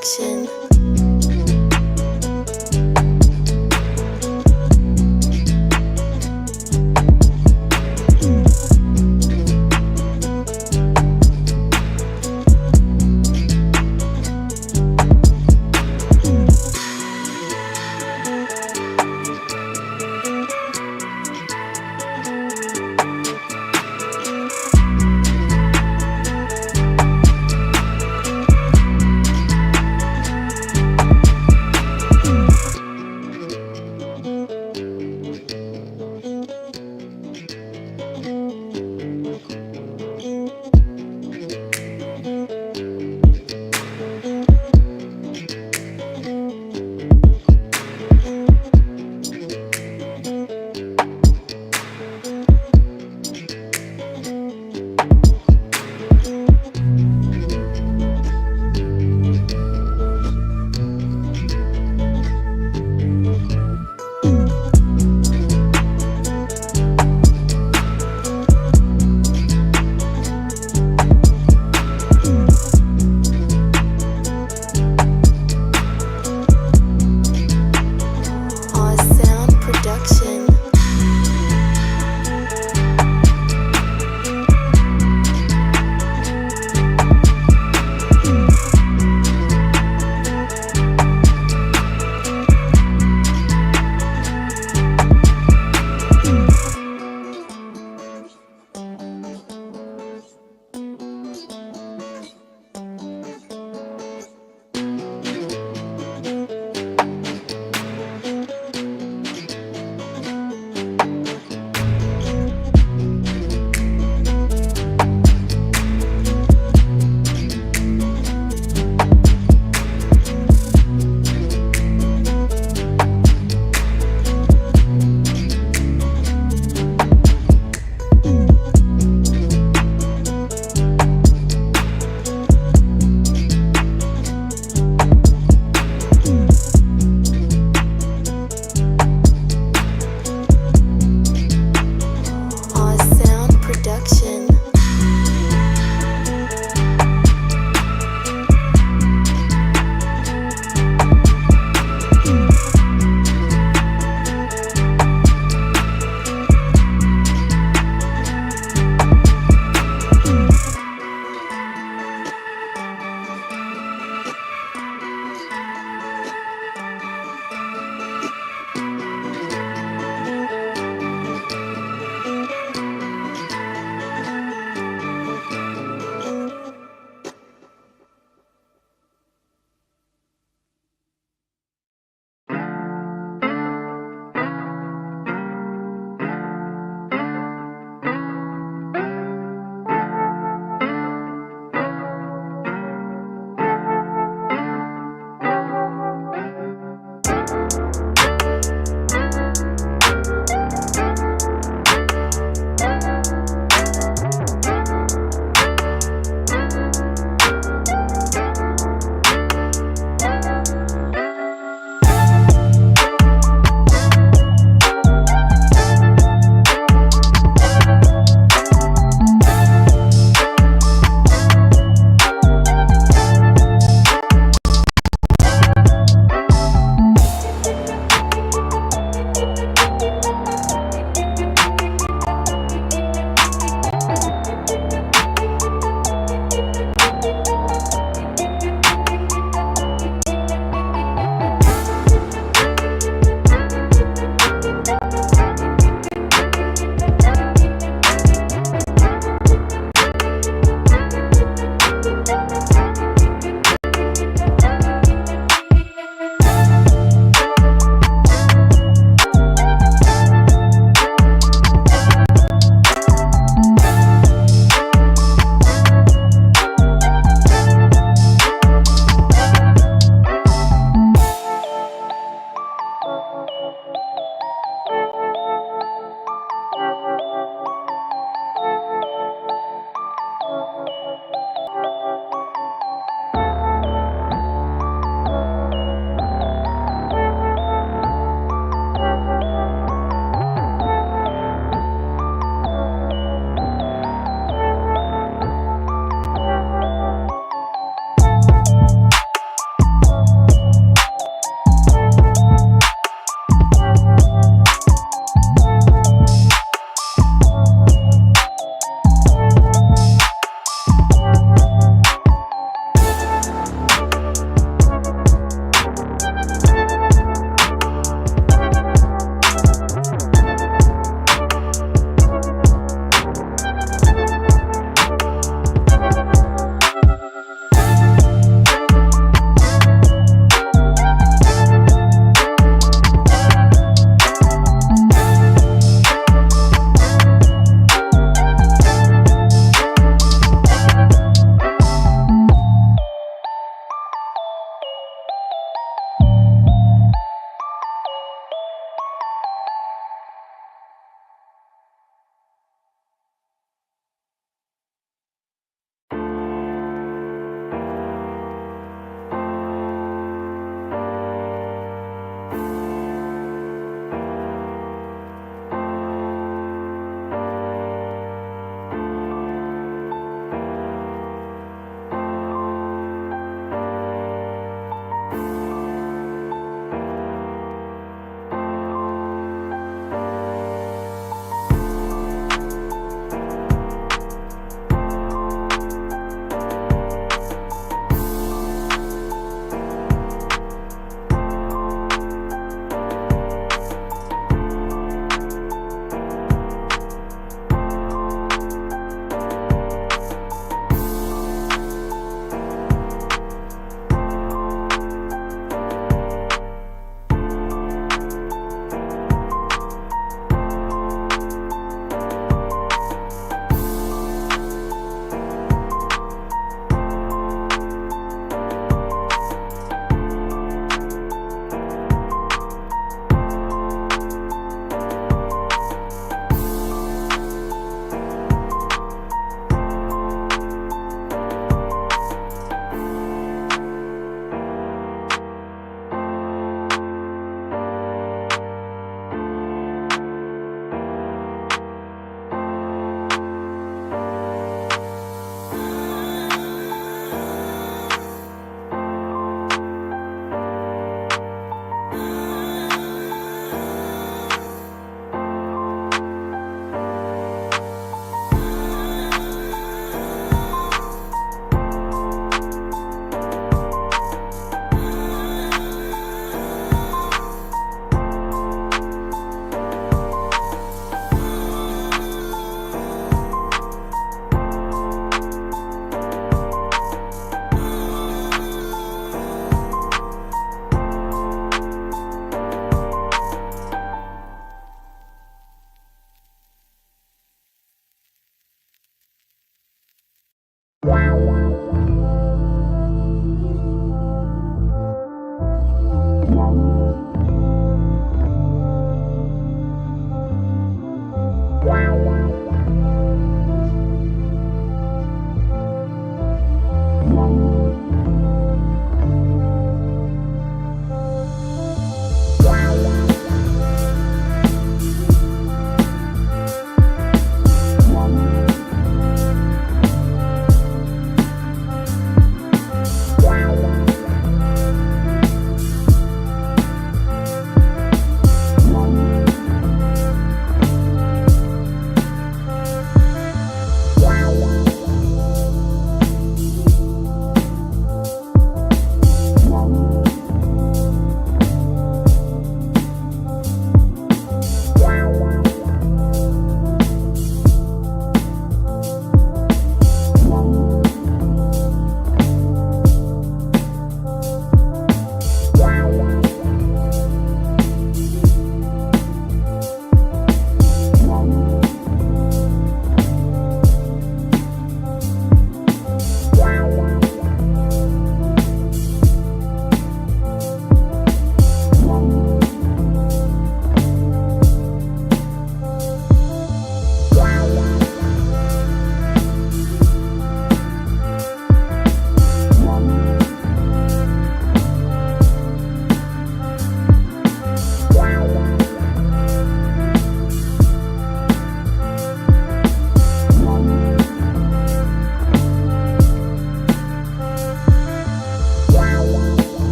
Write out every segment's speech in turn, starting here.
production.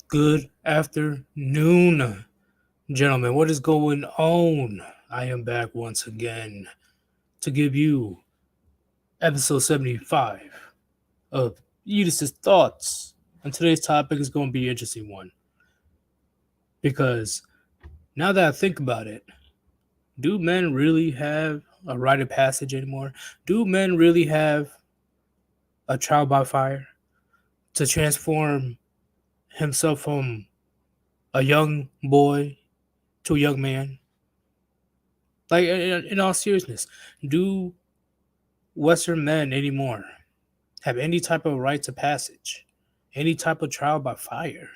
Good afternoon, gentlemen. What is going on? I am back once again to give you episode 75 of Yeetus' Thoughts. And today's topic is going to be an interesting one because now that I think about it, do men really have a rite of passage anymore? Do men really have a trial by fire to transform himself from a young boy to a young man? Like, in all seriousness, do Western men anymore have any type of rites of passage, any type of trial by fire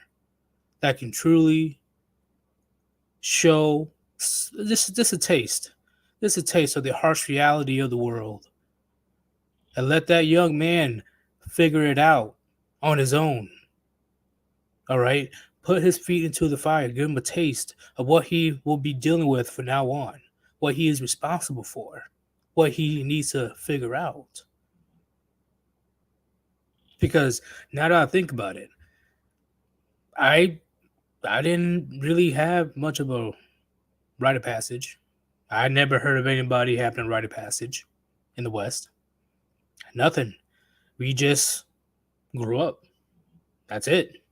that can truly show this a taste, this a taste of the harsh reality of the world, and let that young man figure it out on his own? All right, put his feet into the fire, give him a taste of what he will be dealing with from now on, what he is responsible for, what he needs to figure out. Because now that I think about it, I I didn't really have much of a rite of passage. I never heard of anybody having a rite of passage in the West. Nothing. We just grew up. That's it.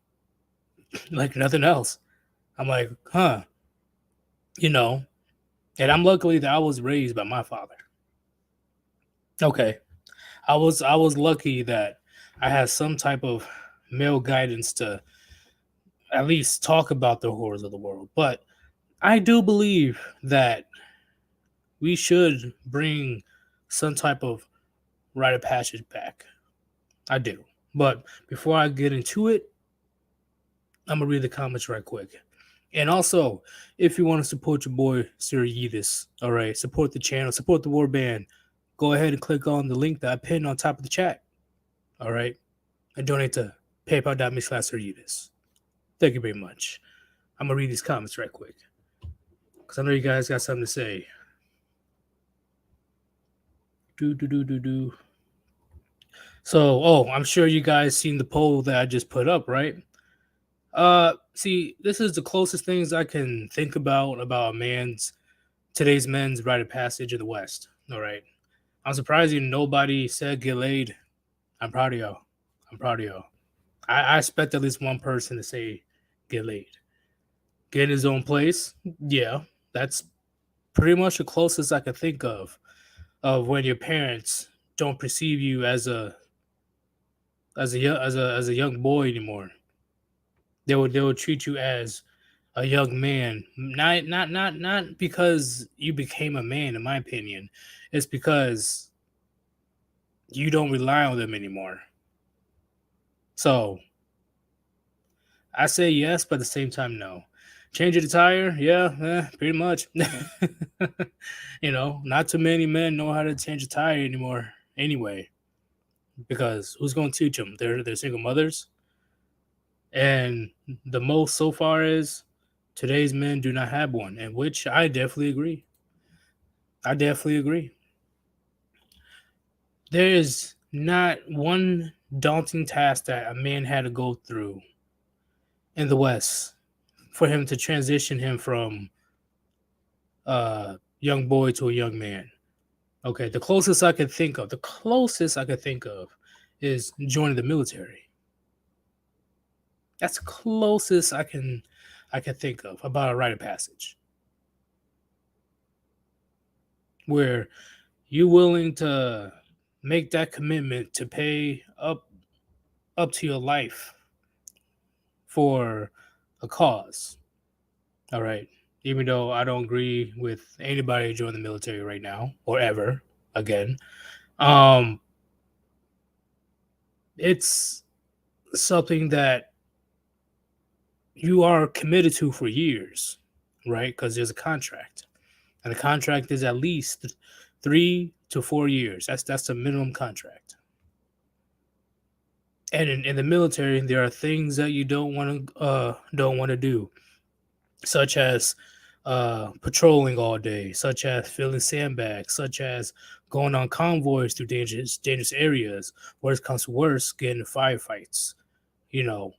Like nothing else. I'm like, huh, you know. And I'm luckily that I was raised by my father. Okay. I was lucky that I had some type of male guidance to at least talk about the horrors of the world. But I do believe that we should bring some type of rite of passage back. I do. But before I get into it, I'm gonna read the comments right quick. And also, if you want to support your boy Sir Yeetus, all right, support the channel, support the Warband, go ahead and click on the link that I pinned on top of the chat. All right. And donate to paypal.me/Sir Yeetus. Thank you very much. I'm gonna read these comments right quick. Because I know you guys got something to say. Do. So, I'm sure you guys seen the poll that I just put up, right? See, this is the closest things I can think about today's men's rite of passage in the West. All right, I'm surprised nobody said get laid. I'm proud of y'all. I'm proud of y'all. I expect at least one person to say get laid. Get in his own place. Yeah, that's pretty much the closest I could think of when your parents don't perceive you as a young boy anymore. They will treat you as a young man. Not because you became a man, in my opinion. It's because you don't rely on them anymore. So I say yes, but at the same time, no. Change the tire, yeah, pretty much. Not too many men know how to change a tire anymore. Anyway, because who's going to teach them? They're single mothers, and the most so far is today's men do not have one, and which I definitely agree. I definitely agree. There is not one daunting task that a man had to go through in the West for him to transition him from a young boy to a young man. Okay, the closest I could think of is joining the military. That's the closest I can think of about a rite of passage. Where you willing to make that commitment to pay up to your life for a cause. All right. Even though I don't agree with anybody joining the military right now or ever again. Um it's something that you are committed to for years, right? Because there's a contract. And the contract is at least 3 to 4 years. That's the minimum contract. And in the military, there are things that you don't want to do, such as patrolling all day, such as filling sandbags, such as going on convoys through dangerous areas. Worst comes to worst, getting into firefights. You know,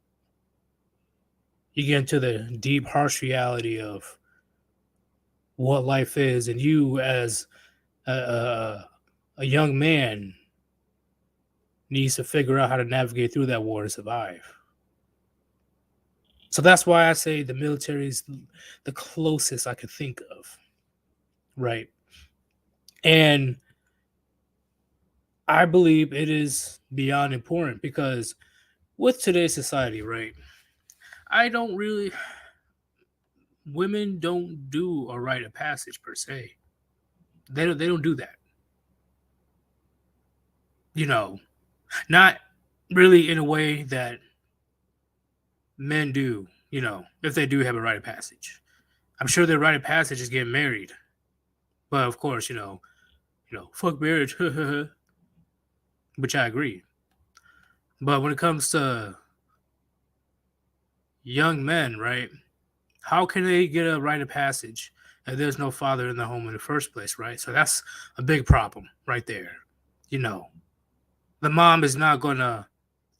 you get into the deep, harsh reality of what life is, and you, as a young man, needs to figure out how to navigate through that war to survive. So that's why I say the military is the closest I could think of, right? And I believe it is beyond important because with today's society, right? I don't really, women don't do a rite of passage per se. They don't do that. You know, not really in a way that men do. You know, if they do have a rite of passage, I'm sure their rite of passage is getting married. But of course, fuck marriage, which I agree. But when it comes to young men, right? How can they get a rite of passage if there's no father in the home in the first place, right? So that's a big problem right there. You know, the mom is not going to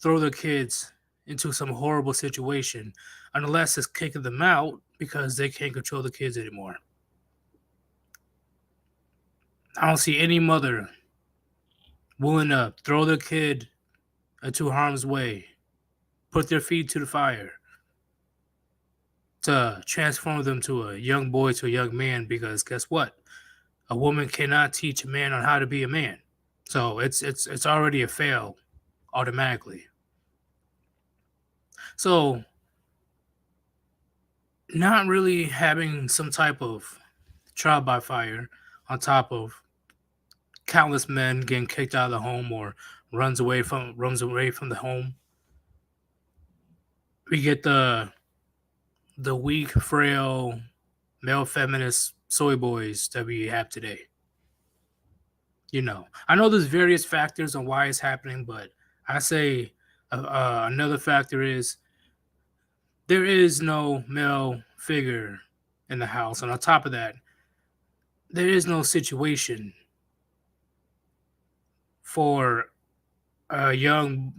throw their kids into some horrible situation unless it's kicking them out because they can't control the kids anymore. I don't see any mother willing to throw their kid into harm's way, put their feet to the fire to transform them to a young boy to a young man because guess what? A woman cannot teach a man on how to be a man. So it's already a fail automatically. So not really having some type of trial by fire on top of countless men getting kicked out of the home or runs away from the home. We get the weak, frail, male feminist soy boys that we have today. I know there's various factors on why it's happening, but I say another factor is there is no male figure in the house, and on top of that, there is no situation for a young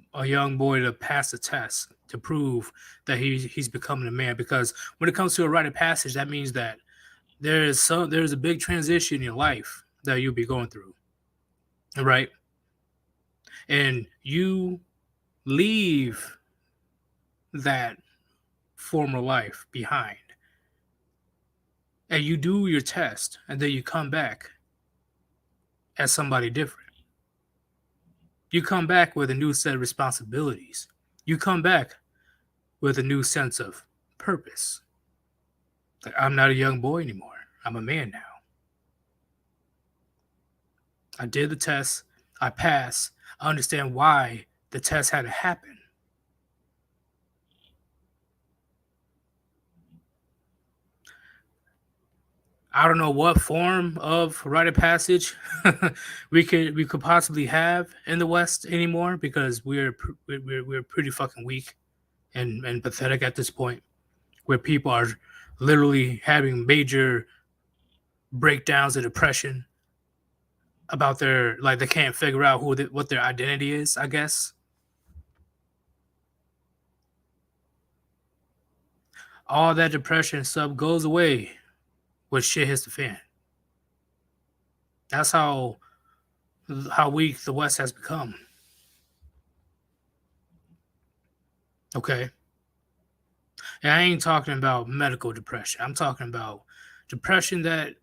boy to pass a test to prove that he's becoming a man. Because when it comes to a rite of passage, that means that there's a big transition in your life that you'll be going through, right? And you leave that former life behind and you do your test and then you come back as somebody different. You come back with a new set of responsibilities. You come back with a new sense of purpose. Like, I'm not a young boy anymore. I'm a man now. I did the test. I passed. I understand why the test had to happen. I don't know what form of rite of passage we could possibly have in the West anymore because we're pretty fucking weak and pathetic at this point, where people are literally having major breakdowns of depression about their, like, they can't figure out what their identity is. I guess all that depression stuff goes away when shit hits the fan. That's how weak the West has become. Okay. And I ain't talking about medical depression. I'm talking about depression that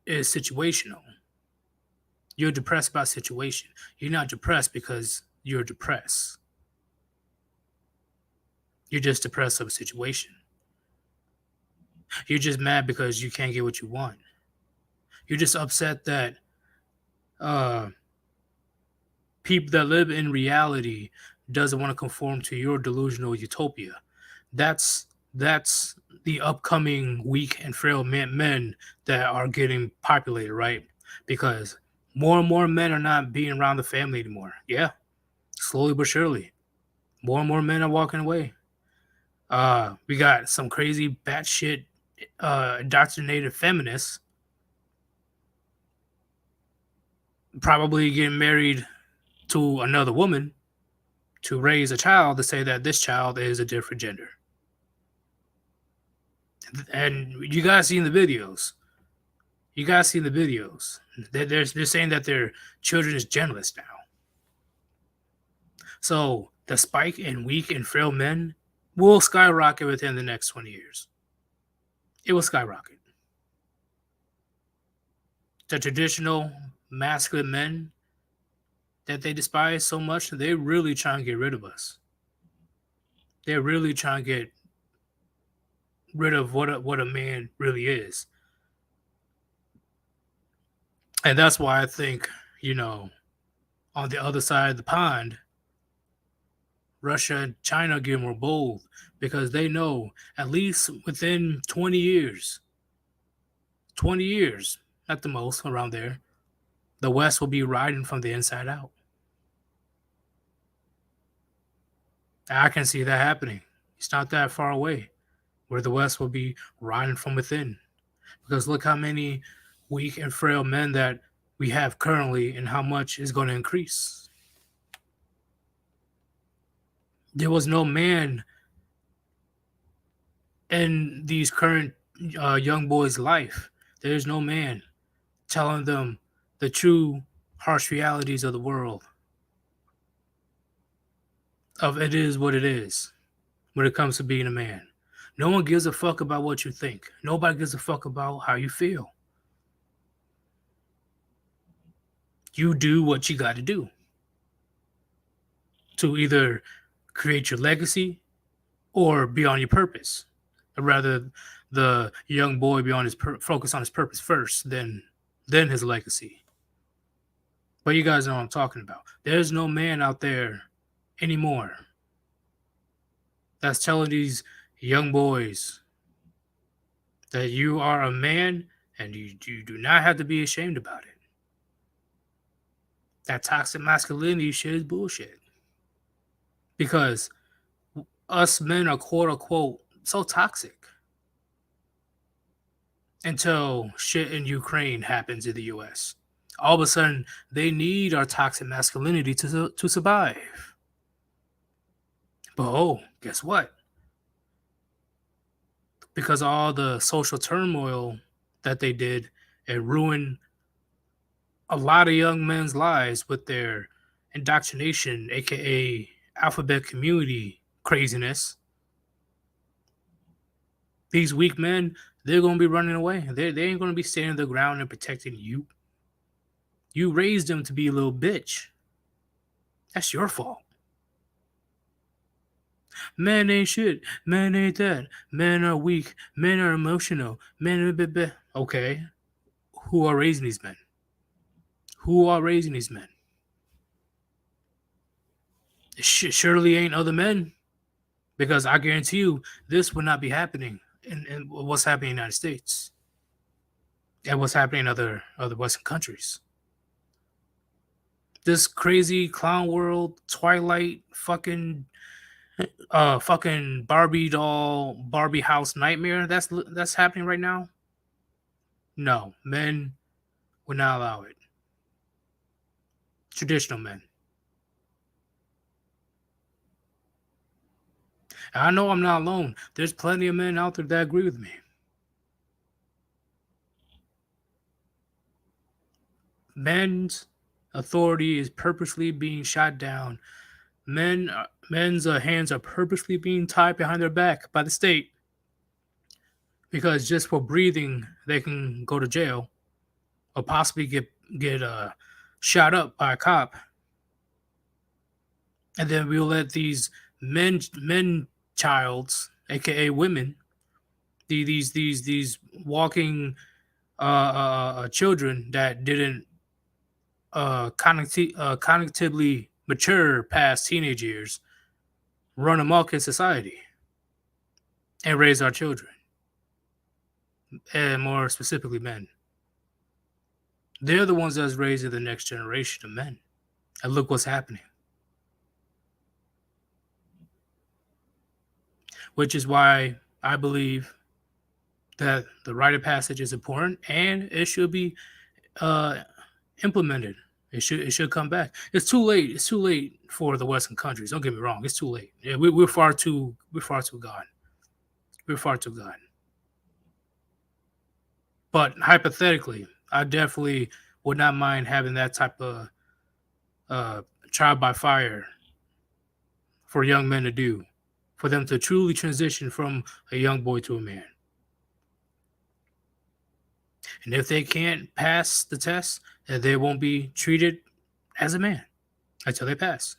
is situational. You're depressed about situation. You're not depressed because you're depressed. You're just depressed of a situation. You're just mad because you can't get what you want. You're just upset that uh, people that live in reality doesn't want to conform to your delusional utopia. That's the upcoming weak and frail men that are getting populated, right? Because more and more men are not being around the family anymore. Yeah, slowly but surely, more and more men are walking away. We got some crazy batshit indoctrinated feminists probably getting married to another woman to raise a child to say that this child is a different gender. And you guys seen the videos. You guys seen the videos. They're saying that their children is genderless now. So the spike in weak and frail men will skyrocket within the next 20 years. It will skyrocket. The traditional masculine men that they despise so much, they really try and get rid of us. They're really trying to get rid of what a man really is. And that's why I think, on the other side of the pond, Russia and China get more bold because they know at least within 20 years at the most, around there, the West will be riding from the inside out. I can see that happening. It's not that far away where the West will be riding from within. Because look how many weak and frail men that we have currently and how much is going to increase. There was no man in these current young boys' life. There's no man telling them the true harsh realities of the world. Of it is what it is when it comes to being a man. No one gives a fuck about what you think. Nobody gives a fuck about how you feel. You do what you got to do to either create your legacy or be on your purpose. Or rather, the young boy be on his focus on his purpose first, then his legacy. But you guys know what I'm talking about. There's no man out there anymore that's telling these young boys that you are a man and you do not have to be ashamed about it. That toxic masculinity shit is bullshit. Because us men are quote unquote so toxic until shit in Ukraine happens in the US. All of a sudden, they need our toxic masculinity to survive. But guess what? Because all the social turmoil that they did, it ruined a lot of young men's lives with their indoctrination, aka alphabet community craziness. These weak men, they're going to be running away. They ain't going to be standing the ground and protecting you. You raised them to be a little bitch. That's your fault. Men ain't shit. Men ain't that. Men are weak. Men are emotional. Men are okay. Who are raising these men? Who are raising these men? It surely ain't other men. Because I guarantee you, this would not be happening in what's happening in the United States. And what's happening in other Western countries. This crazy clown world, Twilight, fucking Barbie doll, Barbie house nightmare that's happening right now. No, men would not allow it. Traditional men. And I know I'm not alone. There's plenty of men out there that agree with me. Men's authority is purposely being shot down. Men's hands are purposely being tied behind their back by the state because just for breathing they can go to jail or possibly get shot up by a cop, and then we'll let these men childs, aka women, these walking children that didn't cognitively mature past teenage years, run amok in society and raise our children, and more specifically men. They're the ones that's raising the next generation of men. And look what's happening. Which is why I believe that the rite of passage is important and it should be implemented. It should come back. It's too late. It's too late for the Western countries. Don't get me wrong. It's too late. Yeah, we're far too gone. We're far too gone. But hypothetically, I definitely would not mind having that type of uh, trial by fire for young men to do, for them to truly transition from a young boy to a man. And if they can't pass the test, then they won't be treated as a man until they pass.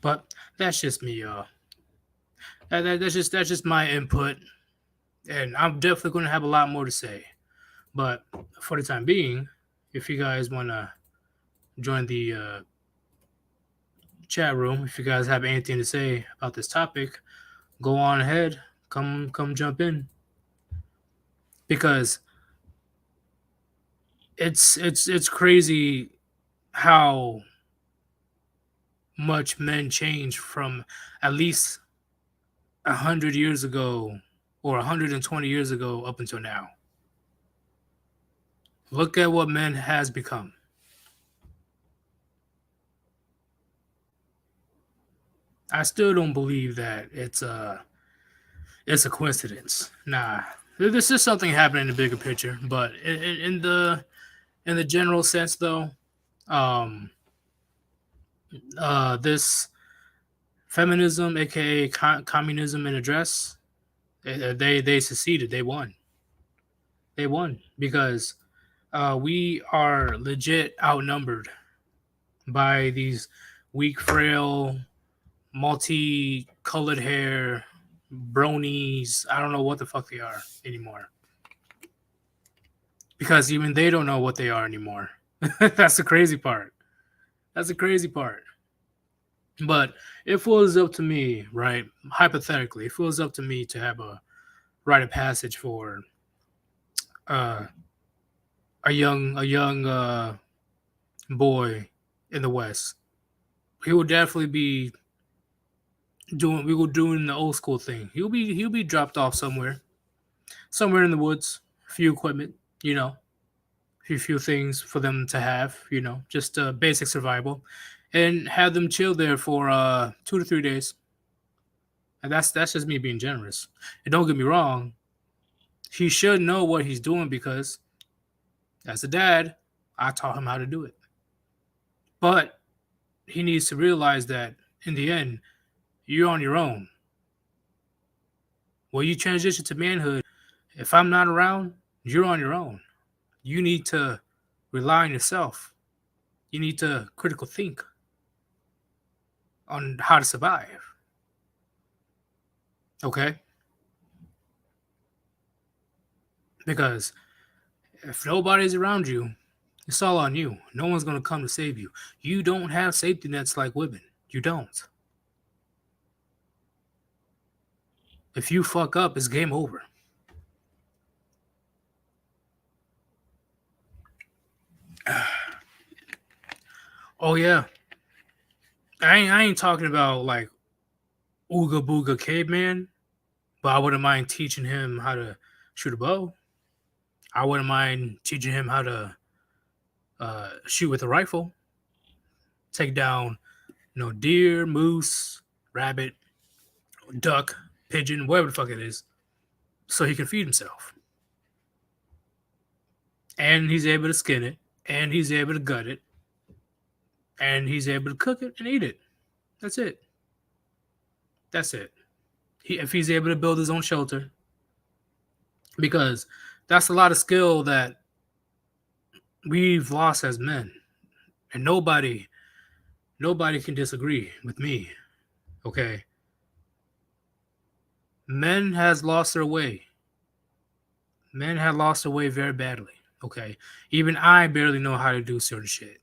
But that's just me, y'all. That's just my input, and I'm definitely going to have a lot more to say. But for the time being, if you guys want to join the chat room, if you guys have anything to say about this topic, go on ahead. Come jump in because it's crazy how much men change from at least 100 years ago or 120 years ago up until now. Look at what men has become. I still don't believe that it's a coincidence. Nah, this is something happening in the bigger picture, but in the general sense, though, um, this feminism, aka communism, in a dress, they succeeded. They won. They won because we are legit outnumbered by these weak, frail, multi-colored hair bronies. I don't know what the fuck they are anymore because even they don't know what they are anymore. That's the crazy part. That's the crazy part. But if it was up to me, right? Hypothetically, if it was up to me to have a rite of passage for uh, a young boy in the West, he would definitely be doing. We were doing the old school thing. He'll be dropped off somewhere in the woods. A few equipment, few things for them to have, just basic survival, and have them chill there for 2 to 3 days. And that's just me being generous. And don't get me wrong, he should know what he's doing because as a dad, I taught him how to do it. But he needs to realize that in the end, you're on your own. When you transition to manhood, if I'm not around, you're on your own. You need to rely on yourself. You need to critical think on how to survive. Okay? Because if nobody's around you, it's all on you. No one's going to come to save you. You don't have safety nets like women. You don't. If you fuck up, it's game over. Oh yeah, I ain't talking about like Ooga Booga Caveman, but I wouldn't mind teaching him how to shoot a bow. I wouldn't mind teaching him how to shoot with a rifle, take down deer, moose, rabbit, duck, pigeon, whatever the fuck it is, so he can feed himself. And he's able to skin it, and he's able to gut it, and he's able to cook it and eat it. That's it. That's it. If he's able to build his own shelter, because that's a lot of skill that we've lost as men, and nobody can disagree with me. Okay, men has lost their way. Men have lost their way very badly. Okay, even I barely know how to do certain shit.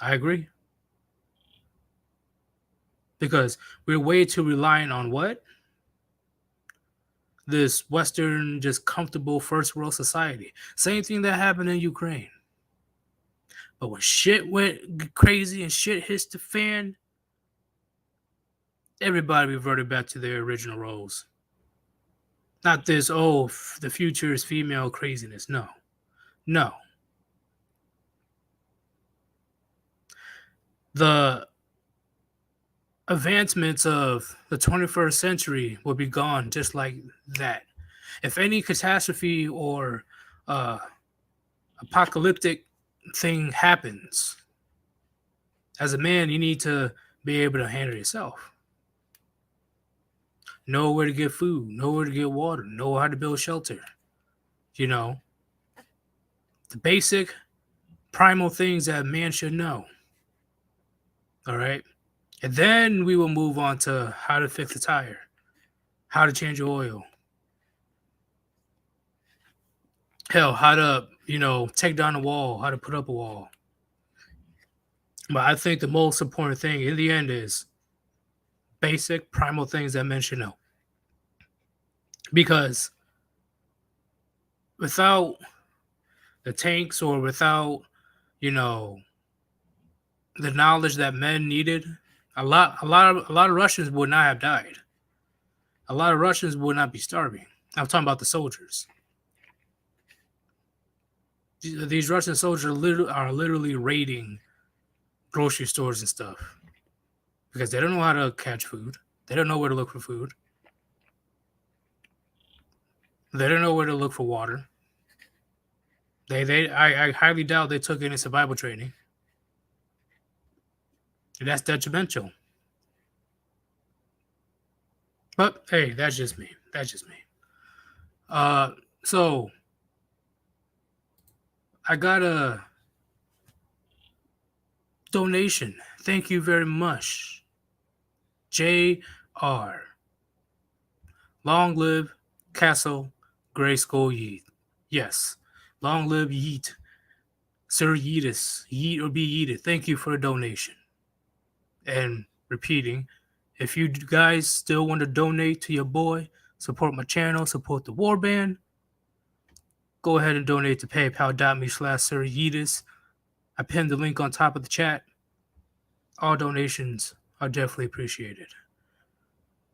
I agree because we're way too reliant on what this Western, just comfortable first world society. Same thing that happened in Ukraine. But when shit went crazy and shit hits the fan, everybody reverted back to their original roles. Not this, the future is female craziness. No, no. The advancements of the 21st century will be gone just like that. If any catastrophe or uh, apocalyptic thing happens, as a man, you need to be able to handle yourself. Know where to get food, know where to get water, know how to build shelter. You know, the basic primal things that a man should know. All right. And then we will move on to how to fix a tire, how to change your oil. Hell, how to, take down a wall, how to put up a wall. But I think the most important thing in the end is basic primal things that men should know. Because without the tanks or without, the knowledge that men needed, a lot of Russians would not have died. A lot of Russians would not be starving. I'm talking about the soldiers. These Russian soldiers are literally raiding grocery stores and stuff because they don't know how to catch food. They don't know where to look for food. They don't know where to look for water. I highly doubt they took any survival training. And that's detrimental. But hey, that's just me. So I got a donation. Thank you very much. J.R. Long live Castle Grayskull Yeet. Yes. Long live Yeet. Sir Yeetus. Yeet or be yeeted. Thank you for a donation. And repeating, if you guys still want to donate to your boy, support my channel, support the Warband, go ahead and donate to paypal.me/Sir Yeetus. I pinned the link on top of the chat. All donations are definitely appreciated.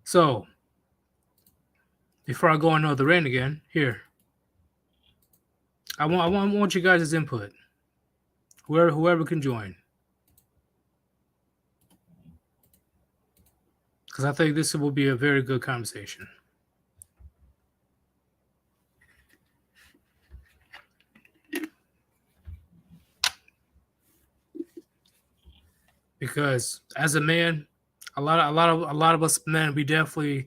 So, before I go on another rant again, here, I want you guys' input. Whoever can join, because I think this will be a very good conversation. Because as a man, a lot of us men, we definitely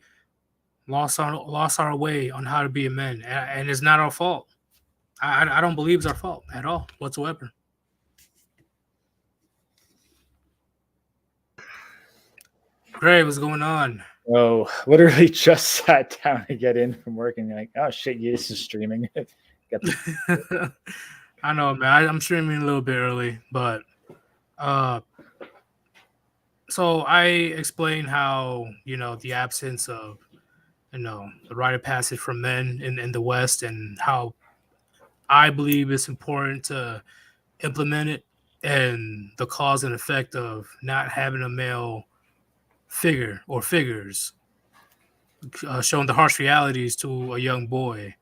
lost our way on how to be a man, and it's not our fault. I don't believe it's our fault at all whatsoever. Gray, what's going on? Oh, literally just sat down to get in from work and you're like, oh shit, Yeetus is streaming. I know, man. I'm streaming a little bit early, but so I explained how, the absence of, the rite of passage for men in the West, and how I believe it's important to implement it, and the cause and effect of not having a male figure or figures showing the harsh realities to a young boy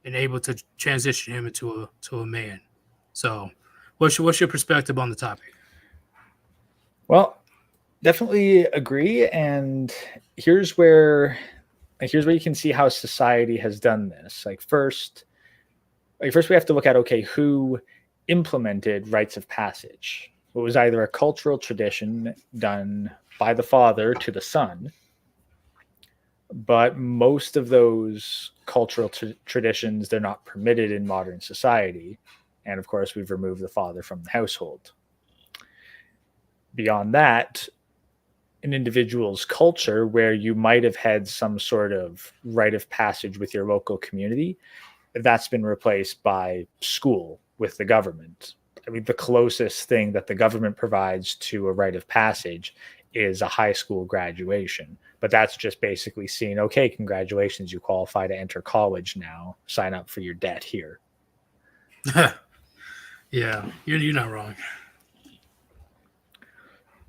and able to transition him into a man. So what's your perspective on the topic? Well, definitely agree. And here's where you can see how society has done this. First we have to look at, okay, who implemented rites of passage? It was either a cultural tradition done by the father to the son, but most of those cultural traditions, they're not permitted in modern society. And of course, we've removed the father from the household. Beyond that, an individual's culture where you might have had some sort of rite of passage with your local community, that's been replaced by school with the government. I mean, the closest thing that the government provides to a rite of passage is a high school graduation. But that's just basically saying, okay, congratulations, you qualify to enter college now. Sign up for your debt here. Yeah, you're not wrong.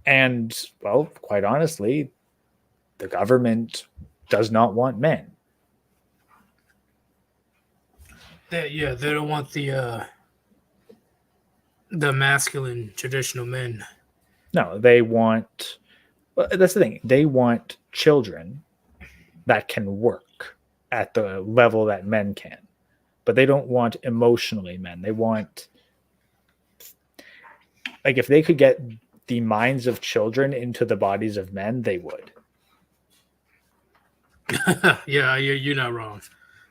And, well, quite honestly, the government does not want men. They don't want the masculine traditional men. No, they want, Well, that's the thing. They want children that can work at the level that men can, but they don't want emotionally men. They want, like, if they could get the minds of children into the bodies of men, they would. Yeah, you're not wrong.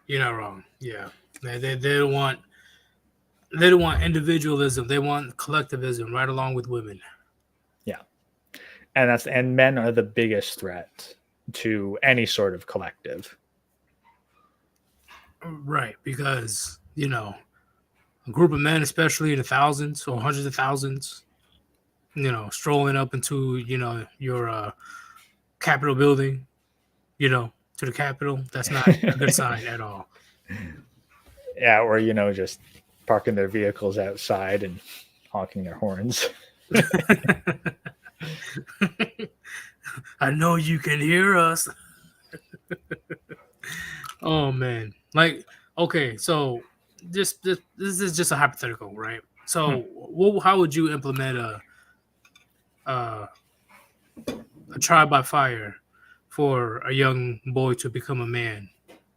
You're not wrong. Yeah, they don't want individualism. They want collectivism right along with women. Yeah, and men are the biggest threat to any sort of collective. Right, because a group of men, especially in the thousands or hundreds of thousands, strolling up into your Capitol building, to the Capitol. That's not a good sign at all. Yeah, or just parking their vehicles outside and honking their horns. I know you can hear us. Oh man, like okay, so this is just a hypothetical, right? So, how would you implement a trial by fire for a young boy to become a man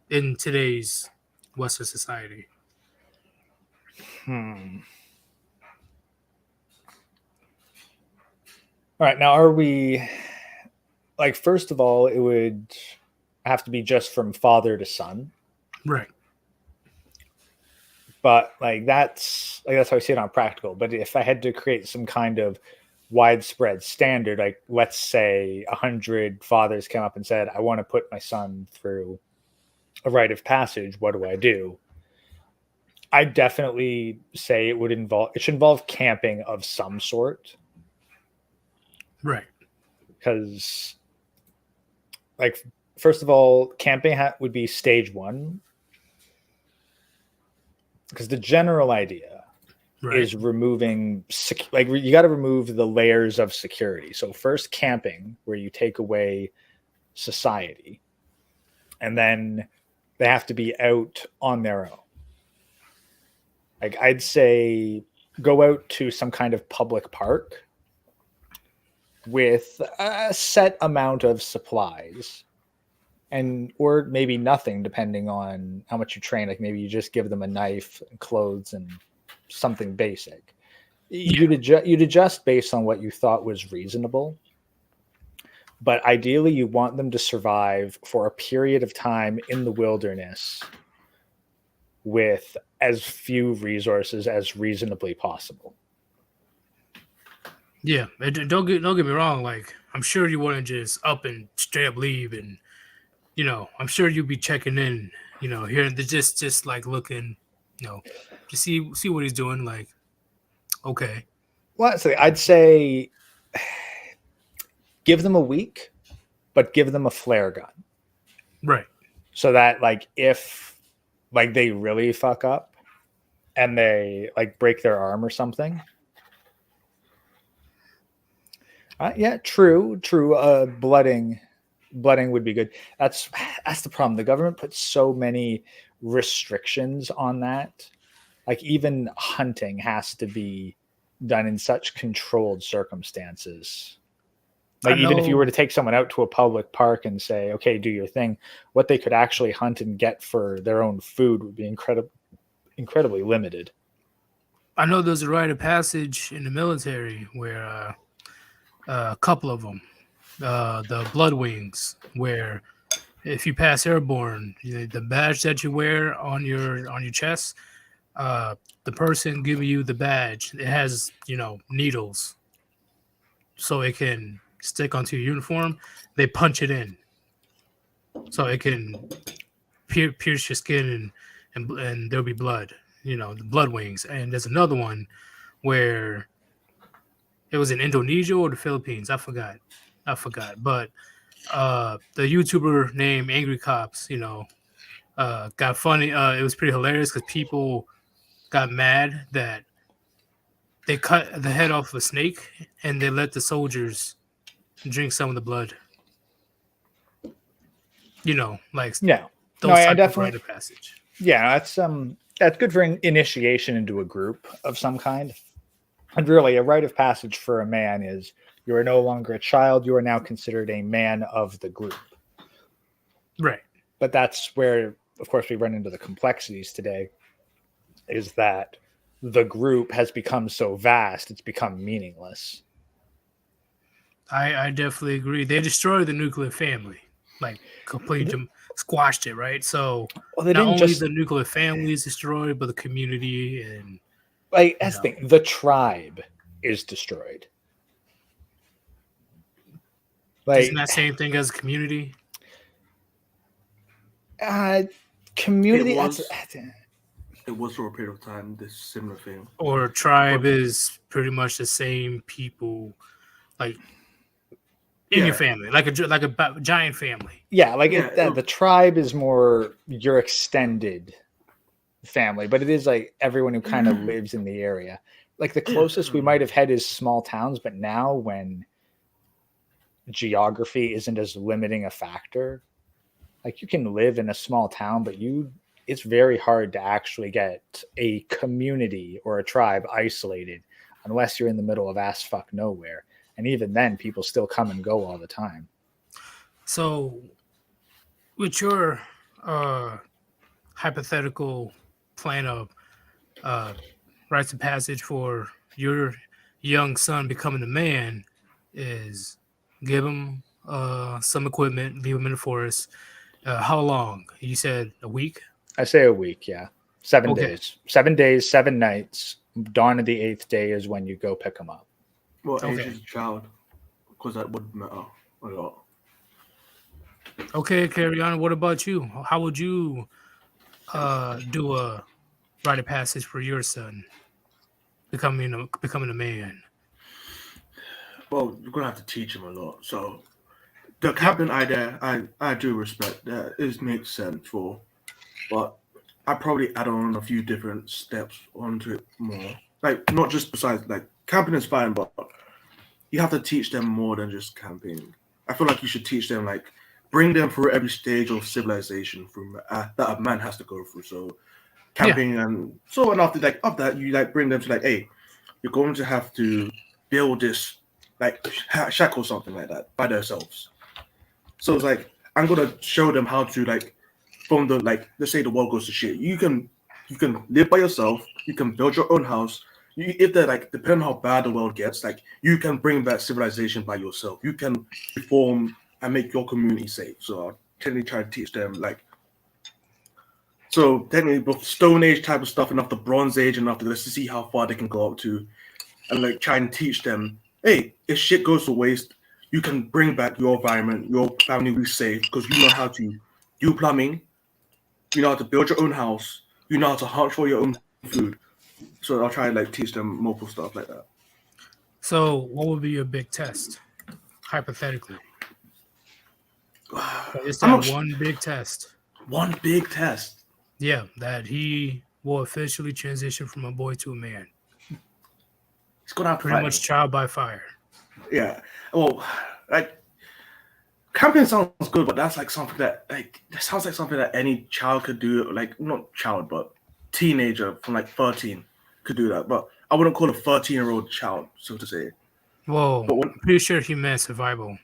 in today's Western society? All right, now are we, like, first of all, it would have to be just from father to son. Right. But that's how I see it on practical. But if I had to create some kind of widespread standard, like let's say 100 fathers came up and said, I want to put my son through a rite of passage, what do I do? I definitely say it should involve camping of some sort. Right. Because, like, first of all, camping would be stage one. Because the general idea is removing, you got to remove the layers of security. So first camping, where you take away society, and then they have to be out on their own. Like, I'd say go out to some kind of public park with a set amount of supplies, or maybe nothing, depending on how much you train. Like, maybe you just give them a knife and clothes and something basic. You'd adjust based on what you thought was reasonable. But ideally, you want them to survive for a period of time in the wilderness with as few resources as reasonably possible. Yeah, don't get me wrong. Like, I'm sure you wouldn't just up and straight up leave, and I'm sure you'd be checking in. Here just like looking, to see what he's doing. Like, okay. Well, I'd say give them a week, but give them a flare gun. Right. So that, like, if they really fuck up and they break their arm or something. Yeah, true. Blooding would be good. That's the problem. The government puts so many restrictions on that. Like, even hunting has to be done in such controlled circumstances. Like, even if you were to take someone out to a public park and say, okay, do your thing, what they could actually hunt and get for their own food would be incredibly limited. I know there's a rite of passage in the military where a couple of them, the Blood Wings, where if you pass airborne, the badge that you wear on your chest, the person giving you the badge, it has needles, so it can stick onto your uniform. They punch it in, so it can pierce your skin, and there'll be blood. The Blood Wings. And there's another one where it was in Indonesia or the Philippines. I forgot. But the YouTuber named Angry Cops, got funny. It was pretty hilarious because people got mad that they cut the head off a snake and they let the soldiers drink some of the blood. Like, yeah, I definitely rite of passage. Yeah, that's good for an initiation into a group of some kind. And really, a rite of passage for a man is You are no longer a child. You are now considered a man of the group. Right. But that's where, of course, we run into the complexities today, is that the group has become so vast, it's become meaningless. I definitely agree. They destroyed the nuclear family, like completely squashed it, right? So Well, they not didn't only just the nuclear family is destroyed, but the community and like that's the thing. The tribe is destroyed. isn't Like that same thing as community? community. It was for a period of time this similar thing. Or tribe is pretty much the same people, like in your family, like a giant family. Yeah, like the tribe is more your extended family, but it is like everyone who kind of lives in the area. Like the closest we might have had is small towns, but now when geography isn't as limiting a factor, like you can live in a small town, but it's very hard to actually get a community or a tribe isolated unless you're in the middle of ass fuck nowhere. And even then, people still come and go all the time. So, with your hypothetical plan of rites of passage for your young son becoming a man, is give him some equipment, leave him in the forest. How long? You said a week? I say a week, yeah. 7 Okay. days. 7 days, 7 nights. Dawn of the 8th day is when you go pick them up. What age is the child? Because that would matter a lot. Okay, carry on. What about you? How would you do a rite of passage for your son becoming a man? Well, you're gonna have to teach him a lot. So the camping idea, I do respect that. It makes sense for, but I probably add on a few different steps onto it more. Like not just besides like camping is fine, but you have to teach them more than just camping. I feel like you should teach them like bring them through every stage of civilization from that a man has to go through. So camping and so and after that you like bring them to like, hey, you're going to have to build this like shack or something like that by themselves. So it's like I'm gonna show them how to like from the like let's say the world goes to shit. You can live by yourself. You can build your own house. If they're like depending on how bad the world gets, like you can bring back civilization by yourself. You can reform and make your community safe. So I'll technically try to teach them like so technically both Stone Age type of stuff and after Bronze Age and after let's see how far they can go up to, and like try and teach them, hey, if shit goes to waste, you can bring back your environment, your family will be safe because you know how to do plumbing, you know how to build your own house, you know how to hunt for your own food. So I'll try and like teach them multiple stuff like that. So, what would be your big test, hypothetically? Is that one big test? One big test. Yeah, that he will officially transition from a boy to a man. He's gonna have pretty much trial by fire. Yeah. Well, like camping sounds good, but that's like something that sounds like something that any child could do. Like not child, but teenager from like 13 could do that. But I wouldn't call a 13-year-old child, so to say. Well, I'm pretty sure he meant survival.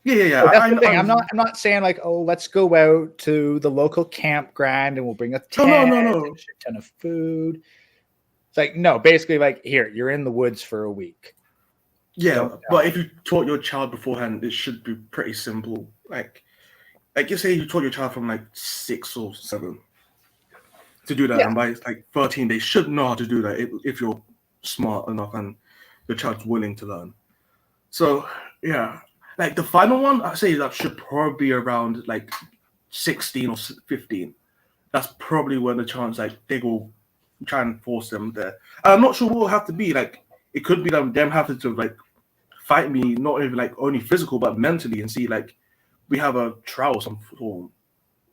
Yeah. Well, that's the thing. I'm not saying like, oh, let's go out to the local campground and we'll bring a tent, no. a shit ton of food. It's like no, basically like here, you're in the woods for a week. Yeah, but if you taught your child beforehand, it should be pretty simple. Like you say, you taught your child from like 6 or 7 to do that, and by like 13, they should know how to do that if you're smart enough and your child's willing to learn. So yeah, like the final one, I say that should probably be around like 16 or 15. That's probably when the chance like they will try and force them there. And I'm not sure what will have to be like. It could be them having to like fight me, not even like only physical but mentally, and see like we have a trial of some form.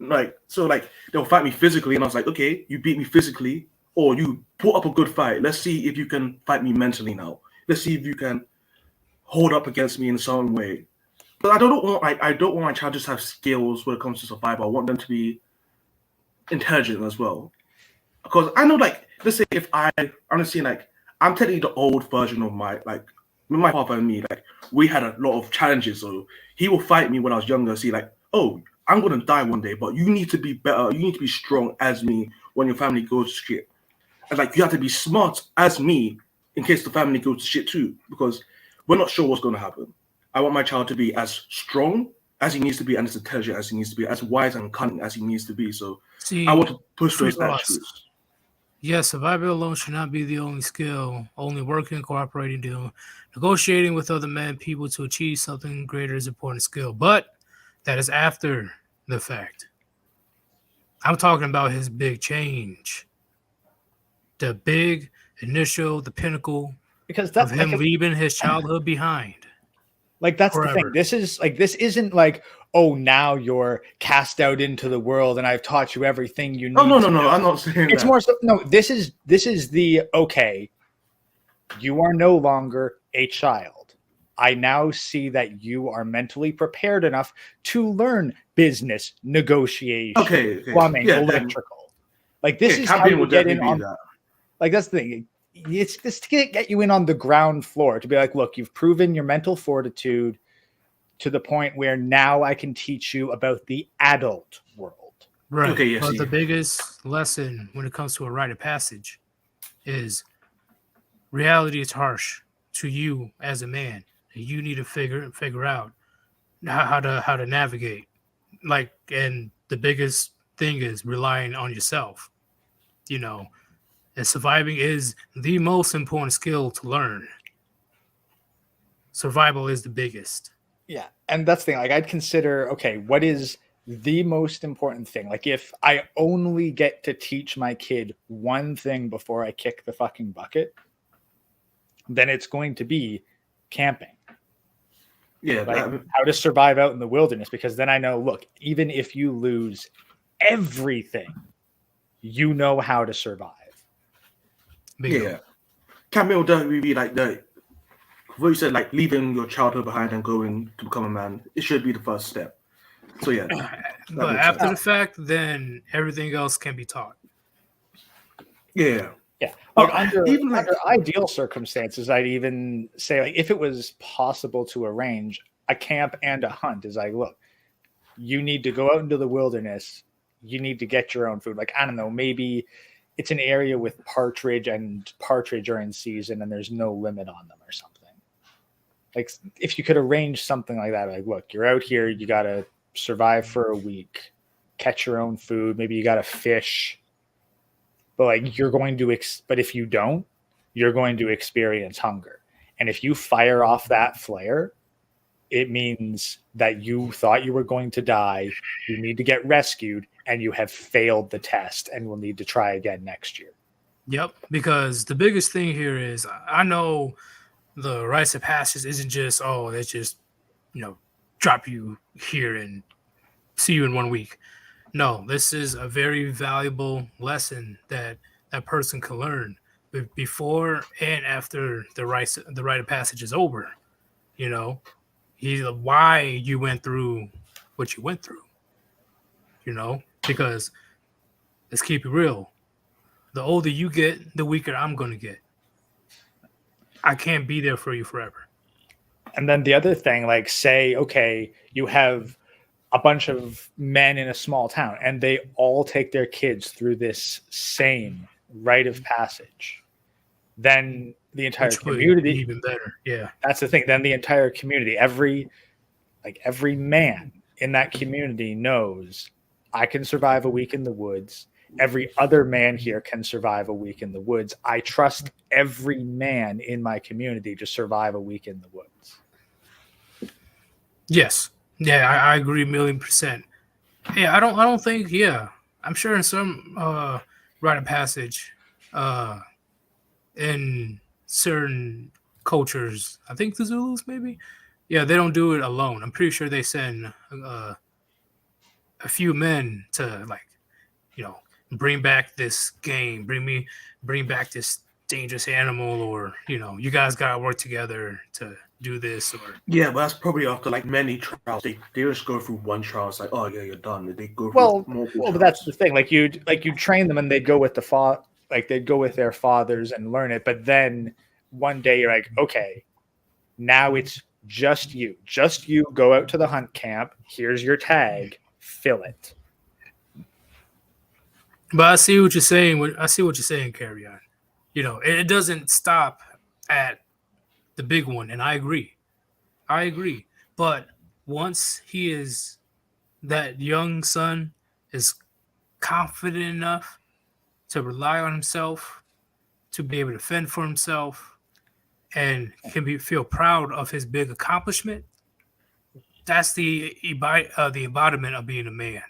Like so, like they'll fight me physically, and I was like, okay, you beat me physically, or you put up a good fight. Let's see if you can fight me mentally now. Let's see if you can hold up against me in some way. But I don't want my child just to have skills when it comes to survival. I want them to be intelligent as well, because I know like let's say if I honestly like I'm technically the old version of my like with my father and me, like we had a lot of challenges. So he will fight me when I was younger. See, like, oh, I'm gonna die one day, but you need to be better. You need to be strong as me when your family goes to shit. And like you have to be smart as me in case the family goes to shit too, because we're not sure what's gonna happen. I want my child to be as strong as he needs to be and as intelligent as he needs to be, as wise and cunning as he needs to be. So See, I want to push free those loss. attributes. Yes, survival alone should not be the only skill. Only working, cooperating, dealing, negotiating with other men, people to achieve something greater is important skill. But that is after the fact. I'm talking about his big change. The big initial, the pinnacle Because of that's him like, leaving his childhood behind. like that's the thing. Forever. This isn't like, oh, now you're cast out into the world and I've taught you everything you need. Oh no, to know. I'm not saying It's that. more so no, this is the okay. You are no longer a child. I now see that you are mentally prepared enough to learn business, negotiation, Okay, plumbing, yeah, then, electrical. Like this is how campaign you would get in definitely on. be that. Like that's the thing. It's this to get you in on the ground floor to be like, look, you've proven your mental fortitude to the point where now I can teach you about the adult world. Right. Okay, yes, But yeah. the biggest lesson when it comes to a rite of passage is reality is harsh to you as a man. You need to figure out how to navigate. Like, and the biggest thing is relying on yourself. You know, and surviving is the most important skill to learn. Survival is the biggest. Yeah. And that's the thing. Like I'd consider, okay, what is the most important thing? Like if I only get to teach my kid one thing before I kick the fucking bucket, then it's going to be camping. Yeah, Like that, how to survive out in the wilderness, because then I know, look, even if you lose everything, you know how to survive. Bingo. yeah. Campaign would definitely be like the what you said, like leaving your childhood behind and going to become a man. It should be the first step. So yeah, But makes after sense. the fact, then everything else can be taught. Yeah. Yeah. Well, Like under, even like under ideal circumstances, I'd even say like if it was possible to arrange a camp and a hunt, is like, look, you need to go out into the wilderness. You need to get your own food. Like, I don't know, maybe it's an area with partridge and partridge are in season and there's no limit on them or something. Like if you could arrange something like that, like, look, you're out here, you got to survive for a week, catch your own food. Maybe you got to fish, but like you're going to, but if you don't, you're going to experience hunger. And if you fire off that flare, it means that you thought you were going to die. You need to get rescued and you have failed the test and will need to try again next year. Yep, because the biggest thing here is I know the rites of passage isn't just, oh, let's just, drop you here and see you in 1 week. No, this is a very valuable lesson that that person can learn before and after the rite of passage is over. You know, why you went through what you went through. Because let's keep it real. The older you get, the weaker I'm gonna get. I can't be there for you forever. And then the other thing, like say, okay, you have a bunch of men in a small town and they all take their kids through this same rite of passage. Then the entire Which would community, be even better. Yeah. that's the thing. Then the entire community, every man in that community knows I can survive a week in the woods. Every other man here can survive a week in the woods. I trust every man in my community to survive a week in the woods. Yes. Yeah, I agree 1,000,000%. Yeah, I don't think, yeah. I'm sure in some rite of passage, in certain cultures, I think the Zulus maybe, yeah, they don't do it alone. I'm pretty sure they send a few men to bring back this game, bring back this dangerous animal, or you guys gotta work together to do this, or yeah, but that's probably after like many trials. They just go through one trial. It's like, oh yeah, you're done. They go through multiple but that's the trials. thing. Like you train them and they'd go with they'd go with their fathers and learn it. But then one day you're like, okay, Now it's just you. Just you go out to the hunt camp. Here's your tag. Fill it. But I see what you're saying. I see what you're saying, Carry On. It doesn't stop at the big one, and I agree. But once that young son is confident enough to rely on himself, to be able to fend for himself, and can feel proud of his big accomplishment, that's the embodiment of being a man.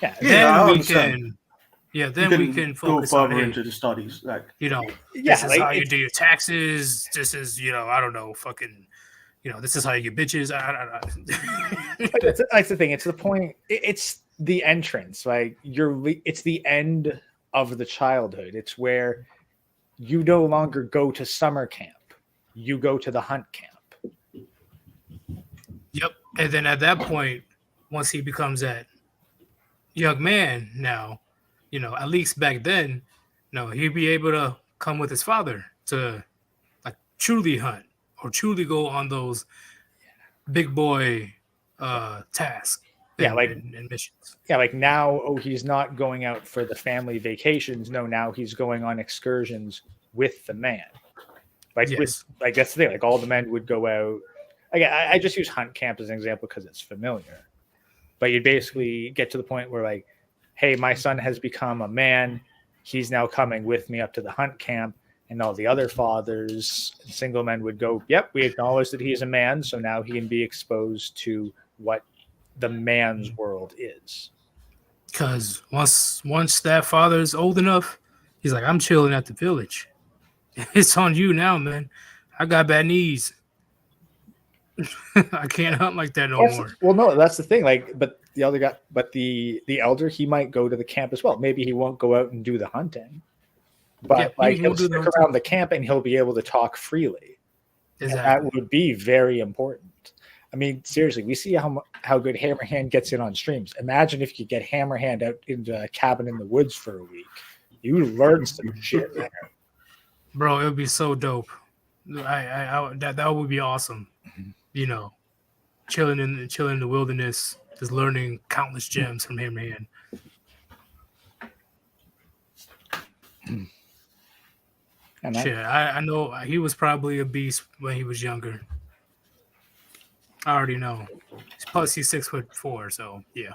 Yeah. Then we can. Yeah, then we can go focus on further into the studies. Like, this is how you do your taxes. This is, I don't know, fucking, this is how you get bitches. That's the thing. It's the point. It's the entrance. Like it's the end of the childhood. It's where you no longer go to summer camp. You go to the hunt camp. Yep. And then at that point, once he becomes that young man now, at least back then, he'd be able to come with his father to like truly hunt or truly go on those big boy tasks. And missions. Yeah, like now, he's not going out for the family vacations. No, now he's going on excursions with the man. Like, that's the thing. Like all the men would go out. Again, I just use hunt camp as an example because it's familiar. But you'd basically get to the point where like, hey, my son has become a man. He's now coming with me up to the hunt camp. And all the other fathers, single men would go, yep, we acknowledge that he's a man. So now he can be exposed to what the man's world is. Because once that father's old enough, he's like, I'm chilling at the village. It's on you now, man. I got bad knees. I can't hunt like that no more. Well, no, that's the thing. Like, but the other guy, the elder, he might go to the camp as well. Maybe he won't go out and do the hunting, but he'll stick around the camp and he'll be able to talk freely. Exactly. That would be very important. I mean, seriously, we see how good Hammerhand gets in on streams. Imagine if you get Hammerhand out into a cabin in the woods for a week. You learn some shit there. Bro, it would be so dope. That would be awesome. Chilling in the wilderness, just learning countless gems from Hammerhand. Shit, I know he was probably a beast when he was younger. I already know. Plus, he's 6'4", so yeah.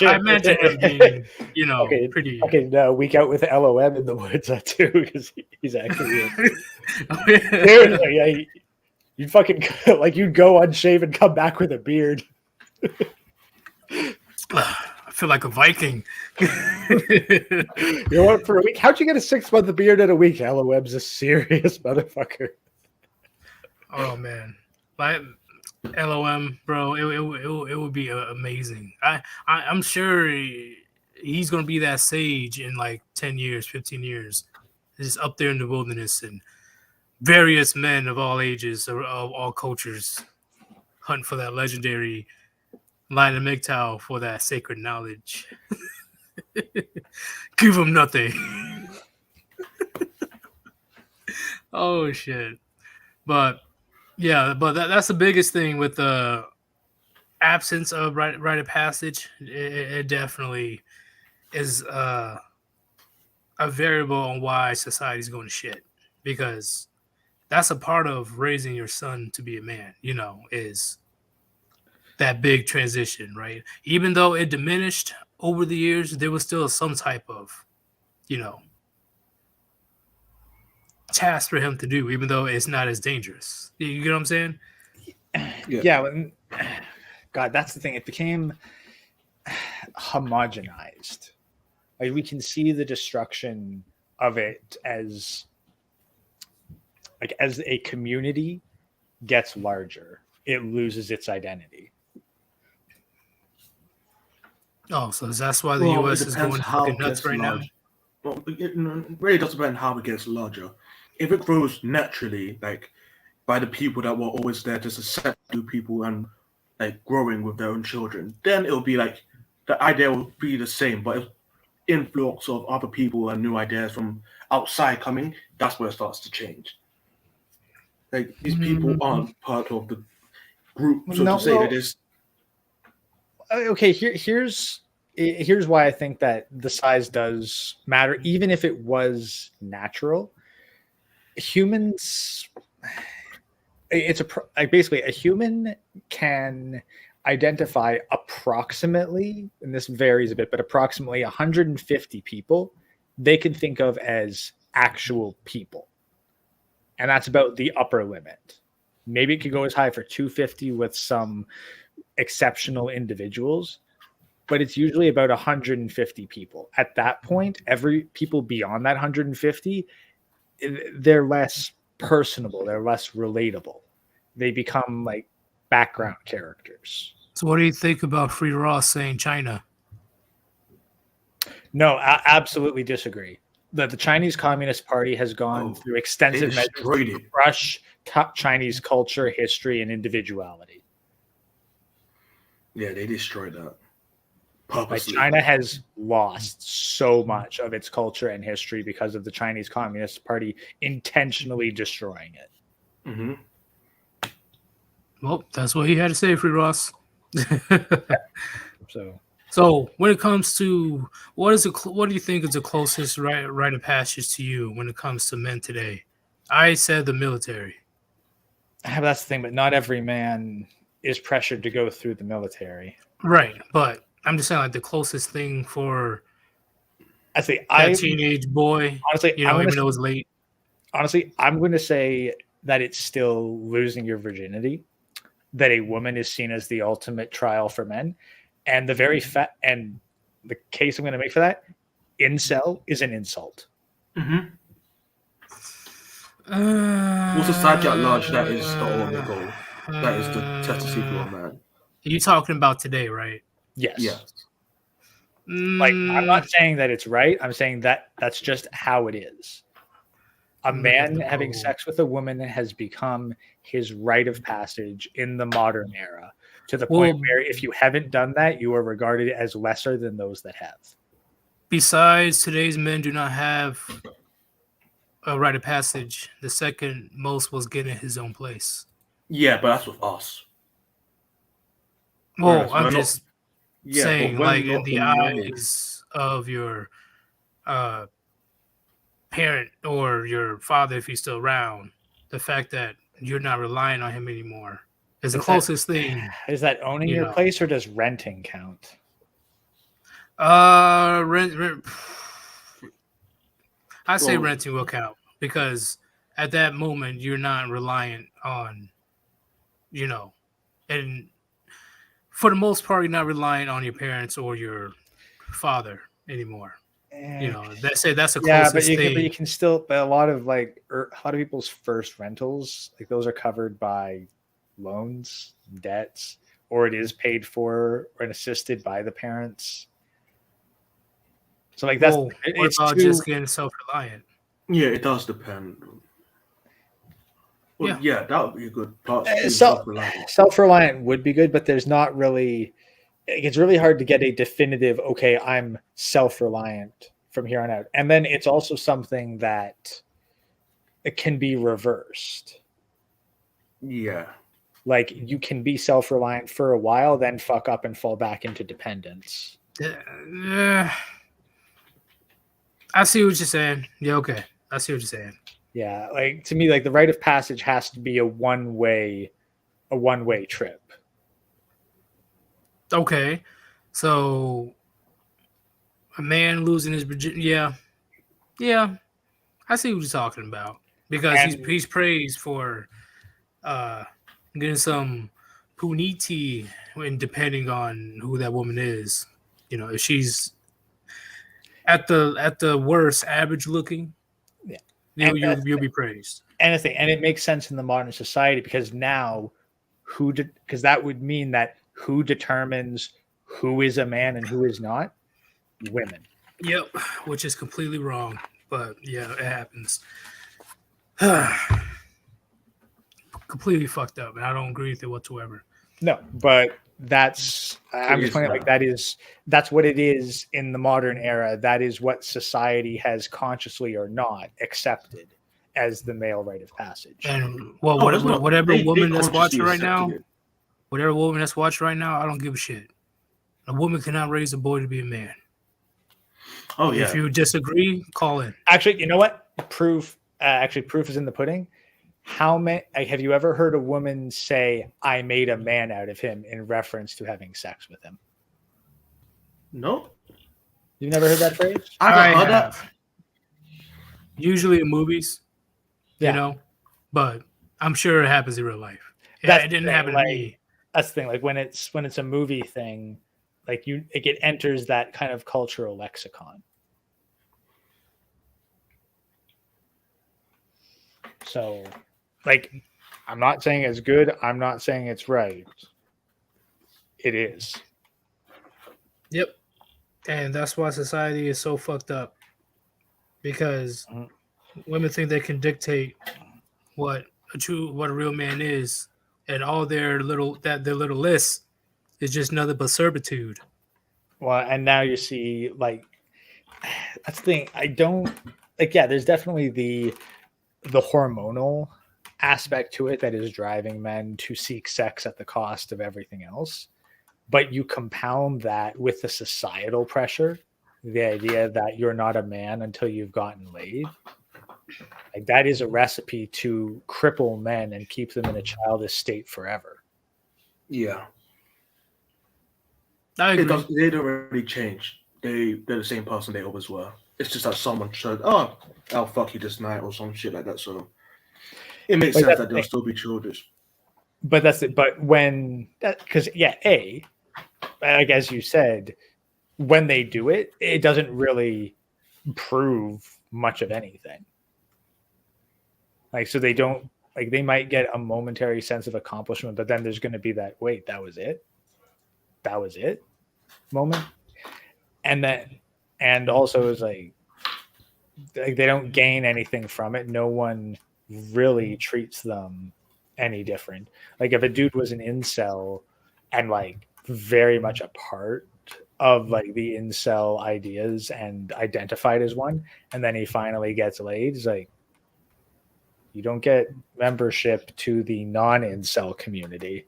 I imagine him being, pretty. Okay, week out with LOM in the woods too, because he's actually. You'd fucking you'd go unshaven, come back with a beard. I feel like a Viking. You know what? For a week, how'd you get a 6-month beard in a week? LOM's a serious motherfucker. Oh man, LOM, bro, it would be amazing. I'm sure he's gonna be that sage in like 10 years, 15 years, just up there in the wilderness, and various men of all ages, of all cultures, hunt for that legendary line of MGTOW for that sacred knowledge. Give him nothing. Oh shit! But that's the biggest thing with the absence of rite of passage. It definitely is a variable on why society's going to shit, because that's a part of raising your son to be a man, is that big transition, right? Even though it diminished over the years, there was still some type of, task for him to do, even though it's not as dangerous. You get what I'm saying? Yeah. God, that's the thing. It became homogenized. Like, we can see the destruction of it as a community gets larger, it loses its identity. Oh, so that's why the U.S. is going fucking nuts right now? Well, it really does depend how it gets larger. If it grows naturally, like by the people that were always there, just accept new people and like growing with their own children, then it'll be like the idea will be the same. But if influx of other people and new ideas from outside coming, that's where it starts to change. Like these people aren't part of the group, so No, to say. well, They just okay. Here's why I think that the size does matter, even if it was natural. Humans, basically a human can identify approximately, and this varies a bit, but approximately 150 people they can think of as actual people. And that's about the upper limit. Maybe it could go as high for 250 with some exceptional individuals, but it's usually about 150 people. At that point, every people beyond that 150, they're less personable, they're less relatable. They become like background characters. So, what do you think about Free Ross saying China? No, I absolutely disagree. The Chinese Communist Party has gone through extensive measures to crush Chinese culture, history, and individuality. Yeah, they destroyed that. Like China has lost so much of its culture and history because of the Chinese Communist Party intentionally destroying it. Mm-hmm. Well, that's what he had to say, Free Ross. So when it comes to what do you think is the closest rite of passage to you when it comes to men today? I said the military. That's the thing, but not every man is pressured to go through the military. Right, but I'm just saying like the closest thing for that teenage boy. Honestly, even though it's late. Honestly, I'm going to say that it's still losing your virginity. That a woman is seen as the ultimate trial for men, and the case I'm going to make for that, incel is an insult. Mm-hmm. Well, society at large, that is the only goal. That is the test to see if you're a man. You're talking about today, right? Yes. Like, I'm not saying that it's right. I'm saying that that's just how it is. A man having sex with a woman has become his rite of passage in the modern era, to the point where if you haven't done that, you are regarded as lesser than those that have. Besides, today's men do not have a rite of passage. The second most was getting his own place. Yeah, but that's with us. Well, I'm just saying, like, in the eyes of your parent or your father, if he's still around, the fact that you're not relying on him anymore is the closest thing. Is that owning your place, or does renting count? Rent. I say renting will count because at that moment you're not reliant on, and for the most part you're not relying on your parents or your father anymore. That's the closest thing. But you can still. But a lot of people's first rentals, like those are covered by loans, debts, or it is paid for and assisted by the parents. So like that's what about just getting self-reliant? Yeah, it does depend. Well, yeah, that would be a good part. Self-reliant would be good, but there's not really. It's really hard to get a definitive, okay, I'm self-reliant from here on out. And then it's also something that it can be reversed. Yeah. Like you can be self-reliant for a while, then fuck up and fall back into dependence. I see what you're saying. Yeah, okay. I see what you're saying. Yeah, like to me, like the rite of passage has to be a one-way trip. Okay, so a man losing his virginity. Yeah, I see what you're talking about because he's praised for getting some puniti when depending on who that woman is. If she's at the worst average looking, you'll be praised. And it makes sense in the modern society because now because that would mean that who determines who is a man and who is not? Women. Yep, which is completely wrong, but yeah, it happens. Completely fucked up, and I don't agree with it whatsoever. No, but I'm just pointing like that's what it is in the modern era. That is what society has consciously or not accepted. as the male rite of passage. And well, Oh, it's not. whatever They woman that's consciously watching right accepting now, it. whatever woman that's watching right now, I don't give a shit. A woman cannot raise a boy to be a man. Oh If yeah. you disagree, call in. Actually, you know what? Proof is in the pudding. How many have you ever heard a woman say, "I made a man out of him" in reference to having sex with him? No, You've never heard that phrase? I I heard that. have. Usually in movies, Yeah. you know, but I'm sure it happens in real life. Yeah, That's it the didn't thing, happen to like- me. That's the thing. Like when it's a movie thing, like it enters that kind of cultural lexicon. So, like, I'm not saying it's good. I'm not saying it's right. It is. Yep. And that's why society is so fucked up. Because Mhm. women think they can dictate what a real man is, and all their little list is just nothing but servitude. Well, and now you see, like, that's the thing. I don't like. Yeah, there's definitely the hormonal aspect to it that is driving men to seek sex at the cost of everything else. But you compound that with the societal pressure, the idea that you're not a man until you've gotten laid. Like that is a recipe to cripple men and keep them in a childish state forever. Yeah, I agree. they'd already changed. They're the same person they always were. It's just that someone said, "Oh, I'll fuck you this night" or some shit like that. So it makes But sense that's that the they'll thing. still be children. But that's it. But when that, because yeah, like as you said, when they do it, it doesn't really prove much of anything. Like, so they don't, like, they might get a momentary sense of accomplishment, but then there's going to be that, wait, that was it moment. And then, and also is like they don't gain anything from it. No one really treats them any different. Like if a dude was an incel and like very much a part of like the incel ideas and identified as one, and then he finally gets laid, he's like, you don't get membership to the non-incel community.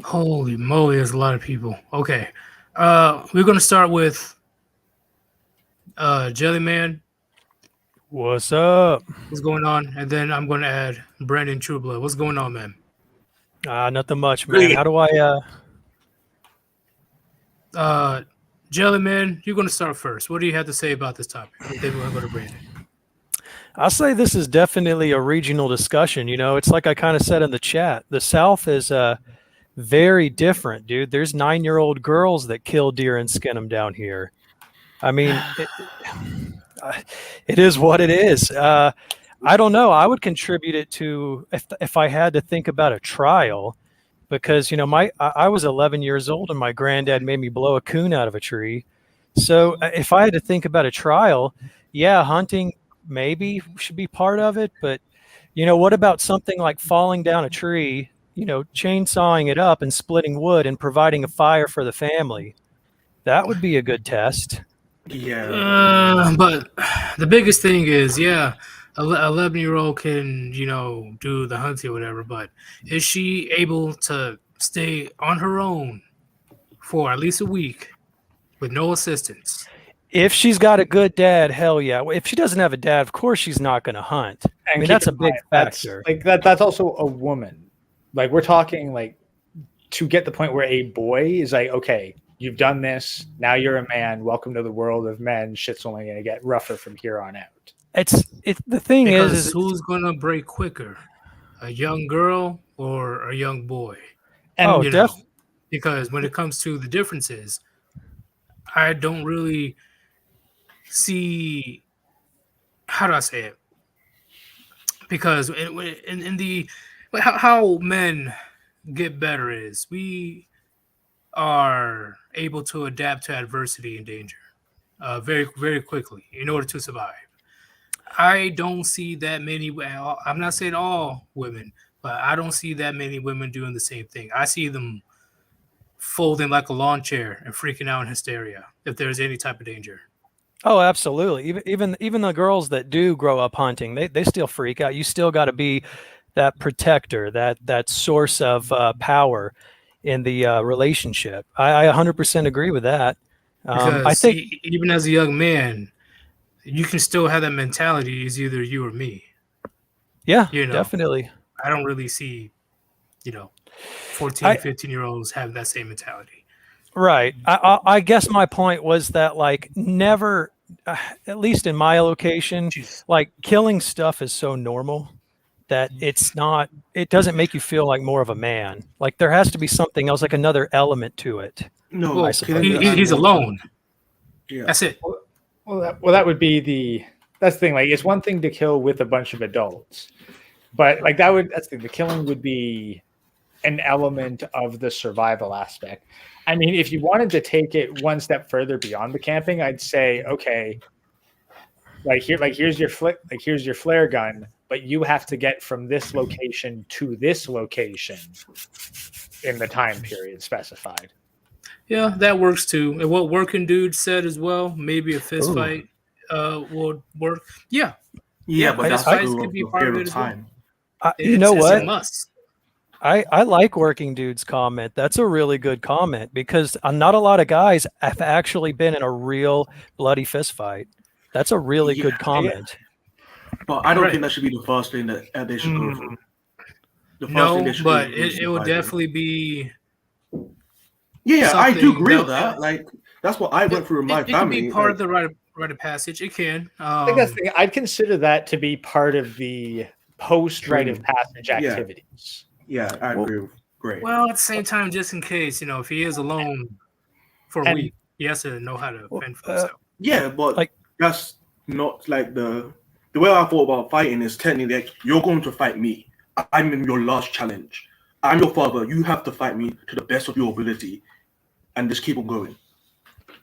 Holy moly, there's a lot of people. Okay. We're gonna start with Jellyman. What's up? What's going on? And then I'm gonna add Brandon Trueblood. What's going on, man? Nothing much, man. How do I Jellyman, you're gonna start first. What do you have to say about this topic? Then we're gonna go to Brandon. I'll say this is definitely a regional discussion. You know, it's like I kind of said in the chat. The South is very different, dude. There's 9-year-old girls that kill deer and skin them down here. I mean, it is what it is. I don't know. I would contribute it to if I had to think about a trial, because you know I was 11 years old and my granddad made me blow a coon out of a tree. So if I had to think about a trial, yeah, hunting maybe should be part of it. But you know, what about something like falling down a tree? You know, chainsawing it up and splitting wood and providing a fire for the family. That would be a good test. Yeah. But the biggest thing is, yeah, 11-year-old can, do the hunting or whatever, but is she able to stay on her own for at least a week with no assistance? If she's got a good dad, hell yeah. If she doesn't have a dad, of course she's not going to hunt. And I mean, keep that's a in big mind, factor. That's also a woman. Like we're talking like to get the point where a boy is like, okay, you've done this. Now you're a man. Welcome to the world of men. Shit's only going to get rougher from here on out. It's the thing Because is who's gonna break quicker, a young girl or a young boy? And Because when it comes to the differences, I don't really see, how do I say it? Because in the how men get better is we are able to adapt to adversity and danger very, very quickly in order to survive. I don't see that many. I'm not saying all women, but I don't see that many women doing the same thing. I see them folding like a lawn chair and freaking out in hysteria if there's any type of danger. Oh, absolutely. Even the girls that do grow up hunting, they still freak out. You still got to be that protector, that source of power in the relationship. I 100% agree with that. I Because think, even as a young man, you can still have that mentality. It's either you or me. yeah, You know, definitely. I don't really see, 14, I 15-year-olds have that same mentality. Right. I guess my point was that like never, at least in my location, Jeez. like killing stuff is so normal that it's not. It doesn't make you feel like more of a man. Like there has to be something else, like another element to it. No, I Well, suppose. killing the he's animals. alone. Yeah. That's it. Well, that would be that's the thing. Like, it's one thing to kill with a bunch of adults, but like that's the thing. The killing would be an element of the survival aspect. I mean, if you wanted to take it one step further beyond the camping, I'd say, okay, here's your flare gun, but you have to get from this location to this location in the time period specified. Yeah, that works too. And what Working Dude said as well, maybe a fist Ooh. fight would work. Yeah, Yeah, but fist that's fights through could be a part of period it of as well. time. You know It's a what? must. I like Working Dude's comment. That's a really good comment because not a lot of guys have actually been in a real bloody fist fight. That's a really Yeah, good comment. but I don't Right. think that should be the first thing that they should go Mm. through. The first thing No, they should but do is it would survival. definitely be Yeah, I do something agree that- with that. Like that's what I went through in my it could family. be part like, of the rite of passage. It can. I think that's the thing. I'd consider that to be part of the post rite of Training. passage Yeah. activities. yeah, I agree. Great. well, at the same time, just in case, if he is alone for a And- week, he has to know how to Well, fend for himself. Yeah, but Like- that's not like the way I thought about fighting is technically like you're going to fight me. I'm in your last challenge. I'm your father. You have to fight me to the best of your ability, and just keep on going.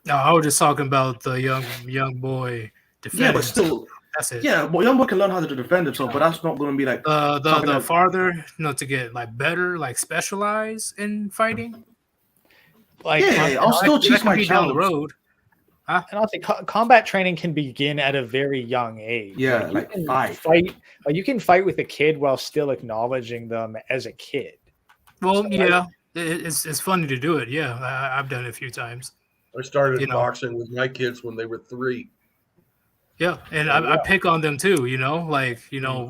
No, I was just talking about the young boy defending. Yeah, but still, That's it. yeah, but young boy can learn how to defend himself, but that's not going to be like The something that- farther, to get like better, like specialize in fighting. Like, yeah, I'll still That teach could my be down the child. road. and I'll say combat training can begin at a very young age. Yeah, you like can 5. fight. Like, you can fight with a kid while still acknowledging them as a kid. Well, So, yeah, it's funny to do it. Yeah, I've done it a few times. I started You know. boxing with my kids when they were 3. Yeah, and I pick on them too.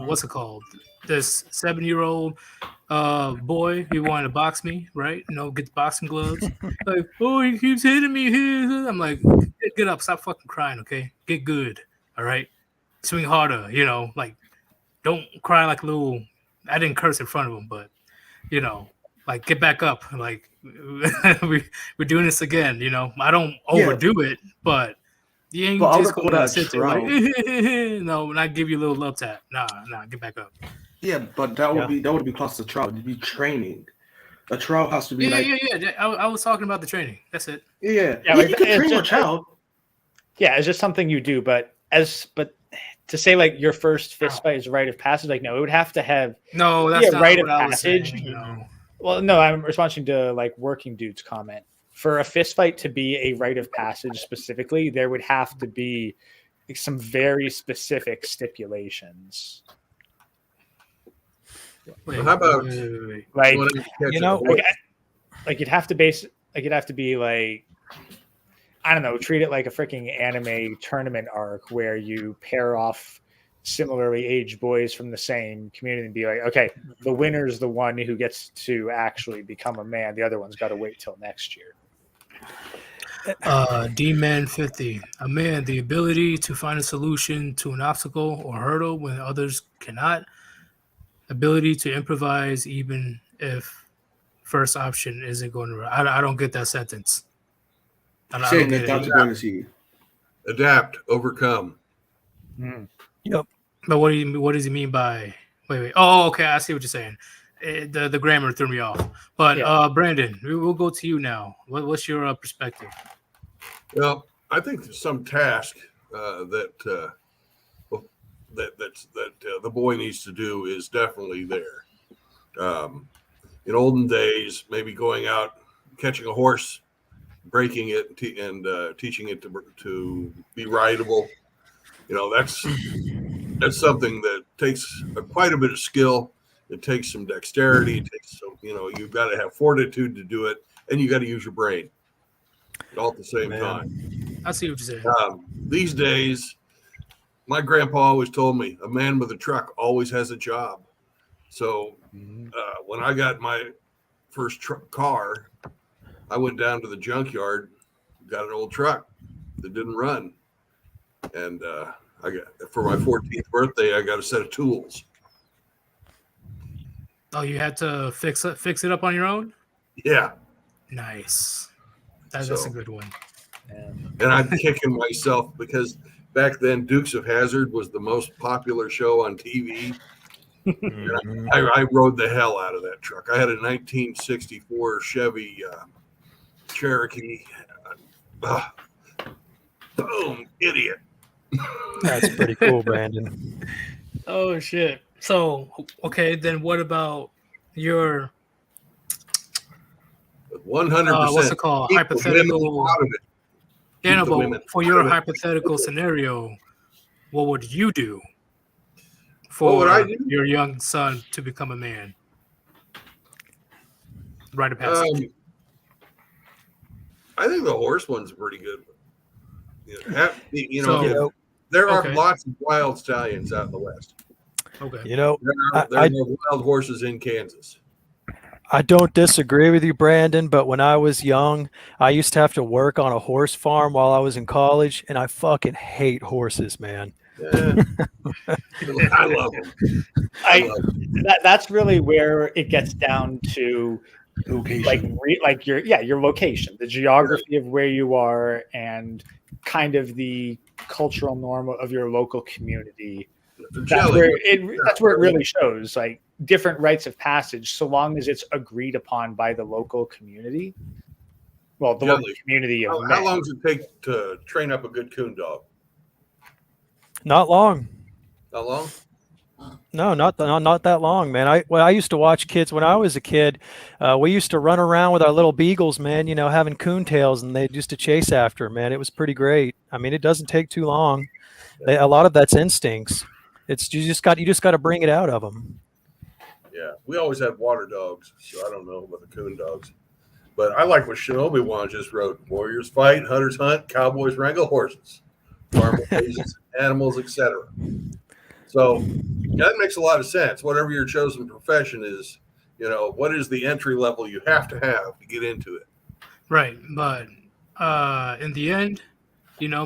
What's it called? This 7-year-old boy, he wanted to box me, right? Get the boxing gloves. Like, oh, he keeps hitting me. I'm like, get up, stop fucking crying, okay? Get good, all right? Swing harder, like, don't cry like a little. I didn't curse in front of him, but like, get back up. Like, we're doing this again. I don't overdo it, but you ain't But I just would call gonna that sit there like, no, and I give you a little love tap. Nah, get back up. Yeah, but that would Yeah. be classed as a trial. It'd be training. A trial has to be Yeah, like yeah. I was talking about the training. That's it. yeah. Yeah, You like, can it's train your just- child. Yeah, it's just something you do. But to say like your first fist fight is a rite of passage, like no, it would have to have. No, that's not rite what of I was passage. saying. No. Well, no, I'm responding to like Working Dude's comment. For a fist fight to be a rite of passage specifically, there would have to be like, some very specific stipulations. Wait, How about- wait. Like, When I catch You a know, horse- like you'd have to be like, I don't know, treat it like a freaking anime tournament arc where you pair off similarly aged boys from the same community and be like, okay, the winner's the one who gets to actually become a man. The other one's got to wait till next year. D-Man 50. A man, the ability to find a solution to an obstacle or hurdle when others cannot. Ability to improvise even if first option isn't going to. I don't get that sentence. I don't Saying get it. adaptability. adapt, overcome. But what does he mean by? Wait. Oh, okay. I see what you're saying. The grammar threw me off. But Yeah. Brandon, we'll go to you now. What's your perspective? Well, I think there's some task that the boy needs to do is definitely there. In olden days, maybe going out catching a horse breaking it and teaching it to be rideable. That's something that takes quite a bit of skill. It takes some dexterity. It takes some, you've got to have fortitude to do it, and you got to use your brain all at the same time. I see what you're saying. These days, my grandpa always told me a man with a truck always has a job. So when I got my first car, I went down to the junkyard, got an old truck that didn't run, and I got for my 14th birthday, I got a set of tools. Oh, you had to fix it up on your own? Yeah. Nice. That's a good one. And I'm kicking myself because back then Dukes of Hazzard was the most popular show on TV. I rode the hell out of that truck. I had a 1964 Chevy Cherokee. Boom, idiot. That's pretty cool, Brandon. Oh shit. So okay, then what about your 100%? what's it called? Hypothetical. Yeah, no, but for your hypothetical scenario, what would you do for your young son to become a man? Rite of passage. I think the horse one's pretty good. There are lots of wild stallions out in the West. Okay. There are wild horses in Kansas. I don't disagree with you, Brandon, but when I was young, I used to have to work on a horse farm while I was in college, and I fucking hate horses, man. Yeah. I love them. That's really where it gets down to location. your location, the geography of where you are, and kind of the cultural norm of your local community. That's where it really shows, like, different rites of passage, so long as it's agreed upon by the local community. Well, the local community of how long does it take to train up a good coon dog? Not long. Not long? No, not that long, man. I used to watch kids when I was a kid. We used to run around with our little beagles, man, having coon tails, and they used to chase after, man. It was pretty great. I mean, it doesn't take too long. A lot of that's instincts. It's you just got to bring it out of them. Yeah, we always had water dogs, so I don't know about the coon dogs. But I like what Shinobi Wan just wrote: warriors fight, hunters hunt, cowboys wrangle horses, farmers raise animals, etc. So that makes a lot of sense. Whatever your chosen profession is, what is the entry level you have to get into it? Right, but in the end,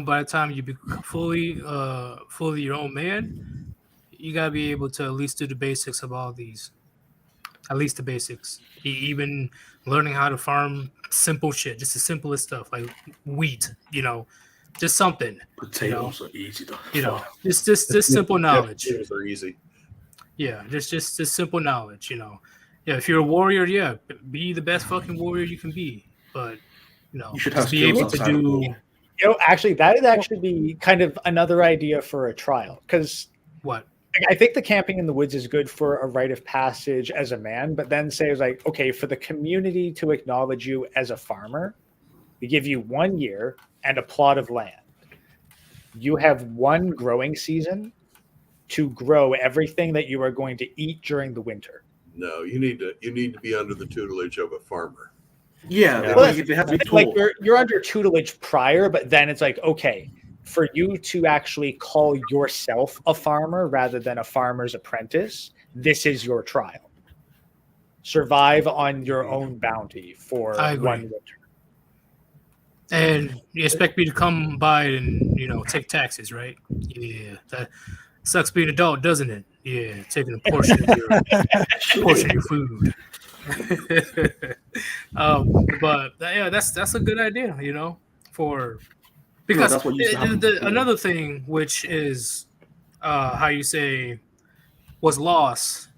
by the time you become fully your own man, you gotta be able to at least do the basics of all these. At least the basics. Even learning how to farm simple shit, just the simplest stuff like wheat. Just something. Potatoes are easy though. Just simple knowledge. Potatoes are easy. Yeah, just simple knowledge. Yeah, if you're a warrior, be the best fucking warrior you can be. But you should have be able to do. Actually, that would actually be kind of another idea for a trial, because what? I think the camping in the woods is good for a rite of passage as a man, but then say it's like, okay, for the community to acknowledge you as a farmer, we give you 1 year and a plot of land. You have one growing season to grow everything that you are going to eat during the winter. No, you need to be under the tutelage of a farmer. Yeah, they have to be like you're under tutelage prior, but then it's like, okay, for you to actually call yourself a farmer rather than a farmer's apprentice, this is your trial. Survive on your own bounty for 1 winter. And you expect me to come by and take taxes, right? Yeah, that sucks being an adult, doesn't it? Yeah, taking a portion of your food. But yeah, that's a good idea, because another thing, which is how you say was lost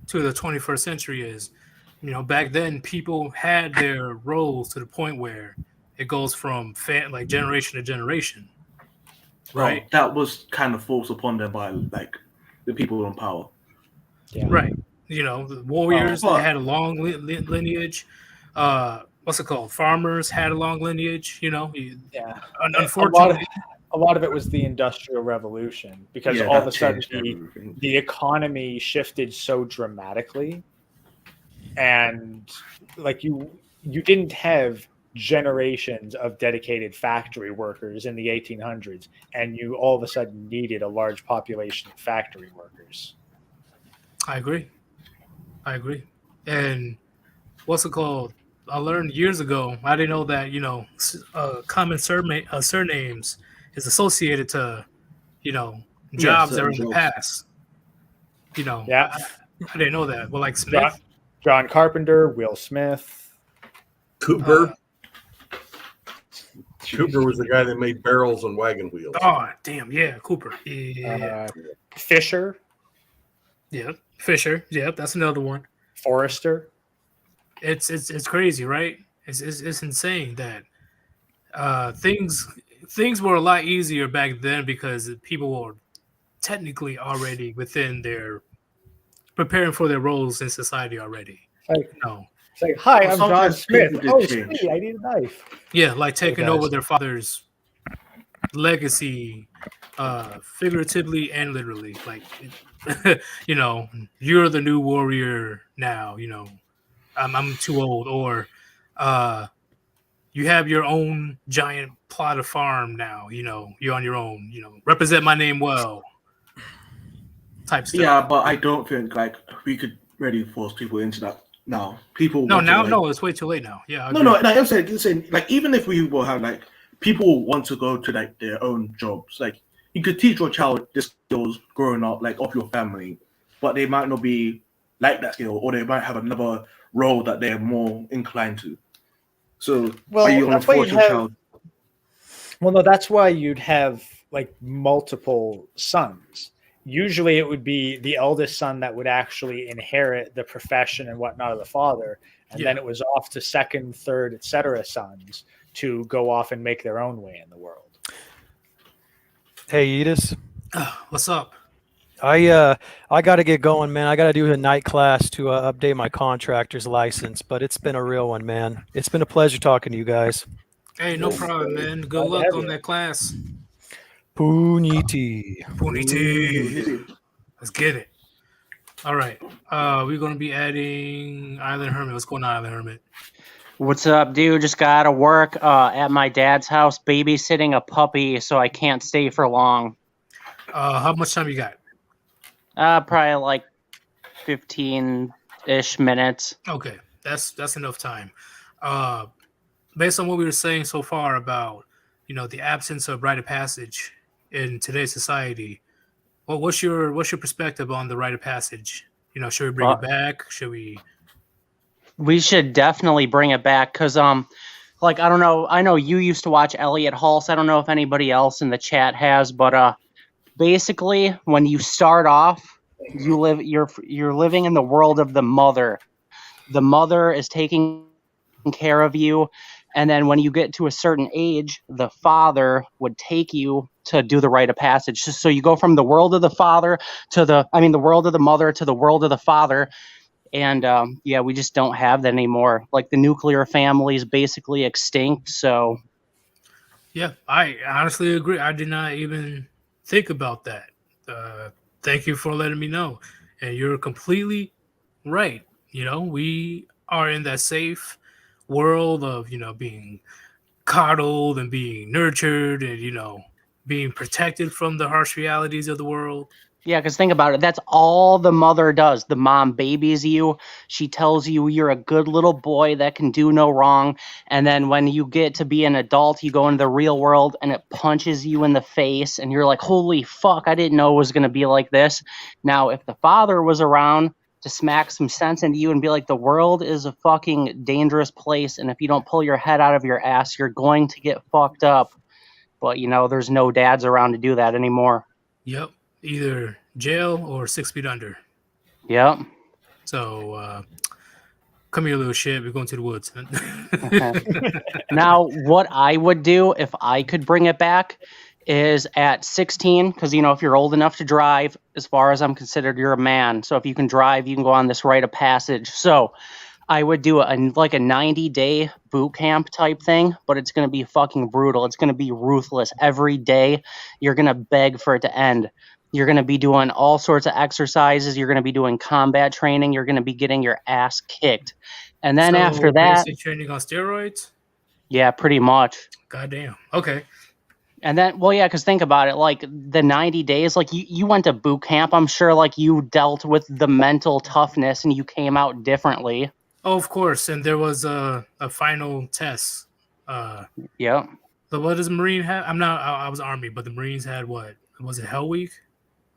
to the 21st century, is back then people had their roles to the point where it goes from like generation to generation, right? That was kind of forced upon them by like the people in power. Yeah. Right. The warriors they had a long lineage. what's it called? Farmers had a long lineage. Yeah. Unfortunately, A lot of it was the Industrial Revolution because Yeah, all of that a sudden changed everything. the economy shifted so dramatically, and like you didn't have generations of dedicated factory workers in the 1800s, and you all of a sudden needed a large population of factory workers. I agree. And what's it called? I learned years ago. I didn't know that common surnames is associated to jobs that certain are in the jobs. past. Yeah. I didn't know that. Well, like Smith. John Carpenter, Will Smith. Cooper. Cooper was the guy that made barrels and wagon wheels. Oh, damn, yeah, Cooper. Yeah. Fisher. Yeah, Fisher. Yeah, that's another one. Forrester. It's crazy, right? It's insane that things were a lot easier back then because people were technically already within their preparing for their roles in society already. It's like, hi, I'm John sometimes Smith. people did Oh, change. sweet, I need a knife. Yeah, like taking guys. over their father's legacy, figuratively and literally. Like, you're the new warrior now. I'm too old, or you have your own giant plot of farm now. You're on your own. Represent my name well. Type stuff. Yeah, but I don't think like we could really force people into that now. People No, want to, now like- no, it's way too late now. Yeah. I No, agree. no. Like I'm saying, like even if we will have like people want to go to like their own jobs, like you could teach your child the skills growing up, like of your family, but they might not be like that skill, or they might have another role that they're more inclined to. So, Well, are you going to that's why force you'd your have- child? Well, no, that's why you'd have like multiple sons. Usually it would be the eldest son that would actually inherit the profession and whatnot of the father. And then it was off to second, third, etc. sons to go off and make their own way in the world. Hey, Yeetus. What's up? I got to get going, man. I got to do a night class to update my contractor's license, but it's been a real one, man. It's been a pleasure talking to you guys. Hey, no problem, man. Good Glad to luck have on you. that class. Puniti. Let's get it. All right. We're going to be adding Island Hermit. What's going on, Island Hermit? What's up, dude? Just got out of work at my dad's house babysitting a puppy, so I can't stay for long. How much time you got? Probably like 15-ish minutes. Okay, that's enough time. Based on what we were saying so far about the absence of rite of passage in today's society, what's your perspective on the rite of passage? Should we bring it back? Should we? We should definitely bring it back because like I don't know, I know you used to watch Elliot Hulse. I don't know if anybody else in the chat has, but basically when you start off, you're living in the world of the mother. The mother is taking care of you, and then when you get to a certain age, the father would take you to do the rite of passage. So you go from the world of the father to the world of the mother to the world of the father. And we just don't have that anymore. Like the nuclear family is basically extinct. So Yeah, I honestly agree. I did not even think about that. Thank you for letting me know. And you're completely right. We are in that safe world of, being coddled and being nurtured and, being protected from the harsh realities of the world. yeah, because think about it. That's all the mother does. The mom babies you. She tells you you're a good little boy that can do no wrong. And then when you get to be an adult, you go into the real world and it punches you in the face. And you're like, holy fuck, I didn't know it was going to be like this. Now, if the father was around to smack some sense into you and be like, the world is a fucking dangerous place. And if you don't pull your head out of your ass, you're going to get fucked up. But, there's no dads around to do that anymore. Yep. Either jail or 6 feet under. Yep. So, come here, little shit. We're going to the woods. Now, what I would do if I could bring it back is at 16, because, if you're old enough to drive, as far as I'm considered, you're a man. So if you can drive, you can go on this rite of passage. So I would do a 90-day boot camp type thing, but it's going to be fucking brutal. It's going to be ruthless. Every day, you're going to beg for it to end. You're going to be doing all sorts of exercises. You're going to be doing combat training. You're going to be getting your ass kicked. And then after that, basic training on steroids. yeah, pretty much. Goddamn. Okay. And then, well, yeah, because think about it, like the 90 days, like you went to boot camp. I'm sure like you dealt with the mental toughness and you came out differently. Oh, of course. And there was a final test. Yeah. So what does Marine have? I was Army, but the Marines had what? Was it Hell Week?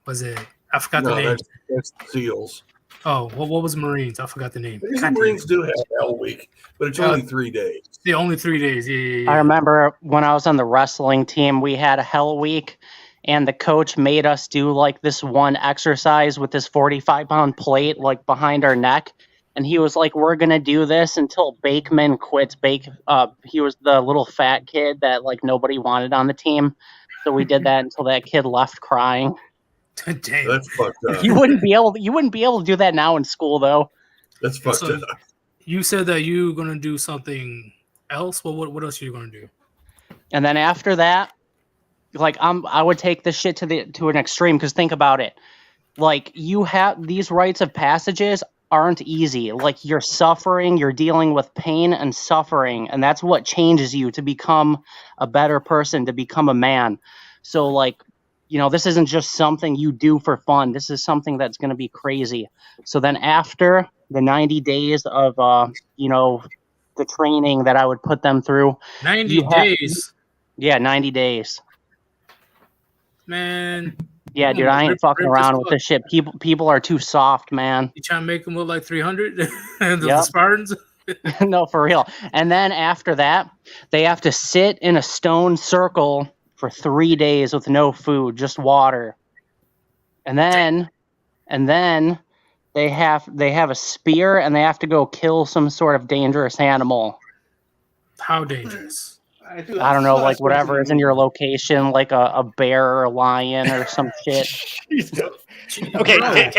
Was it? I forgot the name. That's SEALs. Oh, what was Marines? I forgot the name. The Marines do have Hell Week, but it's only 3 days. Yeah, only 3 days. Yeah. I remember when I was on the wrestling team, we had a Hell Week, and the coach made us do like this one exercise with this 45-pound plate like behind our neck. And he was like, we're going to do this until Bakeman quits. He was the little fat kid that like nobody wanted on the team. So we did that until that kid left crying. Damn. That's fucked up. You wouldn't be able to do that now in school though. That's fucked up. You said that you were going to do something else. Well, what else are you going to do? And then after that, like I would take this shit to an extreme, because think about it. Like you have these rites of passages aren't easy. Like you're suffering, you're dealing with pain and suffering, and that's what changes you to become a better person, to become a man. So like, you know, this isn't just something you do for fun. This is something that's going to be crazy. So then after the 90 days of, you know, the training that I would put them through. 90 days? Yeah, 90 days. Man. Yeah, dude, I ain't fucking around with this shit. People are too soft, man. You trying to make them look like 300? The Spartans? No, for real. And then after that, they have to sit in a stone circle for 3 days with no food, just water. And then they have a spear, and they have to go kill some sort of dangerous animal. How dangerous? I don't know, like whatever is in your location, like a bear or a lion or some shit. Okay,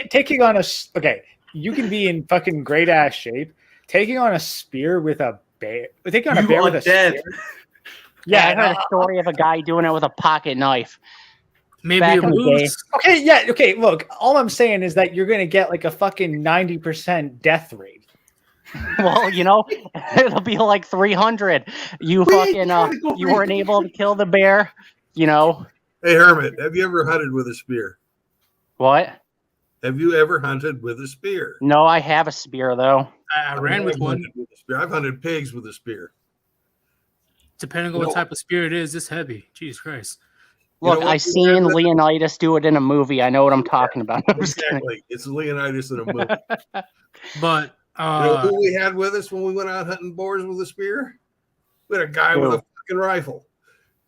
taking on a okay, you can be in fucking great ass shape. Taking on a spear with a bear, taking on a bear with a spear. Yeah, I heard a story of a guy doing it with a pocket knife. Maybe a moose. Okay, yeah, okay. Look, all I'm saying is that you're gonna get like a fucking 90% death rate. Well, you know, it'll be like 300. You fucking you weren't able to kill the bear, you know. Hey Hermit, have you ever hunted with a spear? What? Have you ever hunted with a spear? No, I have a spear though. I ran with one. I've hunted pigs with a spear. Depending on what type of spear it is, it's heavy. Jesus Christ. Look, I seen Leonidas do it in a movie. I know what I'm talking about. Exactly. It's Leonidas in a movie. But you know who we had with us when we went out hunting boars with a spear? We had a guy with a fucking rifle,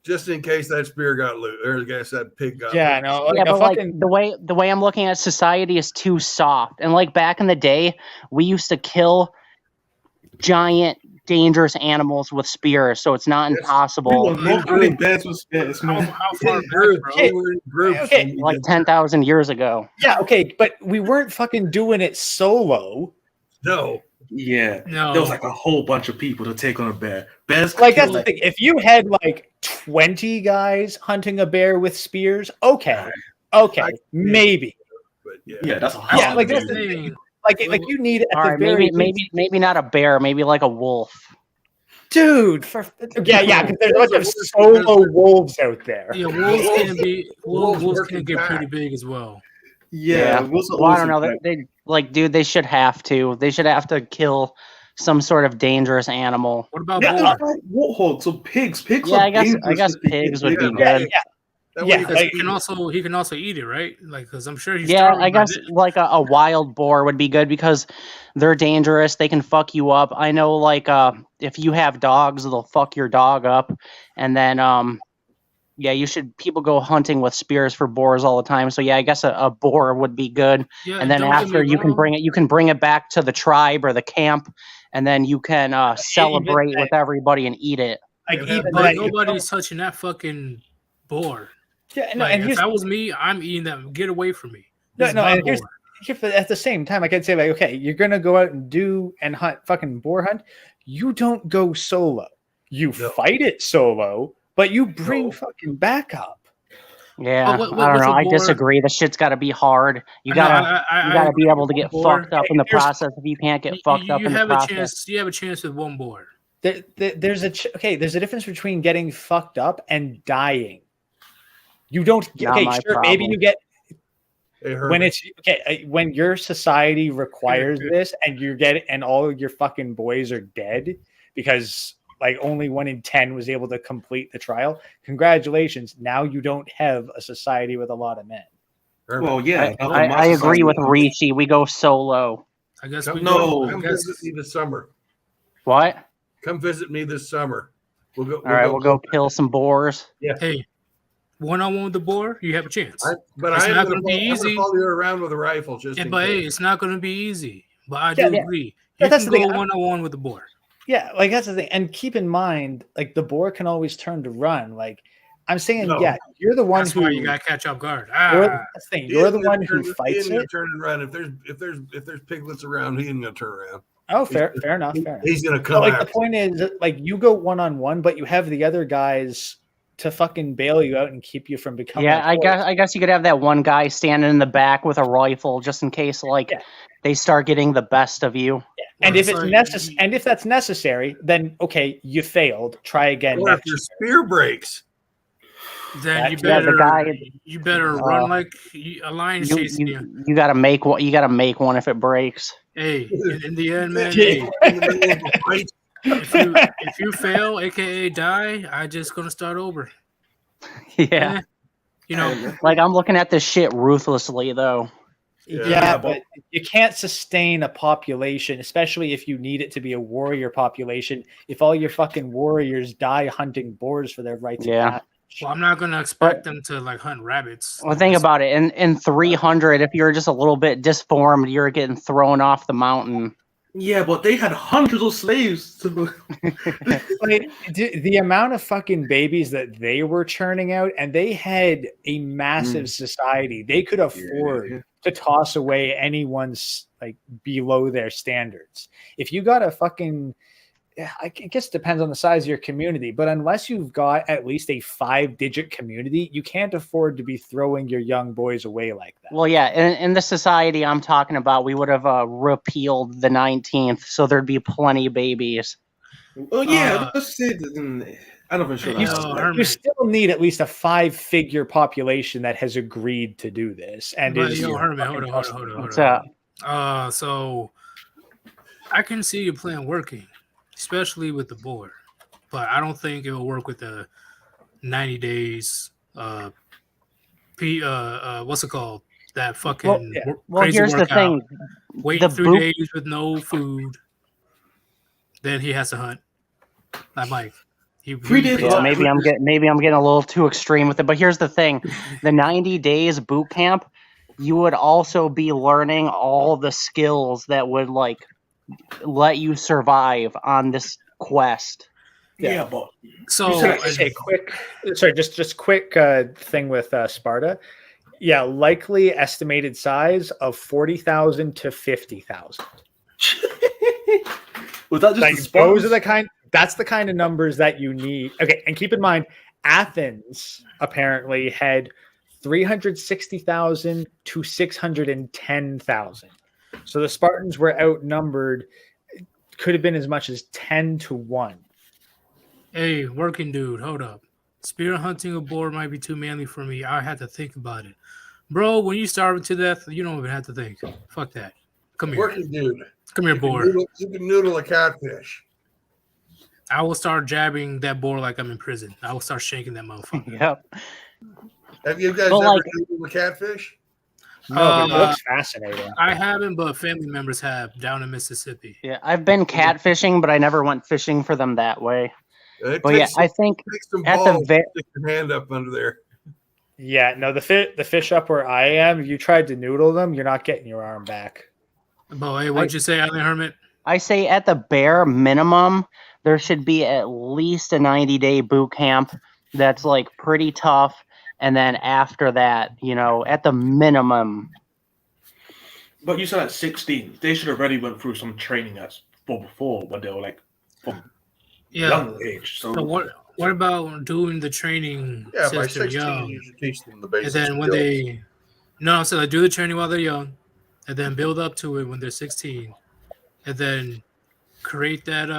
just in case that spear got loose, or I guess that pig got loose. No, yeah, but like the way I'm looking at society is too soft. And like back in the day, we used to kill giant, dangerous animals with spears, so it's not impossible. How far back, bro? We were in groups. Like 10,000 years ago. Yeah, okay, but we weren't fucking doing it solo. No. Yeah. No. There was like a whole bunch of people to take on a bear. Bears like that's the thing. If you had like 20 guys hunting a bear with spears, okay, maybe. But yeah, that's a like that's the thing. Like you need at all the right, very maybe not a bear, maybe like a wolf. Dude, because there's a bunch of solo wolves out there. Yeah, wolves can get pretty big as well. Yeah. Well, I don't know. They should have to. They should have to kill some sort of dangerous animal. What about warthogs? So pigs. Pigs. Yeah, I guess pigs would be good. He can also eat it, right? Like, because I'm sure he's. Yeah, I guess like a wild boar would be good because they're dangerous. They can fuck you up. I know, like, if you have dogs, they'll fuck your dog up, and then people go hunting with spears for boars all the time. So yeah, I guess a boar would be good. Yeah, and then after you can bring it back to the tribe or the camp, and then you can celebrate with everybody and eat it. But nobody's touching that fucking boar. Yeah, no, like, if that was me, I'm eating that. Get away from me. And but at the same time, I could say, like, okay, you're gonna go out and hunt fucking boar hunt. You don't go solo. You fight it solo, but you bring fucking backup. Yeah, I don't with know. a I boar- distribute. The shit's got to be hard. You No, gotta I you gotta agree be able with to one get boar. fucked up in the There's- process if you can't get fucked up You in the have a process. chance. You have a chance with one boar. There's a difference between getting fucked up and dying. You don't. Not Okay, my sure, maybe problem. you get Hey, Herman. when it's okay when your society requires this and you get it and all of your fucking boys are dead because like only 1 in 10 was able to complete the trial. Congratulations, now you don't have a society with a lot of men. Herman. Well, yeah. I agree with Rishi. We go solo. I guess Come, we No. go. I come guess visit me this summer. What? Come visit me this summer. We'll go. All right, we'll go kill some boars. hey, 1-on-1 with the boar, you have a chance. But It's I am not going gonna be to easy. follow you around with a rifle just Yeah, in but hey, case. it's not going to be easy. But I Yeah, do yeah. agree. But You that's can the go thing. 1-on-1 with the boar. Yeah, like that's the thing. And keep in mind, like the boar can always turn to run. Like I'm saying, No. yeah, you're the one That's who why you got to catch off guard. that's the thing. You're the one who fights He ain't it. gonna turn and run. If there's piglets around, he ain't gonna turn around. Oh, fair enough. Fair enough. He's gonna But come like the after. point is, like you go 1-on-1, but you have the other guys to fucking bail you out and keep you from becoming. Yeah, a corpse. I guess you could have that one guy standing in the back with a rifle just in case like Yeah. they start getting the best of you. And Well, if it's so necessary, and if that's necessary, then okay, you failed. Try again Or if next your year. spear breaks. Then you Yeah, the better guy- you better run like a lion chasing you. You gotta make one. You gotta make one if it breaks. Hey, in the end, man. Yeah. Hey, In the middle of a fight. if you fail, aka die, I just gonna start over. Yeah, You know, like I'm looking at this shit ruthlessly though. Yeah, but you can't sustain a population, especially if you need it to be a warrior population. If all your fucking warriors die hunting boars for their rights, Yeah. of passage. well, I'm not gonna expect them to like hunt rabbits. Well, think about it. In 300, if you're just a little bit disformed, you're getting thrown off the mountain. Yeah, but they had hundreds of slaves. Like, the amount of fucking babies that they were churning out, and they had a massive society. They could afford to toss away anyone's like below their standards. If you got a fucking, I guess it depends on the size of your community, but unless you've got at least a 5-digit community, you can't afford to be throwing your young boys away like that. Well, yeah, in the society I'm talking about, we would have repealed the 19th, so there'd be plenty of babies. Oh yeah, let's say that. I don't think sure You that's know, right. Herman, You still need at least a 5-figure population that has agreed to do this. And but is yo, Herman, fucking hold on. trusting. What's up? So I can see your plan working, especially with the board, but I don't think it will work with the 90 days. What's it called? That fucking Well, yeah. Well, crazy here's workout. the thing. Waiting the 3 boot- days with no food. Then he has to hunt. Like Mike. 3 days. Yeah, maybe I'm getting a little too extreme with it, but here's the thing: the 90 days boot camp, you would also be learning all the skills that would like let you survive on this quest. Yeah, but So Just quick thing with Sparta. Yeah, likely estimated size of 40,000 to 50,000. was that just Like the those Spartans? are the kind. That's the kind of numbers that you need. Okay, and keep in mind, Athens apparently had 360,000 to 610,000. So the Spartans were outnumbered. Could have been as much as 10 to 1. Hey, working dude, hold up. Spear hunting a boar might be too manly for me. I had to think about it. Bro, when you starve to death, you don't even have to think. Fuck that. Come here. Working dude. Come here, boar. You can noodle a catfish. I will start jabbing that boar like I'm in prison. I will start shaking that motherfucker. Yep. Have you guys Well, ever like- noodled a catfish? No, but it Uh, looks fascinating. I haven't, but family members have down in Mississippi. Yeah, I've been catfishing, but I never went fishing for them that way. It But yeah, takes I think some at the balls ve- to stick your hand up under there. Yeah, no, the fish up where I am, if you tried to noodle them, you're not getting your arm back. But hey, what'd you say, Alan Hermit? I say at the bare minimum, there should be at least a 90-day boot camp that's like pretty tough. And then after that, at the minimum. But you said at 16, they should have already went through some training before when they were like from young age. So what about doing the training Yeah, by since they're 16, young? you should teach them the And basics. then when so they do the training while they're young, and then build up to it when they're 16, and then create that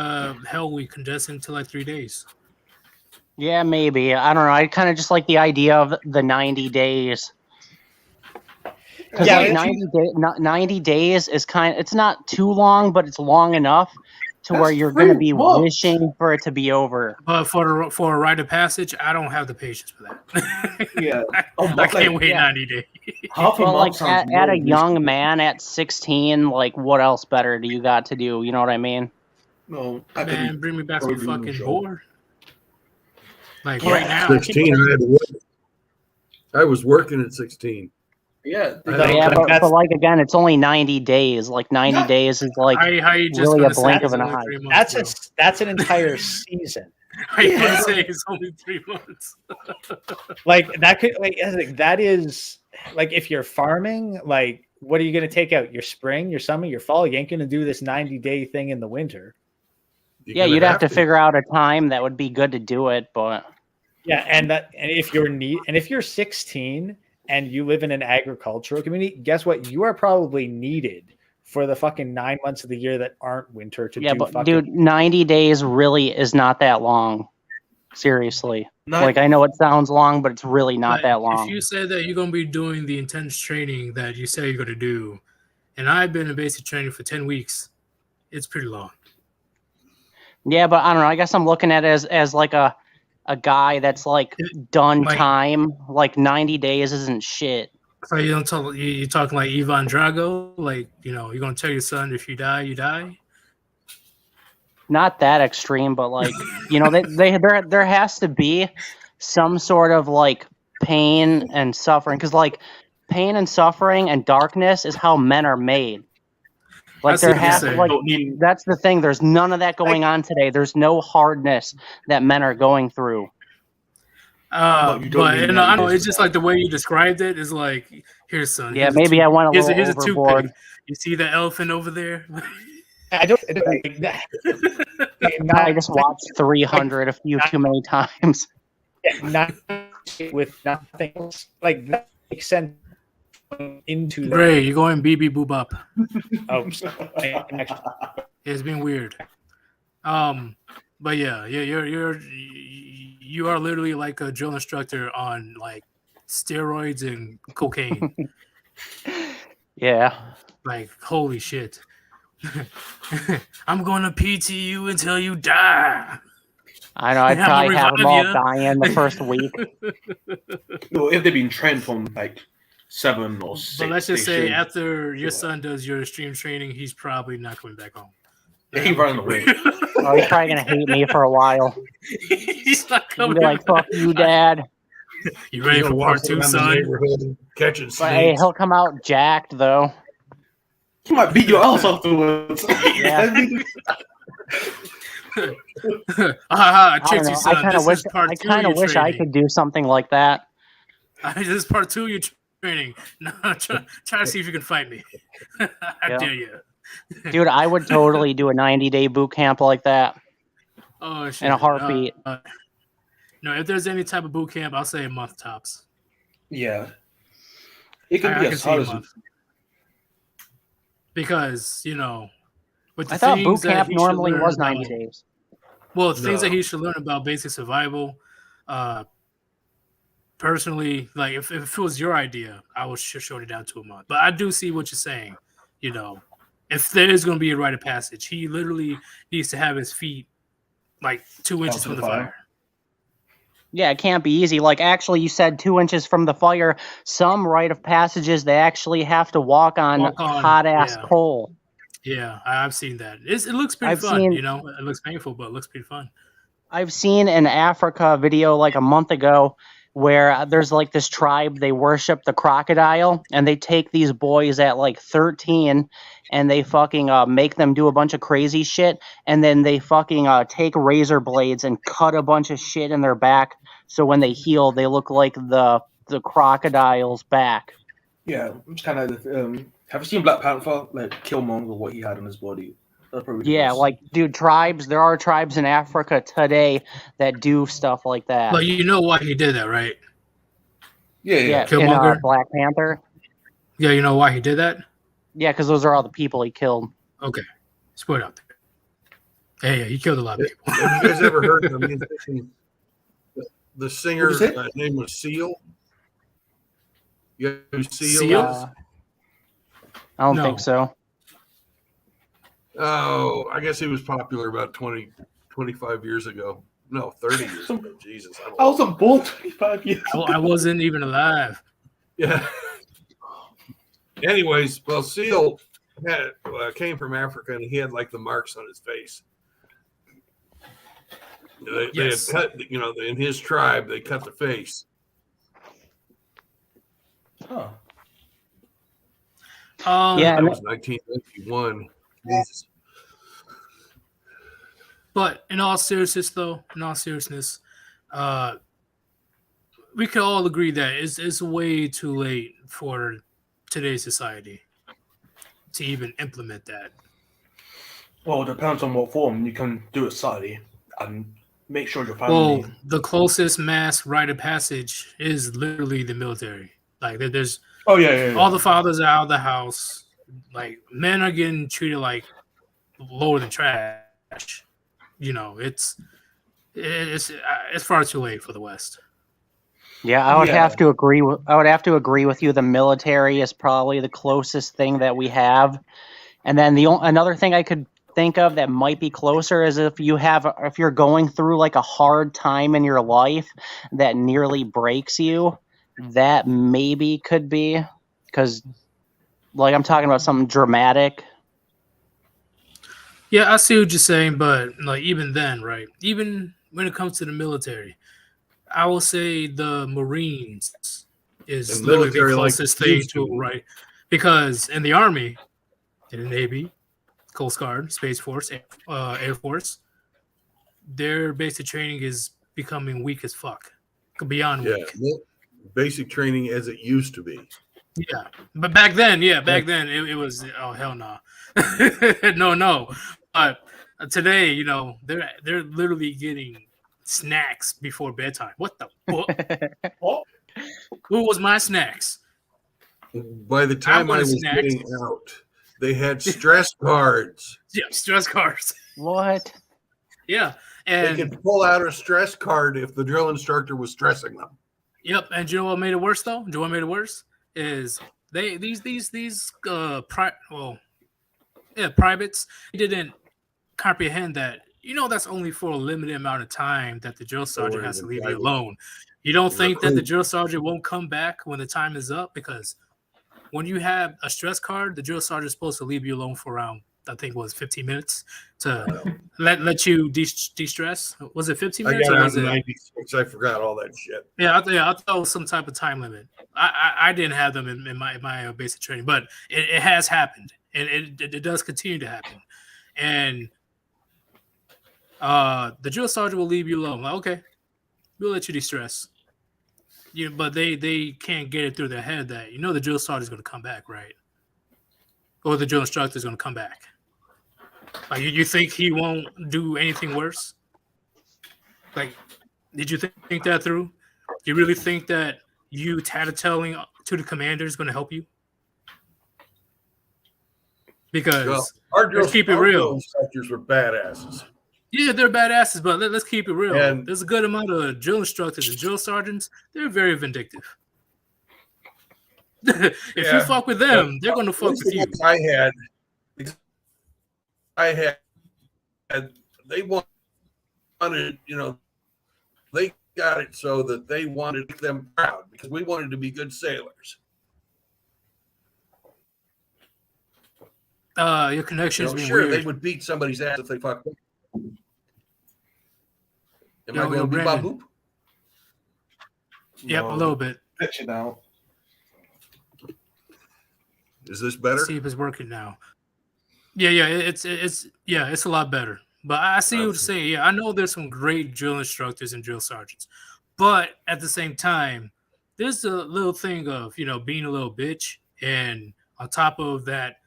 Hell Week condensed into like 3 days. Yeah, maybe. I don't know. I kind of just like the idea of the 90 days. Because Yeah, like 90 days is it's not too long, but it's long enough to where you're going to be wishing for it to be over. But for a rite of passage, I don't have the patience for that. yeah, I can't wait 90 days. half a Well, month like sounds at a more young man at 16, like what else better do you got to do? You know what I mean? No, Man, bring me back some probably fucking show. board. Like Yeah. right now. 16, I was working at 16. Yeah, Yeah, but like again, it's only 90 days. Like 90 Yeah. days is like How you just really a gonna say blink it's of an only eye. 3 months, That's an entire season. How you gonna say it's only 3 months? Like that could that is like if you're farming, like what are you going to take out? Your spring, your summer, your fall? You ain't going to do this 90-day thing in the winter. Yeah, you'd have to figure out a time that would be good to do it, but Yeah, and if you're 16 and you live in an agricultural community, guess what? You are probably needed for the fucking 9 months of the year that aren't winter to do but fucking. dude, 90 days really is not that long. Seriously. Like I know it sounds long, but it's really not that long. If you say that you're gonna be doing the intense training that you say you're gonna do, and I've been in basic training for 10 weeks, it's pretty long. Yeah, but I don't know. I guess I'm looking at it as like a guy that's like done time. Like 90 days isn't shit. So you don't talk. You're talking like Ivan Drago, like you're gonna tell your son if you die, you die. Not that extreme, but like there has to be some sort of like pain and suffering, because like pain and suffering and darkness is how men are made. Like there has to that's the thing. There's none of that going on today. There's no hardness that men are going through. But I know it's just like the way you described it is like, here's son. Yeah, maybe I went a little here's overboard. A toothpick. You see the elephant over there? I don't like that. I just watched 300 a few too many times. Not with nothing else. Like that makes sense into the Ray, you're going BB boob up. Oh, It's been weird. But yeah, you are literally like a drill instructor on like steroids and cocaine. Yeah. Like holy shit. I'm gonna PT you until you die. I know. I'd probably have them all dying the first week. No, if they've been trained from like 7 or 6. But let's just say after your son does your extreme training, he's probably not coming back home. Yeah, he running away. Oh, he's probably gonna hate me for a while. He's not coming. He'll be like, "Fuck you, Dad." You ready for part 2, son? Catching snakes. But hey, he'll come out jacked though. He might beat your ass afterwards. Yeah. I kind of wish I could do something like that. This is part 2 of your training. No, try to see if you can fight me. I dare you. Dude, I would totally do a 90-day boot camp like that. Oh, shit. In a heartbeat. No, if there's any type of boot camp, I'll say a month tops. Yeah. It could be as hard as because, with the I thought boot camp normally was 90 days. Well, the things that he should learn about basic survival, personally, like if it was your idea, I would short it down to a month. But I do see what you're saying. If there is going to be a rite of passage, he literally needs to have his feet like 2 inches from the fire. Yeah, it can't be easy. Like, actually, you said 2 inches from the fire. Some rite of passages, they actually have to walk on hot-ass coal. Yeah, I've seen that. It looks pretty fun, It looks painful, but it looks pretty fun. I've seen an Africa video like a month ago where there's like this tribe, they worship the crocodile, and they take these boys at like 13 and they fucking make them do a bunch of crazy shit, and then they fucking take razor blades and cut a bunch of shit in their back, so when they heal, they look like the crocodile's back. Yeah, it's kind of Have you seen Black Panther? Like Killmonger, what he had on his body. That's probably Yeah, the like, dude, tribes. There are tribes in Africa today that do stuff like that. But you know why he did that, right? Yeah, in Killmonger? Black Panther. Yeah, you know why he did that? Yeah, because those are all the people he killed. Okay, let's put it out there. Yeah, he killed a lot of people. Have you guys ever heard of the singer? What'd you say? His name was Seal. You know who Seal? Seal? is? I don't No. think so. Oh, I guess he was popular about 20, 25 years ago. No, 30 years ago. Jesus. I wasn't born 25 years ago. I wasn't even alive. Yeah. Anyways, well, Seal came from Africa, and he had like the marks on his face. They Yes. had cut, in his tribe, they cut the face. Huh. Yeah, That was 1991. Jesus. But in all seriousness, we can all agree that it's way too late for today's society to even implement that. Well, it depends on what form. You can do it subtly and make sure your family. Well, the closest mass rite of passage is literally the military. Like there's Oh yeah. all the fathers are out of the house. Like men are getting treated like lower than trash. It's far too late for the West. yeah, I would Yeah. have to agree. I would have to agree with you. The military is probably the closest thing that we have, and then another thing I could think of that might be closer is if you're going through like a hard time in your life that nearly breaks you. That maybe could be because, like, I'm talking about something dramatic. Yeah, I see what you're saying, but like even then, right? Even when it comes to the military, I will say the Marines is The literally the military, like, closest thing used to to. right, because in the Army, in the Navy, Coast Guard, Space Force, Air Force, their basic training is becoming weak as fuck, beyond Yeah. weak. Basic training as it used to be. Yeah, but back then it was hell no, no. But today, they're literally getting snacks before bedtime. What the fuck? What? Who was my snacks? By the time I wanted was snacks. getting out, they had stress cards. Yeah, stress cards. What? Yeah, They and could pull out a stress card if the drill instructor was stressing them. yep, and you know what made it worse though? Do you know what made it worse? Is privates didn't comprehend that that's only for a limited amount of time that the drill sergeant has to leave you alone. You don't think that the drill sergeant won't come back when the time is up? Because when you have a stress card, the drill sergeant is supposed to leave you alone for around, I think it was 15 minutes to let you de-stress. Was it 15 I minutes? got Or out was in it? 96. I forgot all that shit. Yeah, I thought it was some type of time limit. I didn't have them in my basic training, but it has happened, and it does continue to happen. And the drill sergeant will leave you alone. Like, okay, we'll let you de-stress. But they can't get it through their head that the drill sergeant is going to come back, right? Or the drill instructor is going to come back. Like, you think he won't do anything worse? Like, did you think that through? Do you really think that you tattletelling to the commander is going to help you? Because Well, our let's keep it real. drill instructors were badasses. Yeah, they're badasses, but let's keep it real. And- There's a good amount of drill instructors and drill sergeants. They're very vindictive. If you Yeah, fuck with them, they're going to fuck with you. I had, they wanted, they got it so that they wanted to make them proud because we wanted to be good sailors. Your connection's being Sure, weird. they would beat somebody's ass if they fucked up. Am I Yo, going to be Brandon. Baboop? Yep, a little bit. Pitch it out. Is this better? Let's see if it's working now. Yeah, it's a lot better. But I see what you're saying. Yeah, I know there's some great drill instructors and drill sergeants, but at the same time, there's a little thing of being a little bitch and on top of that,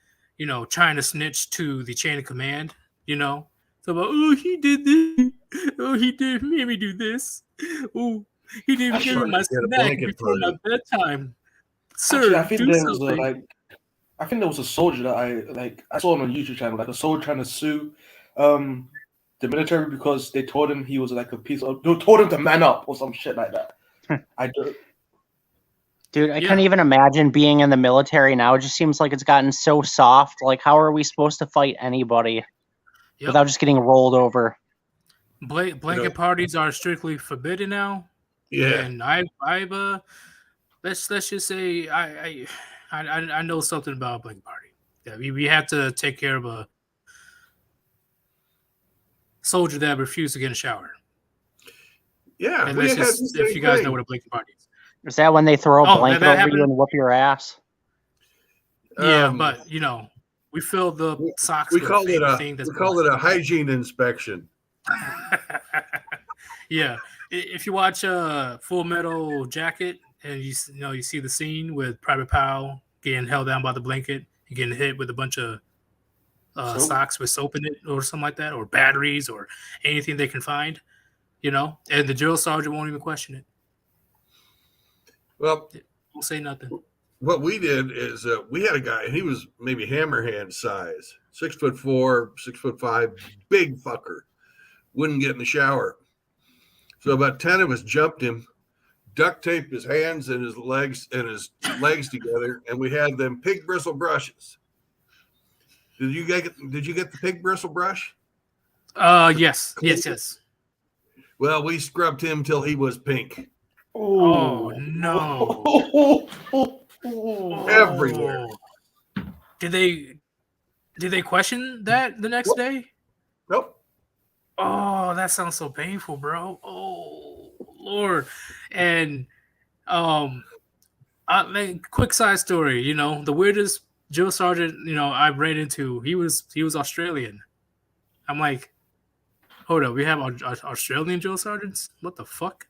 trying to snitch to the chain of command, So about, oh, he did this. Oh, he made me do this. Oh, he didn't give me my Get a snack blanket before my party. bedtime. Actually, Sir, I think do there was something. I think there was a soldier that I saw him on YouTube channel, like a soldier trying to sue the military because they told him he was like a piece of, they told him to man up or some shit like that. I do. Dude, I Yeah. couldn't even imagine being in the military now. It just seems like it's gotten so soft. Like, how are we supposed to fight anybody without just getting rolled over? Blanket parties are strictly forbidden now. Yeah. And I've let's just say I know something about a blanket party. Yeah, we have to take care of a soldier that refused to get in a shower. Yeah, And we let's had just, the if same you guys know thing. what a blanket party is. Is that when they throw a Oh, blanket that over happened? you and whoop your ass? Yeah, but we fill the socks we with called it a a thing that's we called it a hygiene inspection. Yeah, if you watch Full Metal Jacket and you see the scene with Private Powell getting held down by the blanket, you getting hit with a bunch of socks with soap in it or something like that, or batteries or anything they can find, and the drill sergeant won't even question it. Well, Won't say nothing. what we did is we had a guy, and he was maybe hammerhand size, 6'4", 6'5", big fucker. Wouldn't get in the shower. So about 10 of us jumped him, duct taped his hands and his legs together, and we had them pig bristle brushes. Did you get the pig bristle brush? Yes. Well, we scrubbed him till he was pink. Oh no. Everywhere. Did they question that the next day? Nope. Oh, that sounds so painful, bro. Oh Lord. And quick side story, the weirdest drill sergeant, I ran into, he was Australian. I'm like, hold up, we have Australian drill sergeants? What the fuck?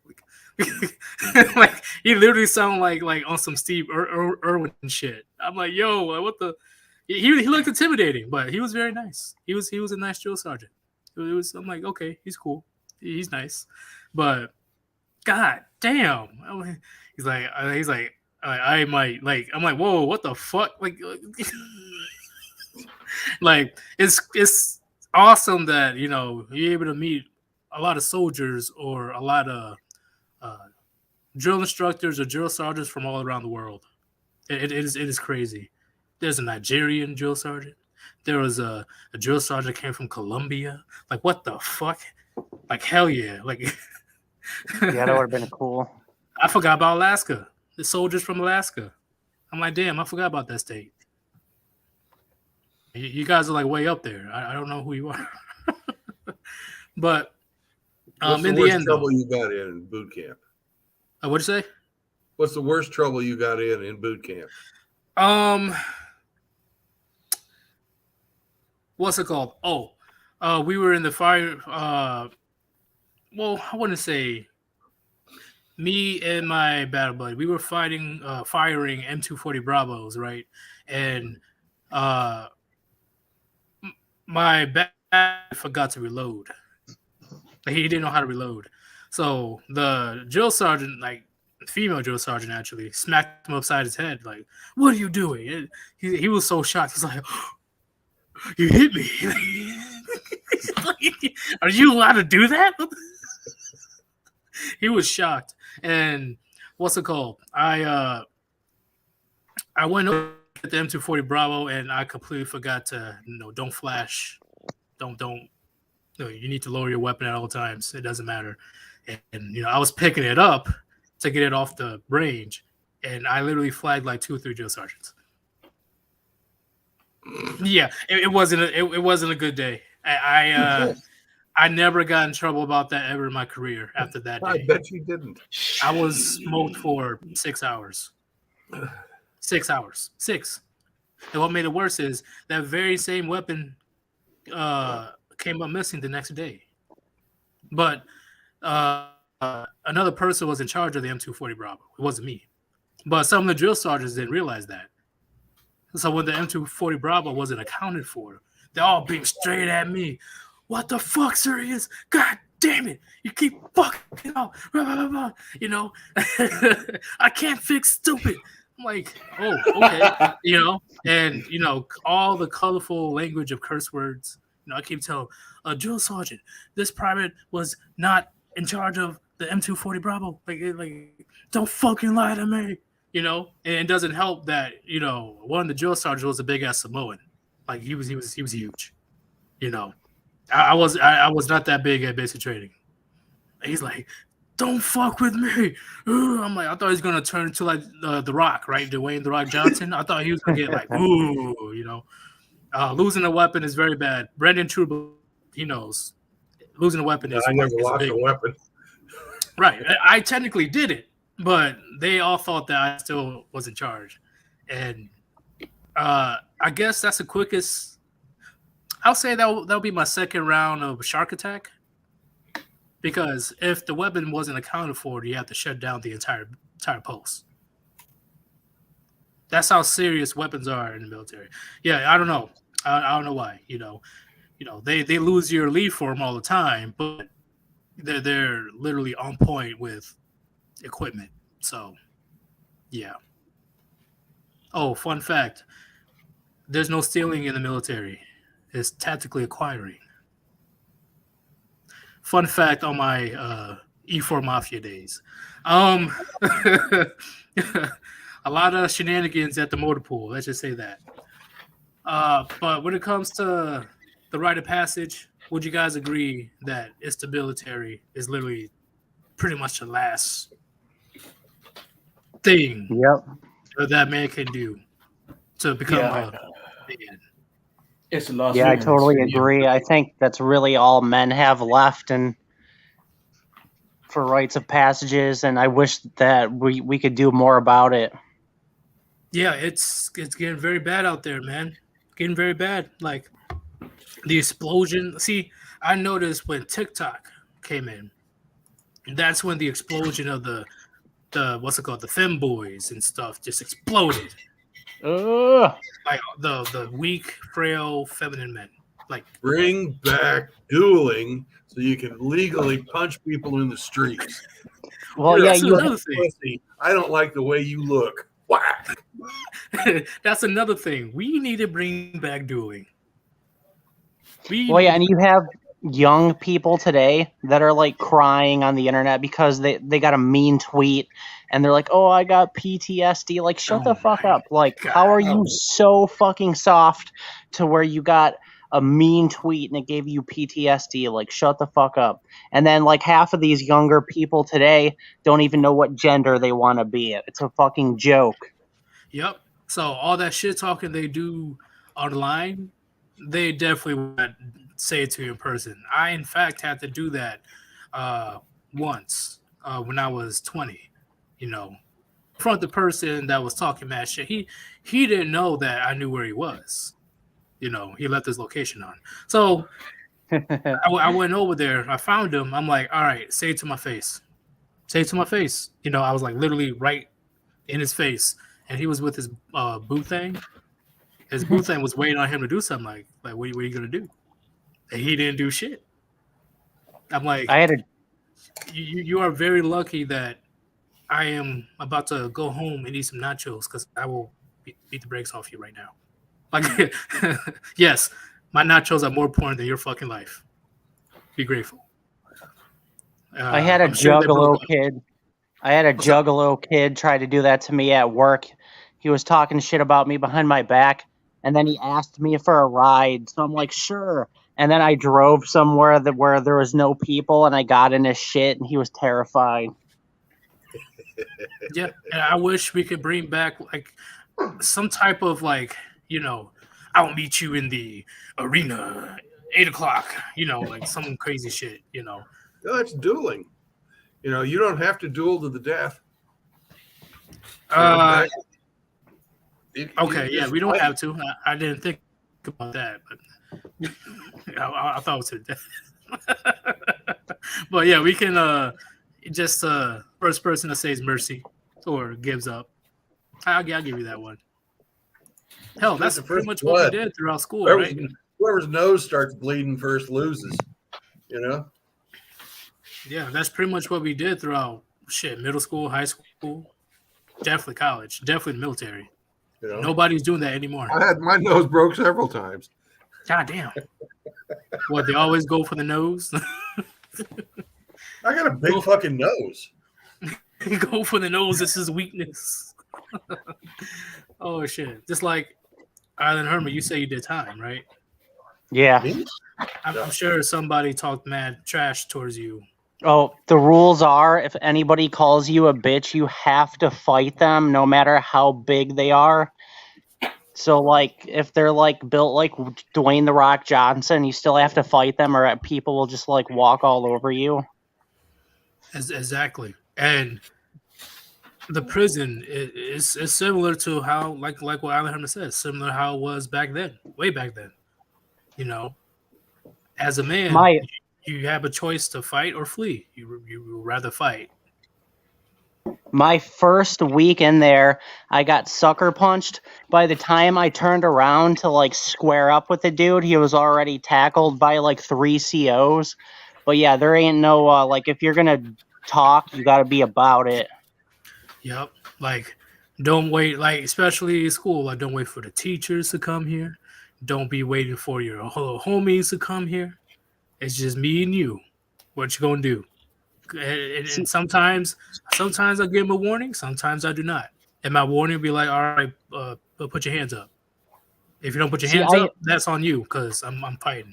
Like he literally sounded like on some Steve Irwin shit. I'm like, yo, what the? He looked intimidating, but he was very nice. He was a nice drill sergeant. I'm like, okay, he's cool, he's nice, but god damn, he's like I might like. I'm like, whoa, what the fuck? Like it's awesome that you're able to meet a lot of soldiers or a lot of drill instructors or drill sergeants from all around the world. It is crazy. There's a Nigerian drill sergeant. There was a drill sergeant that came from Colombia. Like, what the fuck? Like, hell yeah. Like, Yeah, that would have been cool. I forgot about Alaska. The soldiers from Alaska. I'm like, damn, I forgot about that state. You guys are like way up there. I don't know who you are. But What's the in worst the end, trouble you got in boot camp? what'd you say? What's the worst trouble you got in boot camp? What's it called? Oh, we were in the fire. Well, I wouldn't say me and my battle buddy. We were firing M240 Bravos, right? And my bat forgot to reload. Like, he didn't know how to reload. So the drill sergeant, like female drill sergeant, actually smacked him upside his head. Like, what are you doing? And he was so shocked. He's like, you hit me. Like, are you allowed to do that? He was shocked. And what's it called? I went over at the M240 Bravo and I completely forgot to don't flash. Don't you need to lower your weapon at all times. It doesn't matter. And I was picking it up to get it off the range, and I literally flagged like 2 or 3 drill sergeants. Yeah, it wasn't a good day. I never got in trouble about that ever in my career after that day. I bet you didn't. I was smoked for 6 hours. 6 hours. 6. And what made it worse is that very same weapon came up missing the next day. But another person was in charge of the M240 Bravo. It wasn't me. But some of the drill sergeants didn't realize that. So when the M240 Bravo wasn't accounted for, they're all being straight at me. What the fuck, Sirius? God damn it! You keep fucking up. You know, I can't fix stupid. I'm like, oh, okay. You know, and you know, all the colorful language of curse words. You know, I keep telling drill sergeant, this private was not in charge of the M240 Bravo. Like, don't fucking lie to me. You know, and it doesn't help that, you know, one of the drill sergeants was a big ass Samoan. Like he was huge. You know, I was not that big at basic training. He's like, don't fuck with me. I'm like, I thought he was gonna turn into like the Rock, right? Dwayne the Rock Johnson. I thought he was gonna get like, ooh, you know. Losing a weapon is very bad. Brendan True, he knows. Losing a weapon is I never is lost big. a weapon. Right. I technically did it, but they all thought that I still was in charge. And I guess that's the quickest. I'll say that'll be my second round of Shark Attack. Because if the weapon wasn't accounted for, you have to shut down the entire post. That's how serious weapons are in the military. Yeah, I don't know. I don't know why. You know, they lose your lead for them all the time, but they're literally on point with equipment. So, yeah. Oh, fun fact: there's no stealing in the military. It's tactically acquiring. Fun fact on my E4 Mafia days. A lot of shenanigans at the motor pool. Let's just say that. But when it comes to the rite of passage, would you guys agree that instability is literally pretty much the last thing that man can do to become a man? It's the last. Yeah, I totally agree. I think that's really all men have left, and for rites of passages, and I wish that we could do more about it. Yeah, it's getting very bad out there, man. Getting very bad. Like the explosion. See, I noticed when TikTok came in, that's when the explosion of the what's it called, the femboys and stuff just exploded. Like the weak, frail, feminine men. Like, bring back dueling so you can legally punch people in the streets. Well, You're yeah, pussy. I don't like the way you look. Whack. That's another thing. We need to bring back dueling. And you have young people today that are like crying on the internet because they got a mean tweet and they're like, oh, I got PTSD. Like, shut the fuck up. Like, God. How are you so fucking soft to where you got a mean tweet and it gave you PTSD? Like, shut the fuck up. And then like half of these younger people today don't even know what gender they want to be. It's a fucking joke. Yep. So all that shit talking they do online, they definitely would say it to you in person. I, in fact, had to do that once when I was 20. You know, front the person that was talking mad shit. He didn't know that I knew where he was. You know, he left his location on. So I went over there. I found him. I'm like, all right, say it to my face. Say it to my face. You know, I was like literally right in his face. And he was with his boo thing. His boo thing was waiting on him to do something. Like what are you going to do? And he didn't do shit. I'm like, you are very lucky that I am about to go home and eat some nachos because I will beat the brakes off you right now. Like, yes, my nachos are more important than your fucking life. Be grateful. I had a juggalo kid. I had a juggalo kid try to do that to me at work. He was talking shit about me behind my back, and then he asked me for a ride. So I'm like, sure. And then I drove somewhere where there was no people, and I got in his shit, and he was terrified. Yeah, and I wish we could bring back like some type of like, you know, I'll meet you in the arena 8:00. You know, like some crazy shit. You know, no, that's dueling. You know, you don't have to duel to the death. Okay, yeah, we don't have to. I didn't think about that, but I thought it was to death. But yeah, we can just first person that says mercy or gives up. I'll give you that one. Hell, Get that's the pretty first much blood. what we did throughout school, right? Whoever's nose starts bleeding first loses. You know. Yeah, that's pretty much what we did throughout middle school, high school, definitely college, definitely the military. You know. Nobody's doing that anymore. I had my nose broke several times. God damn. What, they always go for the nose? I got a big fucking nose. Go for the nose. This is weakness. Oh shit! Just like Island Hermit, you say you did time, right? Yeah. Me? I'm sure somebody talked mad trash towards you. Oh, the rules are if anybody calls you a bitch, you have to fight them no matter how big they are. So, like, if they're, like, built like Dwayne The Rock Johnson, you still have to fight them or people will just, like, walk all over you. Exactly. And the prison is similar to how, like what Island Hermit said, similar to how it was back then, way back then. You know, as a man, you have a choice to fight or flee. You would rather fight. My first week in there, I got sucker punched. By the time I turned around to like square up with the dude, he was already tackled by like 3 COs. But yeah, there ain't no like if you're gonna talk, you got to be about it. Yep. Like, don't wait. Like, especially in school, like, don't wait for the teachers to come here. Don't be waiting for your homies to come here. It's just me and you. What you gonna do? And sometimes I give them a warning. Sometimes I do not. And my warning will be like, all right, put your hands up. If you don't put your hands up, that's on you because I'm fighting.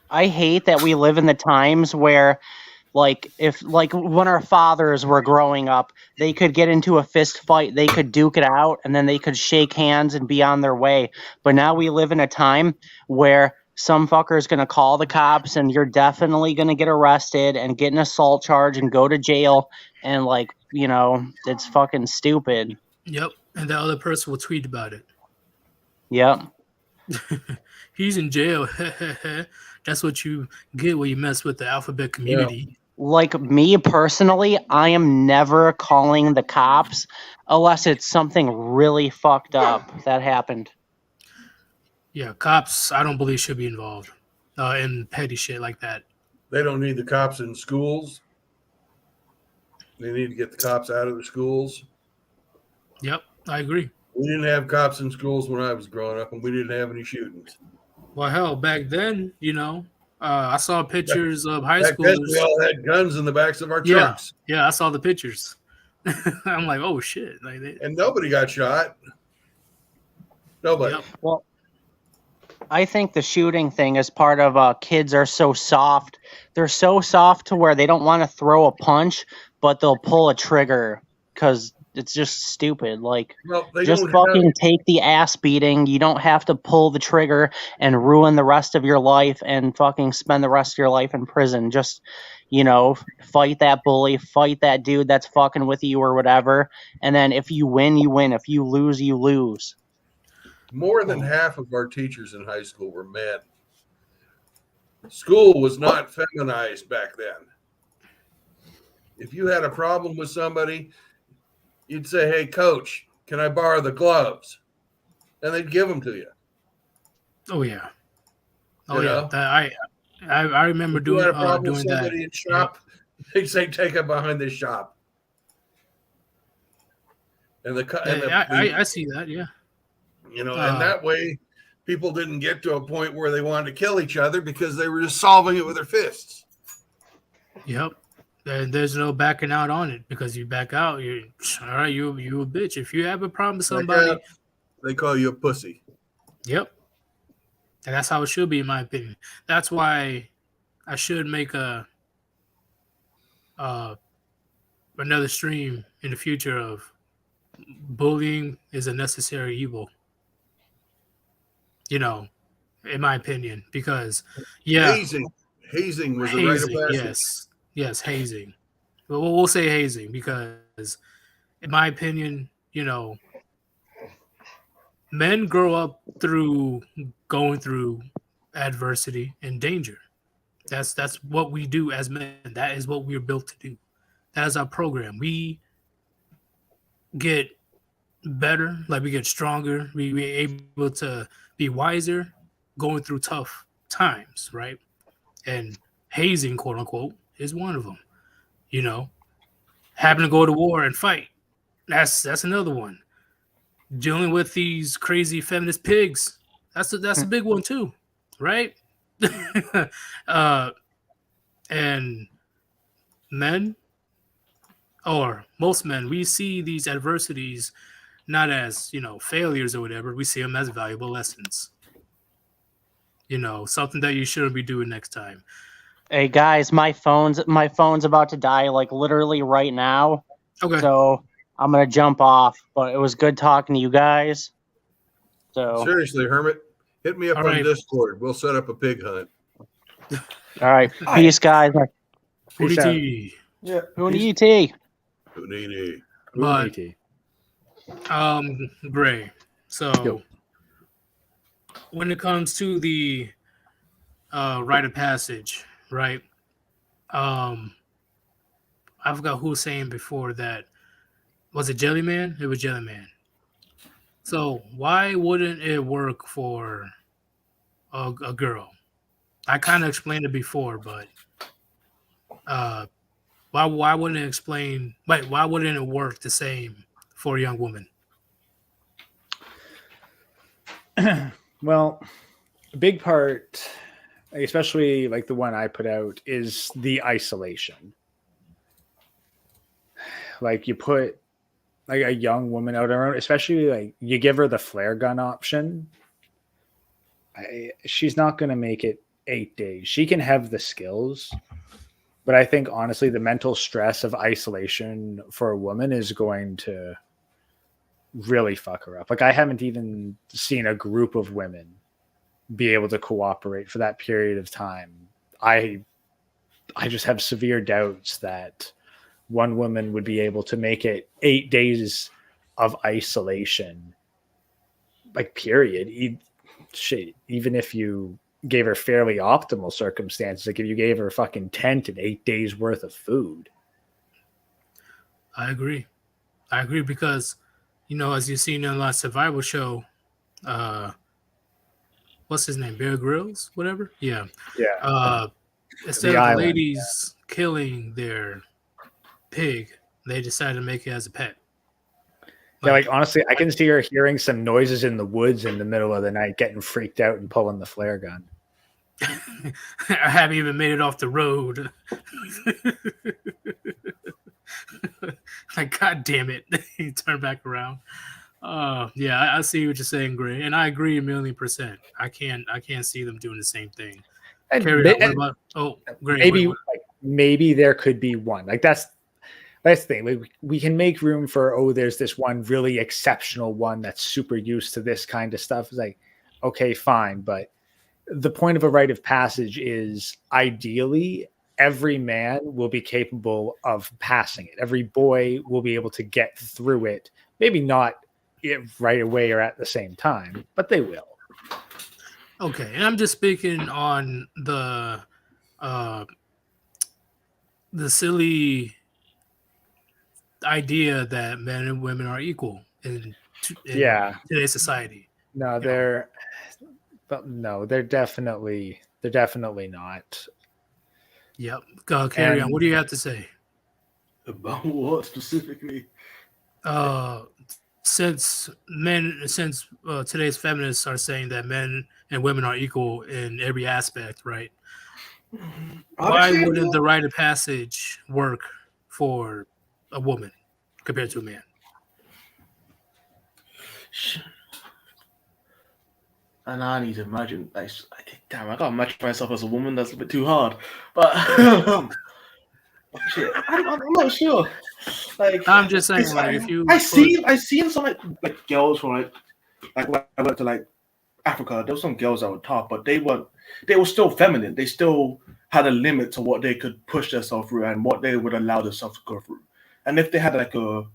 I hate that we live in the times where, like, if like when our fathers were growing up, they could get into a fist fight, they could duke it out, and then they could shake hands and be on their way. But now we live in a time where some fucker is going to call the cops and you're definitely going to get arrested and get an assault charge and go to jail. And, like, you know, it's fucking stupid. Yep. And the other person will tweet about it. Yep. He's in jail. That's what you get when you mess with the alphabet community. Yeah. Like me personally, I am never calling the cops unless it's something really fucked up that happened. Yeah, cops, I don't believe should be involved in petty shit like that. They don't need the cops in schools. They need to get the cops out of the schools. Yep, I agree. We didn't have cops in schools when I was growing up, and we didn't have any shootings. Well, hell, back then, you know, I saw pictures of high schoolers. Back then, we all had guns in the backs of our trucks. Yeah, I saw the pictures. I'm like, oh shit! Like and nobody got shot. Nobody. Yep. Well, I think the shooting thing is part of kids are so soft. They're so soft to where they don't want to throw a punch, but they'll pull a trigger because it's just stupid. Like, just fucking take the ass beating. You don't have to pull the trigger and ruin the rest of your life and fucking spend the rest of your life in prison. Just, you know, fight that bully, fight that dude that's fucking with you or whatever. And then if you win, you win. If you lose, you lose. More than half of our teachers in high school were men. School was not feminized back then. If you had a problem with somebody, you'd say, hey, coach, can I borrow the gloves? And they'd give them to you. Oh, yeah. Oh, yeah. I remember doing that. In shop, they'd say, take it behind this shop. And I see that, yeah. You know, and that way people didn't get to a point where they wanted to kill each other because they were just solving it with their fists. Yep. There's no backing out on it because you back out, you're all right, you a bitch. If you have a problem with somebody, they call you a pussy. Yep. And that's how it should be, in my opinion. That's why I should make another stream in the future of bullying is a necessary evil. You know, in my opinion, because hazing was a rite of passage. Yes, hazing. But we'll say hazing because, in my opinion, you know, men grow up through going through adversity and danger. That's what we do as men. That is what we're built to do. That is our program. We get better, like we get stronger, we able to be wiser going through tough times, right? And hazing, quote unquote, is one of them. You know, having to go to war and fight. That's another one. Dealing with these crazy feminist pigs. That's a big one too, right? uh, and men, or most men, we see these adversities not as, failures or whatever. We see them as valuable lessons. Something that you shouldn't be doing next time. Hey guys, my phone's about to die like literally right now. Okay. So I'm gonna jump off. But it was good talking to you guys. So Seriously, Hermit, hit me up All on right. Discord. We'll set up a pig hunt. all right, peace, guys. Peace out. Hootie. Yeah. Who ET? Houdini. But Ooh, Gray. So Yo. when it comes to the rite of passage, right? I forgot who was saying before that. Was it Jellyman? It was Jellyman. So why wouldn't it work for a girl? I kind of explained it before, but why wouldn't it explain? Wait, why wouldn't it work the same for a young woman? Well, a big part, especially like the one I put out, is the isolation. Like you put like a young woman out on her own, especially like you give her the flare gun option. She's not going to make it 8 days. She can have the skills, but I think honestly, the mental stress of isolation for a woman is going to really fuck her up. Like I haven't even seen a group of women be able to cooperate for that period of time. I just have severe doubts that one woman would be able to make it 8 days of isolation, like period. Even if you gave her fairly optimal circumstances, like if you gave her a fucking tent and 8 days worth of food. I agree because, as you've seen in the last survival show, what's his name? Bear Grylls, whatever. Yeah. Yeah. Instead The of the island, ladies killing their pig, they decided to make it as a pet. Yeah, like honestly, I can see her hearing some noises in the woods in the middle of the night, getting freaked out and pulling the flare gun. I haven't even made it off the road. Like, God damn it. He turned back around. Yeah, I see what you're saying, Gray. And I agree 1,000,000%. I can't see them doing the same thing. And Carry on. What about, Gray. Maybe there could be one. Like that's the thing. Like we can make room for, there's this one really exceptional one that's super used to this kind of stuff. It's like, okay, fine. But the point of a rite of passage is ideally every man will be capable of passing it. Every boy will be able to get through it. Maybe not right away or at the same time, but they will. Okay, and I'm just speaking on the silly idea that men and women are equal in today's society. No, they're definitely not. Yep. Carry on. What do you have to say? About what specifically? Since today's feminists are saying that men and women are equal in every aspect, right? Why wouldn't the rite of passage work for a woman compared to a man? And I need to imagine. Damn, I can't imagine myself as a woman. That's a bit too hard. But shit, I'm not sure. Like I'm just saying, like if you, I seen some like girls from like when I went to like Africa. There were some girls that were tough, but they were still feminine. They still had a limit to what they could push themselves through and what they would allow themselves to go through. And if they had like a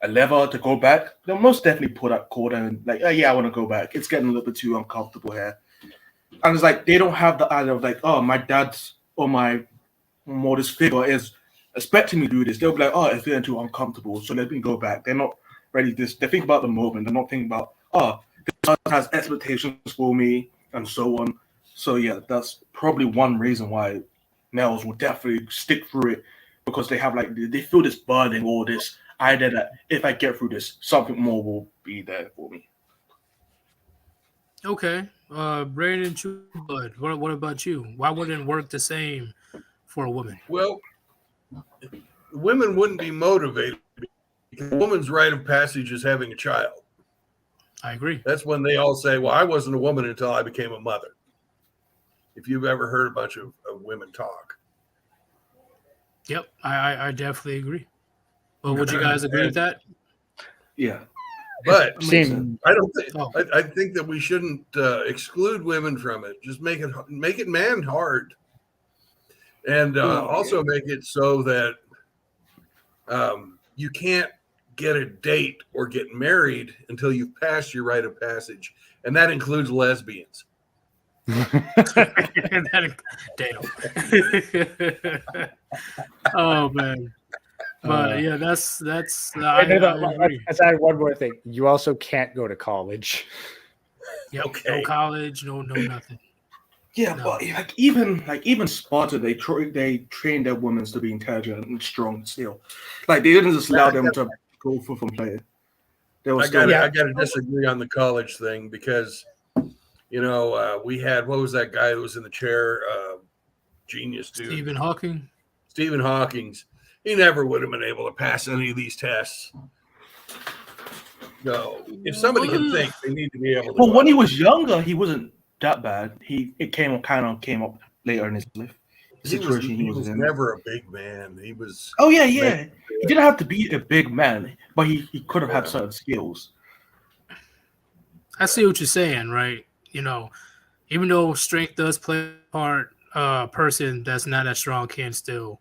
lever to go back, they'll most definitely pull that cord and like, oh, yeah, I want to go back. It's getting a little bit too uncomfortable here. And it's like they don't have the idea of like, oh, my dad's or my modest figure is expecting me to do this. They'll be like, oh, it's getting too uncomfortable, so let me go back. They're not ready this. They think about the moment. They're not thinking about, oh, this person has expectations for me and so on. So yeah, that's probably one reason why males will definitely stick through it, because they have like they feel this burden or this idea that if I get through this, something more will be there for me. Okay. Brandon Trueblood, what about you? Why wouldn't it work the same for a woman? Well, women wouldn't be motivated because a woman's rite of passage is having a child. I agree. That's when they all say, well, I wasn't a woman until I became a mother. If you've ever heard a bunch of women talk. Yep, I definitely agree. Well, would you guys agree with that? Yeah. But Same. I don't think Oh. I think that we shouldn't exclude women from it. Just make it man hard, and also make it so that you can't get a date or get married until you've passed your rite of passage, and that includes lesbians. Damn. Oh man. But yeah, that's I agree. Let's add one more thing. You also can't go to college. Yep, Okay. no college, no nothing. Yeah, No. but even Sparta, they train their women to be intelligent and strong still. Like they didn't just allow them to go for from player. They were I still got to disagree on the college thing because, we had, what was that guy that was in the chair? Genius dude. Stephen Hawking's. He never would have been able to pass any of these tests. No. If somebody can think, they need to be able to. Well, when he was younger, he wasn't that bad. It came up later in his life. He was in. never a big man. He was. Oh yeah. He didn't have to be a big man, but he could have had certain skills. I see what you're saying, right? Even though strength does play a part, a person that's not that strong can still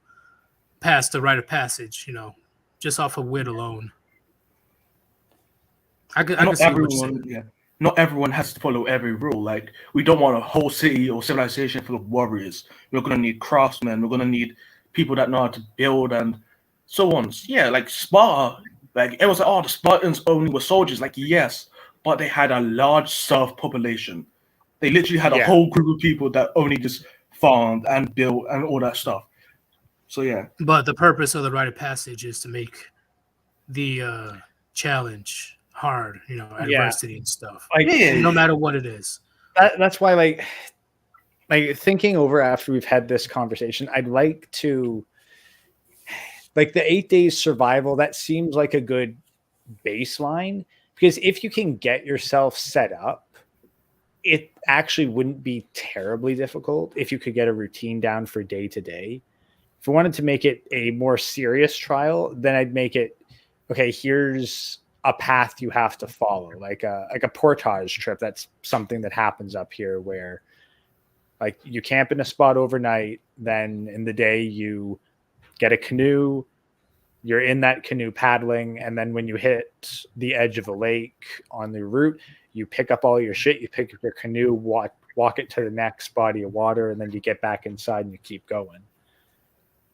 pass the rite of passage, just off of wit alone. I can see what you're saying. Yeah. Not everyone has to follow every rule. Like, we don't want a whole city or civilization full of warriors. We're going to need craftsmen. We're going to need people that know how to build and so on. Yeah, like Sparta, like it was like, oh, the Spartans only were soldiers. Like, yes, but they had a large serf population. They literally had a whole group of people that only just farmed and built and all that stuff. So yeah. But the purpose of the rite of passage is to make the challenge hard, adversity and stuff. Like, no matter what it is. That's why, like thinking over after we've had this conversation, I'd like to, like, the 8 days survival. That seems like a good baseline, because if you can get yourself set up, it actually wouldn't be terribly difficult if you could get a routine down for day to day. If I wanted to make it a more serious trial, then I'd make it, okay, here's a path you have to follow, like a portage trip. That's something that happens up here where, like, you camp in a spot overnight, then in the day you get a canoe, you're in that canoe paddling, and then when you hit the edge of a lake on the route, you pick up all your shit, you pick up your canoe, walk it to the next body of water, and then you get back inside and you keep going.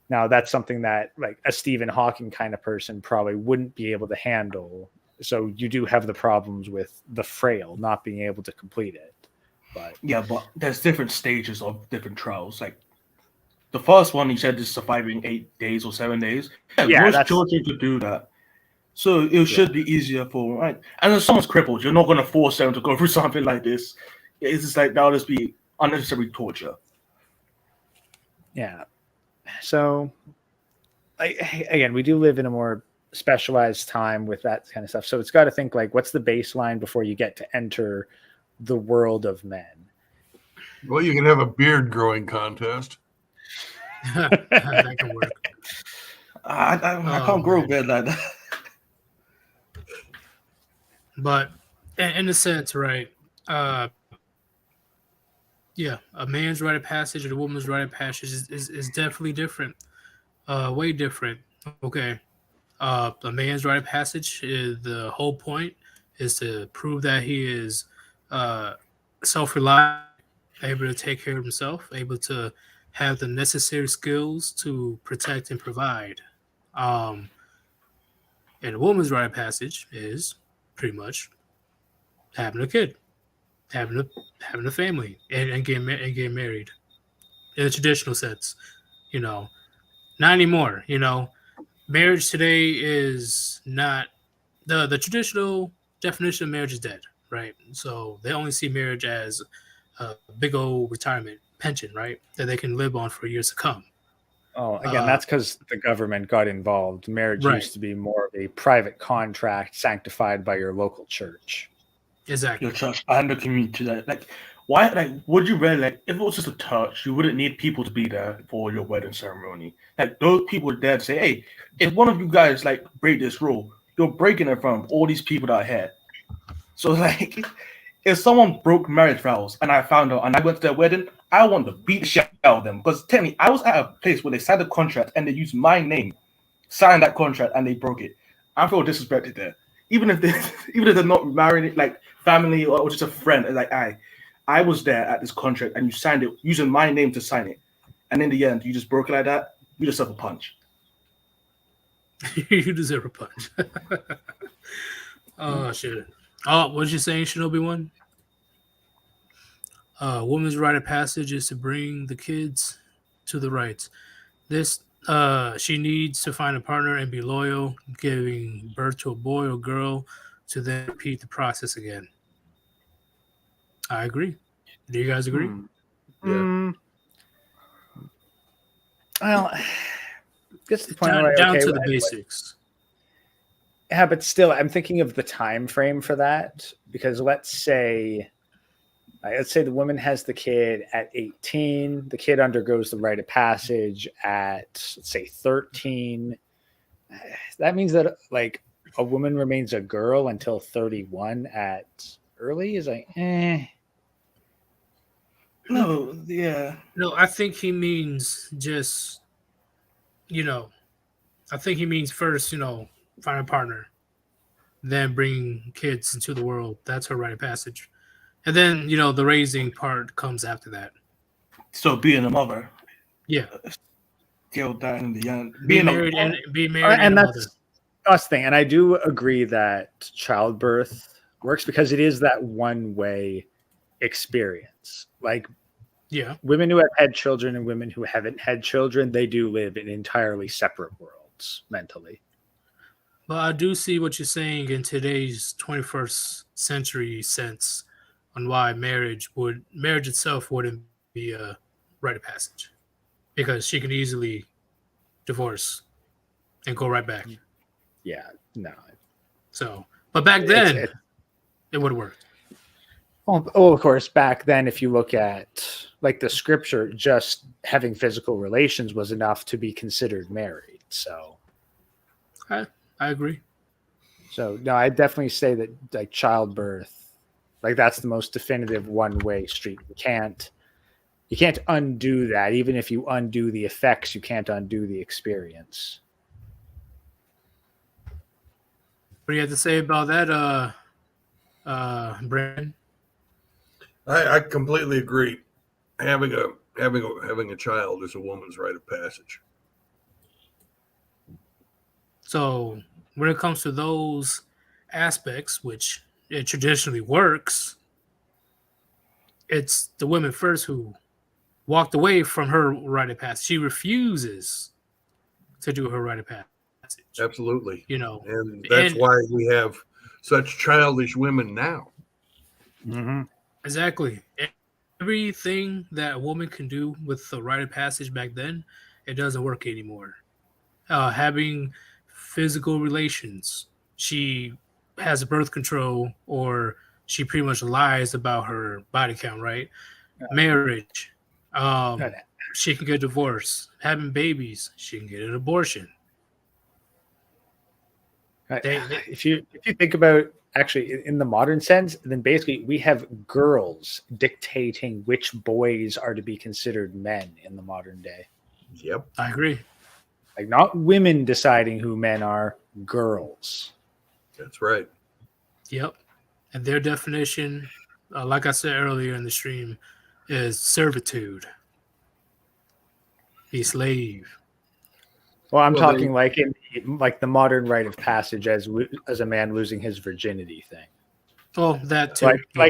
Now, that's something that, like, a Stephen Hawking kind of person probably wouldn't be able to handle. So you do have the problems with the frail not being able to complete it. But yeah, but there's different stages of different trials. Like, the first one, he said, is surviving 8 days or 7 days. Yeah, most children could do that. So it should be easier for, right? And if someone's crippled, you're not going to force them to go through something like this. It's just like, that'll just be unnecessary torture. Yeah. So, again, we do live in a more specialized time with that kind of stuff. So it's got to think, like, what's the baseline before you get to enter the world of men? Well, you can have a beard growing contest. That can work. I can't grow a beard like that. But in a sense, right? Yeah, a man's rite of passage and a woman's rite of passage is definitely different. Way different. Okay. A man's rite of passage is, the whole point is to prove that he is self-reliant, able to take care of himself, able to have the necessary skills to protect and provide. And a woman's rite of passage is pretty much having a kid, having a family, and getting married in the traditional sense. You know, not anymore. You know, marriage today is not the traditional definition of marriage is dead, right? So they only see marriage as a big old retirement pension, right? That they can live on for years to come. Oh, again, that's because the government got involved. Marriage Right. used to be more of a private contract sanctified by your local church. Exactly. Your church and the community. Like, why? Like, would you really like if it was just a church? You wouldn't need people to be there for your wedding ceremony. Like, those people are there to say, "Hey, if one of you guys like break this rule, you're breaking it from all these people that are here." So, like, if someone broke marriage vows and I found out and I went to their wedding, I want to beat the shit out of them because technically I was at a place where they signed a contract and they used my name, signed that contract, and they broke it. I feel disrespected there. Even if they're not married, like family or just a friend, it's like I was there at this contract and you signed it using my name to sign it, and in the end you just broke it like that. You deserve a punch. You deserve a punch. Oh shit. Oh, what you saying, Shinobi One? Woman's rite of passage is to bring the kids to the rites. This she needs to find a partner and be loyal, giving birth to a boy or girl to then repeat the process again. I agree. Do you guys agree? Yeah. Well, gets to the point Down, where down okay, to the basics. yeah, but still, I'm thinking of the time frame for that because let's say the woman has the kid at 18, the kid undergoes the rite of passage at let's say 13. That means that like a woman remains a girl until 31 at early is like No, yeah. No, I think he means just, I think he means first, find a partner, then bring kids into the world. That's her rite of passage. And then, the raising part comes after that. So being a mother, Yeah. killed that in the end. Be married and a mother. that's the thing. And I do agree that childbirth works because it is that one-way experience. Like Yeah. women who have had children and women who haven't had children, they do live in entirely separate worlds mentally. But I do see what you're saying in today's 21st century sense on why marriage itself wouldn't be a rite of passage, because she can easily divorce and go right back. Yeah, no. So, but back then, it would have worked. Oh, of course, back then, if you look at like the scripture, just having physical relations was enough to be considered married. So, I agree. So no, I definitely say that like childbirth, like that's the most definitive one-way street. You can't undo that. Even if you undo the effects, you can't undo the experience. What do you have to say about that, Brandon? I completely agree. Having a child is a woman's rite of passage. So when it comes to those aspects, which it traditionally works, it's the women first who walked away from her rite of passage. She refuses to do her rite of passage. Absolutely. And that's why we have such childish women now. Mm-hmm. Exactly. Everything that a woman can do with the rite of passage back then, it doesn't work anymore. Having physical relations, she has birth control, or she pretty much lies about her body count, right? Marriage, she can get divorced. Having babies, she can get an abortion. If you think about actually in the modern sense, then basically we have girls dictating which boys are to be considered men in the modern day. Yep, I agree. Like not women deciding who men are, girls. That's right. Yep. And their definition, like I said earlier in the stream, is servitude. Be slave. Well, I'm Well, talking like in like the modern rite of passage as a man losing his virginity thing. Oh, that too. Like yeah.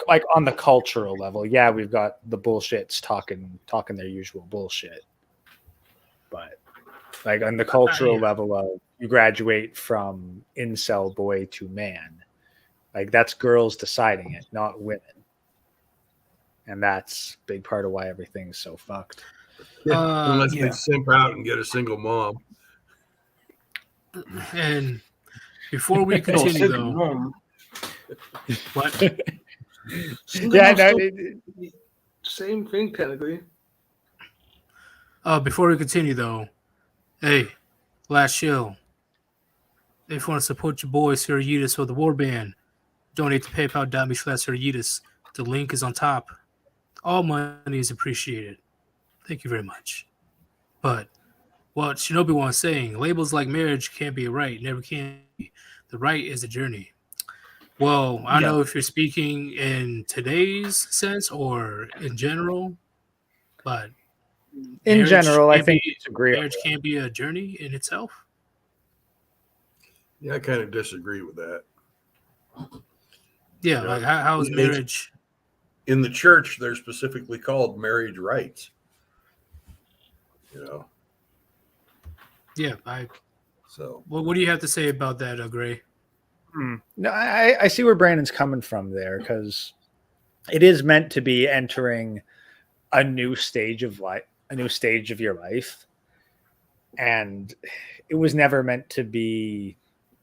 like on the cultural level, yeah, we've got the bullshits talking their usual bullshit, but like on the cultural Yeah. level of you graduate from incel boy to man, like that's girls deciding it, not women, and that's a big part of why everything's so fucked. Unless they Yeah. simp out and get a single mom. And before we No, continue, single though, mom. what? Single Yeah, mom's no, still same thing technically. Before we continue, though, hey, last chill. If you want to support your boy, Sir Yeetus or the Warband, donate to PayPal.me/Sir Yeetus. The link is on top. All money is appreciated. Thank you very much. But what Shinobi was saying, labels like marriage can't be a right, never can be. The right is a journey. Well, I don't Yeah. know if you're speaking in today's sense or in general, but in marriage general, I can't think be it's agreeable. marriage can't be a journey in itself. Yeah, I kind of disagree with that. Yeah, Yeah. like how is It's- marriage? In the church, they're specifically called marriage rites. Yeah, So what do you have to say about that, Gray? No, I see where Brandon's coming from there because it is meant to be entering a new stage of life, a new stage of your life, and it was never meant to be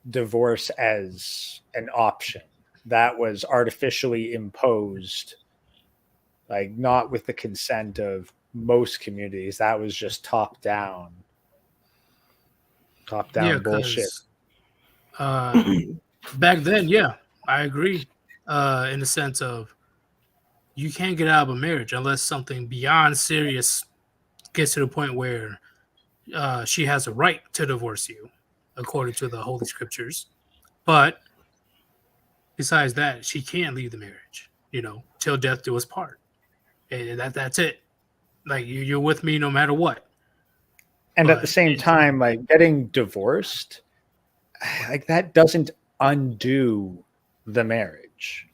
divorce as an option. That was artificially imposed, like not with the consent of most communities. That was just top down Yeah, bullshit. because back then, yeah, I agree. In the sense of you can't get out of a marriage unless something beyond serious gets to the point where she has a right to divorce you, according to the Holy Scriptures. But besides that, she can't leave the marriage, till death do us part. And that's it. Like you're with me no matter what. And at the But same time, like getting divorced, like that doesn't undo the marriage.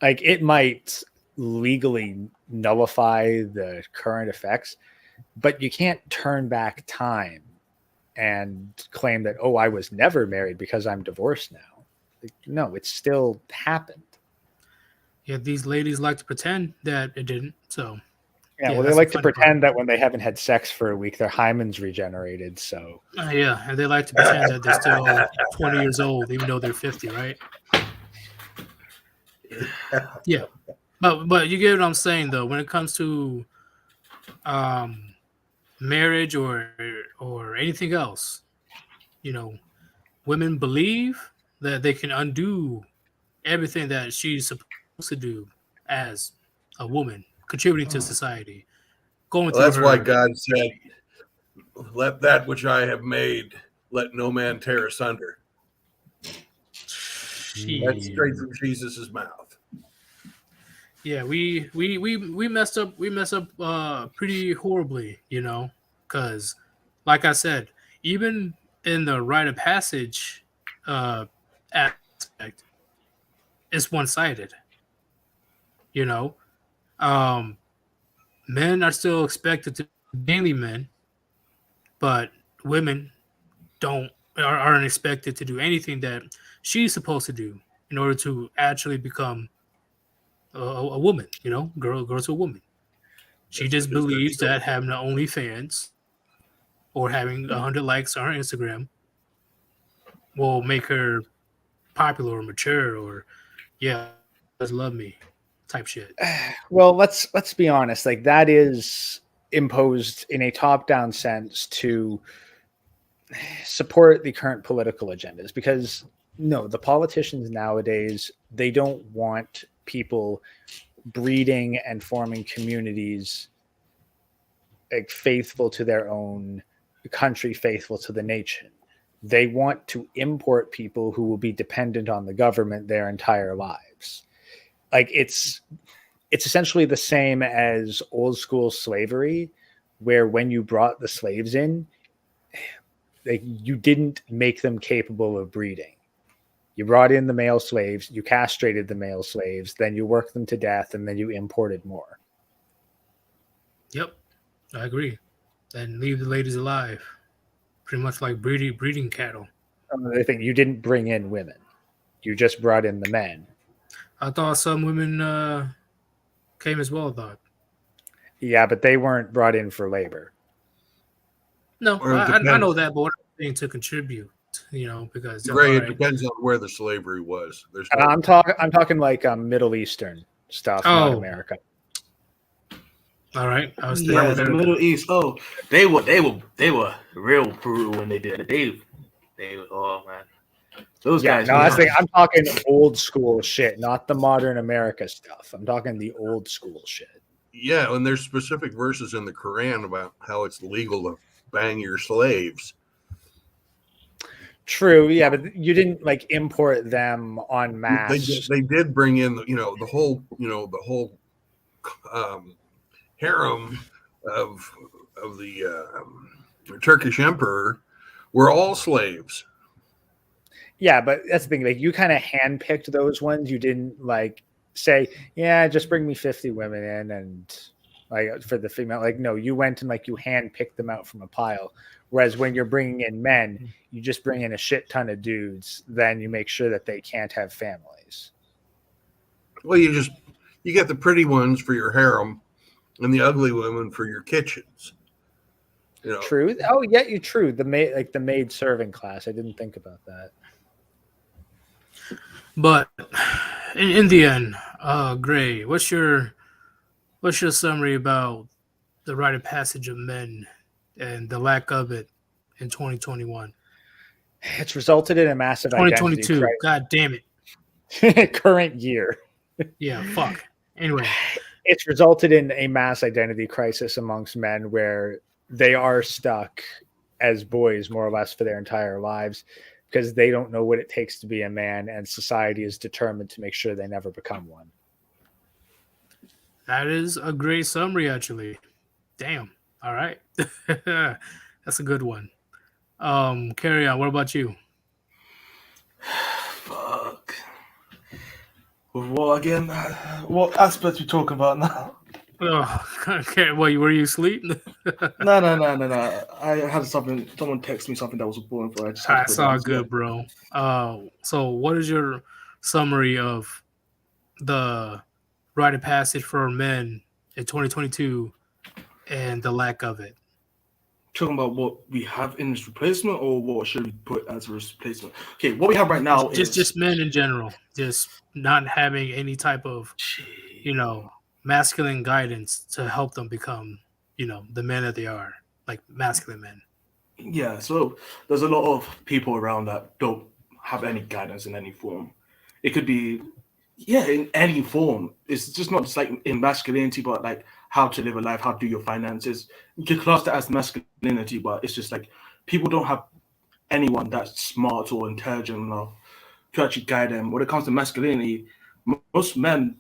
Like it might legally nullify the current effects, but you can't turn back time and claim that, oh, I was never married because I'm divorced now. Like, no, it still happened. yeah, these ladies like to pretend that it didn't. So Yeah, yeah, well, they that's the like to funny part. pretend that when they haven't had sex for a week, their hymen's regenerated. So Yeah, and they like to pretend that they're still 20 years old, even though they're 50, right? Yeah, but you get what I'm saying though. When it comes to marriage or anything else, women believe that they can undo everything that she's supposed to do as a woman, contributing to society, going well, through that's her. why God said, "Let that which I have made, let no man tear asunder." That's straight from Jesus' mouth. Yeah, we messed up. We messed up pretty horribly, because, like I said, even in the rite of passage aspect, it's one sided. You know, um, men are still expected to be mainly men, but women aren't expected to do anything that she's supposed to do in order to actually become a woman. Girl to a woman. She just believes that having an OnlyFans or having 100 likes on her Instagram will make her popular or mature or just love me type shit. well, let's be honest. Like that is imposed in a top-down sense to support the current political agendas because no, the politicians nowadays, they don't want people breeding and forming communities like faithful to their own country, faithful to the nation. They want to import people who will be dependent on the government their entire lives. Like it's essentially the same as old school slavery, where when you brought the slaves in, you didn't make them capable of breeding. You brought in the male slaves, you castrated the male slaves, then you worked them to death, and then you imported more. Yep, I agree. And leave the ladies alive. Pretty much like breeding cattle. I think you didn't bring in women. You just brought in the men. I thought some women came as well, though. Yeah, but they weren't brought in for labor. No, Or it I depends. know that, but what I'm saying to contribute, because Ray, all it right. depends on where the slavery was. There's I'm talking like Middle Eastern stuff, not Oh. America. All right, I was Yeah, thinking the Middle East. Oh, they were real brutal when they did it. They oh man, those Yeah, guys. no, I'm talking old school shit, not the modern America stuff. I'm talking the old school shit. Yeah, and there's specific verses in the Quran about how it's legal to bang your slaves. True, yeah, but you didn't like import them en They masse. did bring in the whole harem of the Turkish emperor were all slaves. Yeah, but that's the thing. Like you kind of handpicked those ones. You didn't like say, yeah, just bring me 50 women in and like for the female. Like, no, you went and like you handpicked them out from a pile. Whereas when you're bringing in men, you just bring in a shit ton of dudes. Then you make sure that they can't have families. Well, you get the pretty ones for your harem and the ugly women for your kitchens. True. Oh, yeah, you true. The maid serving class. I didn't think about that. But in the end, Gray, what's your summary about the rite of passage of men and the lack of it in 2021? It's resulted in a massive identity 2022. crisis. God damn it. Current year. Yeah, fuck. Anyway. It's resulted in a mass identity crisis amongst men where they are stuck as boys more or less for their entire lives because they don't know what it takes to be a man, and society is determined to make sure they never become one. That is a great summary, actually. Damn. All right. That's a good one. Carry on. What about you? Fuck. With what again? What aspect you talking about now? Oh, okay. What, were you asleep? No. I had someone text me something that was important for. That's all good, bro. So what is your summary of the rite of passage for men in 2022 and the lack of it? Talking about what we have in this replacement, or what should we put as a replacement? Okay, what we have right now is just men in general, just not having any type of, masculine guidance to help them become, the men that they are, like masculine men. Yeah, so there's a lot of people around that don't have any guidance in any form. It could be, in any form. It's just not just like in masculinity, but like how to live a life, how to do your finances. You can class that as masculinity, but it's just like people don't have anyone that's smart or intelligent enough to actually guide them. When it comes to masculinity, most men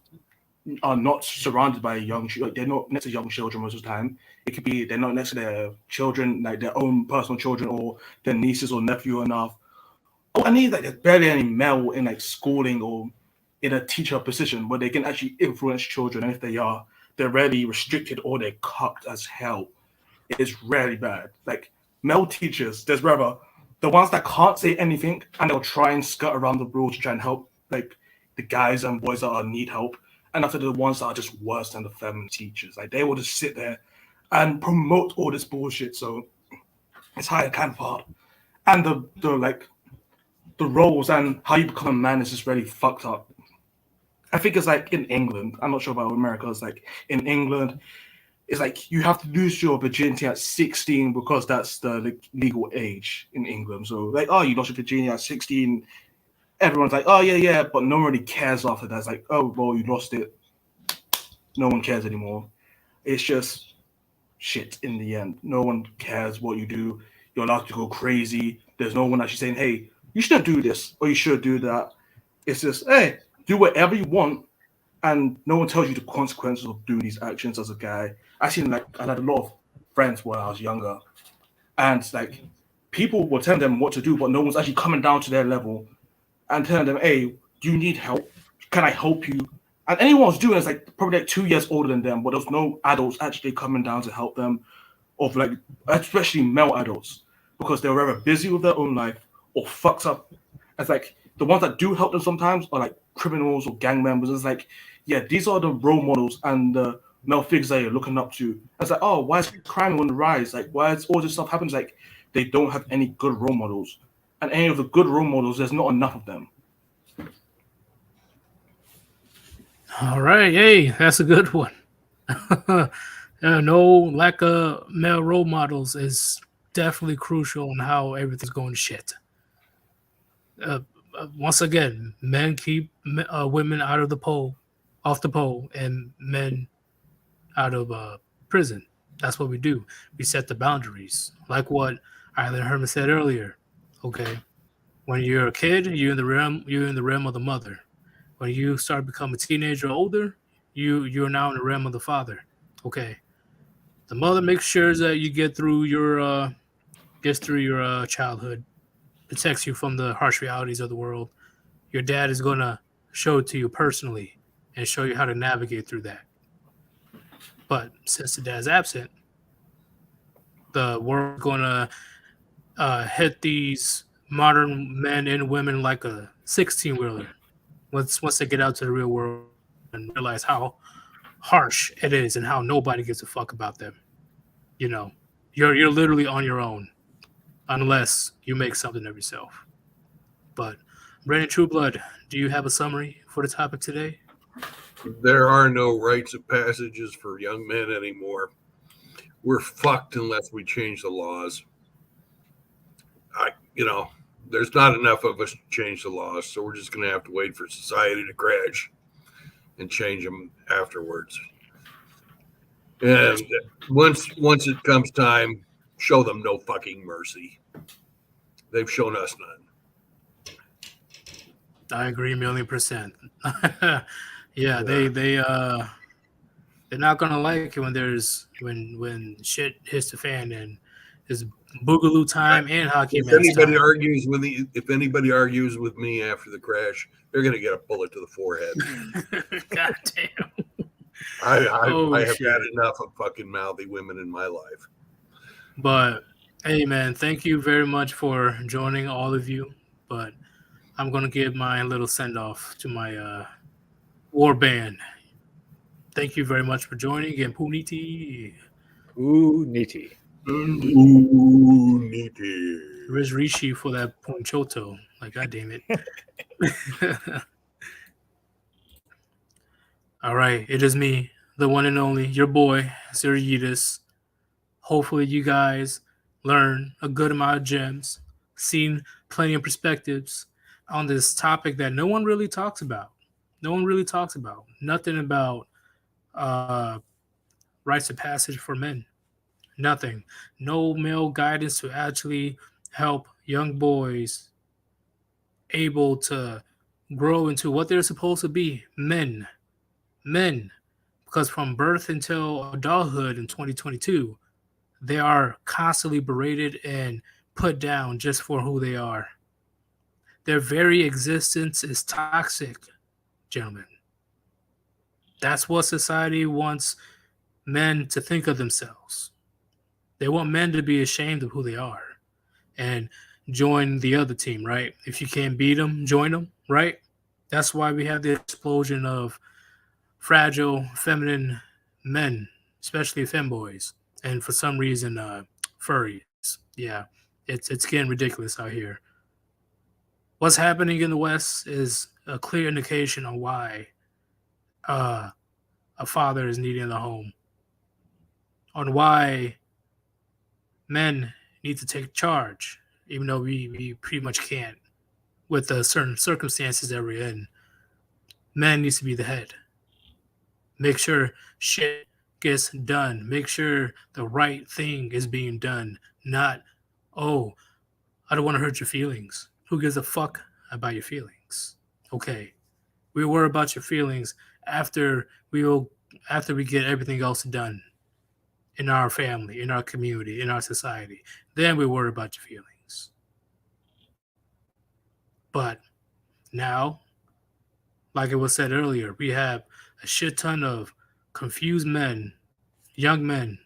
are not surrounded by they're not next to young children most of the time. It could be they're not next to their children, like their own personal children or their nieces or nephew enough. Oh, I need like there's barely any male in like schooling or in a teacher position where they can actually influence children. And if they are, they're rarely restricted or they're cucked as hell. It's really bad. Like male teachers, there's rather the ones that can't say anything and they'll try and skirt around the rules to try and help like the guys and boys that need help. And after the ones that are just worse than the feminine teachers, like they will just sit there and promote all this bullshit. So it's kind of hard. And the roles and how you become a man is just really fucked up. I think it's like in England. I'm not sure about America. It's like in England, it's like you have to lose your virginity at 16 because that's the legal age in England. So like, oh, you lost your virginity at 16. Everyone's like, oh, yeah, but no one really cares after that. It's like, oh, well, you lost it. No one cares anymore. It's just shit in the end. No one cares what you do. You're allowed to go crazy. There's no one actually saying, hey, you shouldn't do this or you should do that. It's just, hey, do whatever you want. And no one tells you the consequences of doing these actions as a guy. I had a lot of friends when I was younger. And like, people will tell them what to do, but no one's actually coming down to their level and telling them, hey, do you need help? Can I help you? And anyone who's doing it is like probably like 2 years older than them, but there's no adults actually coming down to help them, of like especially male adults, because they're rather busy with their own life or fucked up. It's like the ones that do help them sometimes are like criminals or gang members. It's like, yeah, these are the role models and the male figures that you're looking up to. It's like, oh, why is crime on the rise? Like, why is all this stuff happens? Like, they don't have any good role models. And any of the good role models, there's not enough of them. All right, hey, that's a good one. No lack of male role models is definitely crucial in how everything's going to shit. Once again, men keep women out of the pole, off the pole, and men out of prison. That's what we do. We set the boundaries, like what Island Herman said earlier. Okay, when you're a kid, you're in the realm of the mother. When you start becoming a teenager or older, you're now in the realm of the father. Okay, the mother makes sure that you get through your childhood, protects you from the harsh realities of the world. Your dad is gonna show it to you personally and show you how to navigate through that. But since the dad's absent, the world's gonna hit these modern men and women like a 16-wheeler. Once they get out to the real world and realize how harsh it is and how nobody gives a fuck about them. You know, you're literally on your own unless you make something of yourself. But Brandon Trueblood, do you have a summary for the topic today? There are no rites of passages for young men anymore. We're fucked unless we change the laws. There's not enough of us to change the laws, so we're just going to have to wait for society to crash and change them afterwards. And once it comes time, show them no fucking mercy. They've shown us none. I agree 1,000,000%. Yeah, they're not gonna like it when shit hits the fan and it's boogaloo time and hockey If match anybody time. if anybody argues with me after the crash, they're going to get a bullet to the forehead. God damn. I have shit. had enough of fucking mouthy women in my life. But hey, man, thank you very much for joining, all of you. But I'm gonna give my little send off to my Warband. Thank you very much for joining. And Puniti. Ooh, niti. Ooh, neaty. Riz Rishi for that Ponchoto. Like, God damn it. All right, it is me, the one and only, your boy, Sir Yeetus. Hopefully you guys learn a good amount of gems, seen plenty of perspectives on this topic that no one really talks about. No one really talks about. Nothing about rites of passage for men. Nothing. No male guidance to actually help young boys able to grow into what they're supposed to be, men. Because from birth until adulthood in 2022, they are constantly berated and put down just for who they are. Their very existence is toxic, gentlemen. That's what society wants men to think of themselves. They want men to be ashamed of who they are and join the other team, right? If you can't beat them, join them, right? That's why we have the explosion of fragile, feminine men, especially femboys, and for some reason, furries. Yeah, it's getting ridiculous out here. What's happening in the West is a clear indication on why a father is needed in the home, on why men need to take charge, even though we pretty much can't with the certain circumstances that we're in. Man needs to be the head. Make sure shit gets done. Make sure the right thing is being done. Not, oh, I don't want to hurt your feelings. Who gives a fuck about your feelings? Okay, we worry about your feelings after we get everything else done in our family, in our community, in our society. Then we worry about your feelings. But now, like it was said earlier, we have a shit ton of confused men, young men,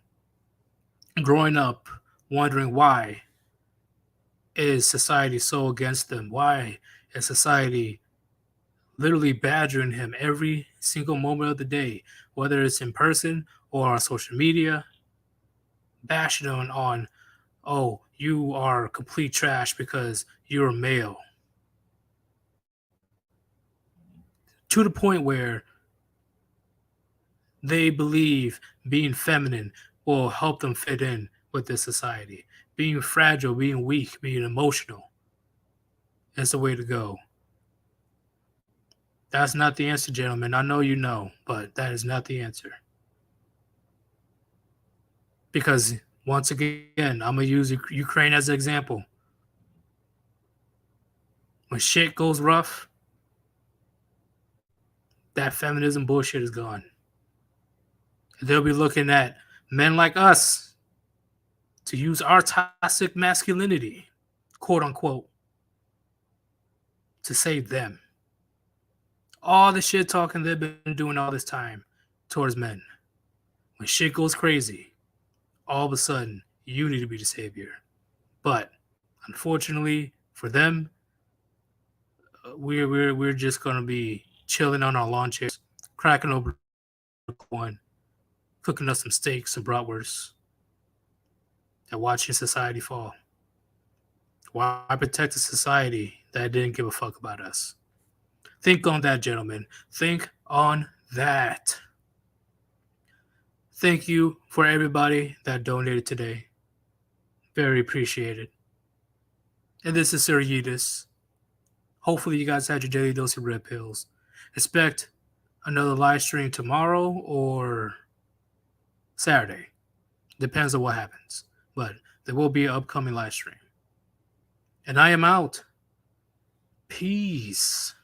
growing up wondering why is society so against them? Why is society literally badgering him every single moment of the day, whether it's in person or on social media, bashing on oh, you are complete trash because you're a male. To the point where they believe being feminine will help them fit in with this society. Being fragile, being weak, being emotional is the way to go. That's not the answer, gentlemen. I know you know, but that is not the answer. Because once again, I'm going to use Ukraine as an example. When shit goes rough, that feminism bullshit is gone. They'll be looking at men like us to use our toxic masculinity, quote unquote, to save them. All the shit talking they've been doing all this time towards men. When shit goes crazy, all of a sudden, you need to be the savior. But unfortunately for them, we're just gonna be chilling on our lawn chairs, cracking over one, cooking us some steaks and bratwursts, and watching society fall. Why protect a society that didn't give a fuck about us? Think on that, gentlemen. Think on that. Thank you for everybody that donated today. Very appreciated. And this is Sir Yeetus. Hopefully you guys had your daily dose of red pills. Expect another live stream tomorrow or Saturday. Depends on what happens. But there will be an upcoming live stream. And I am out. Peace.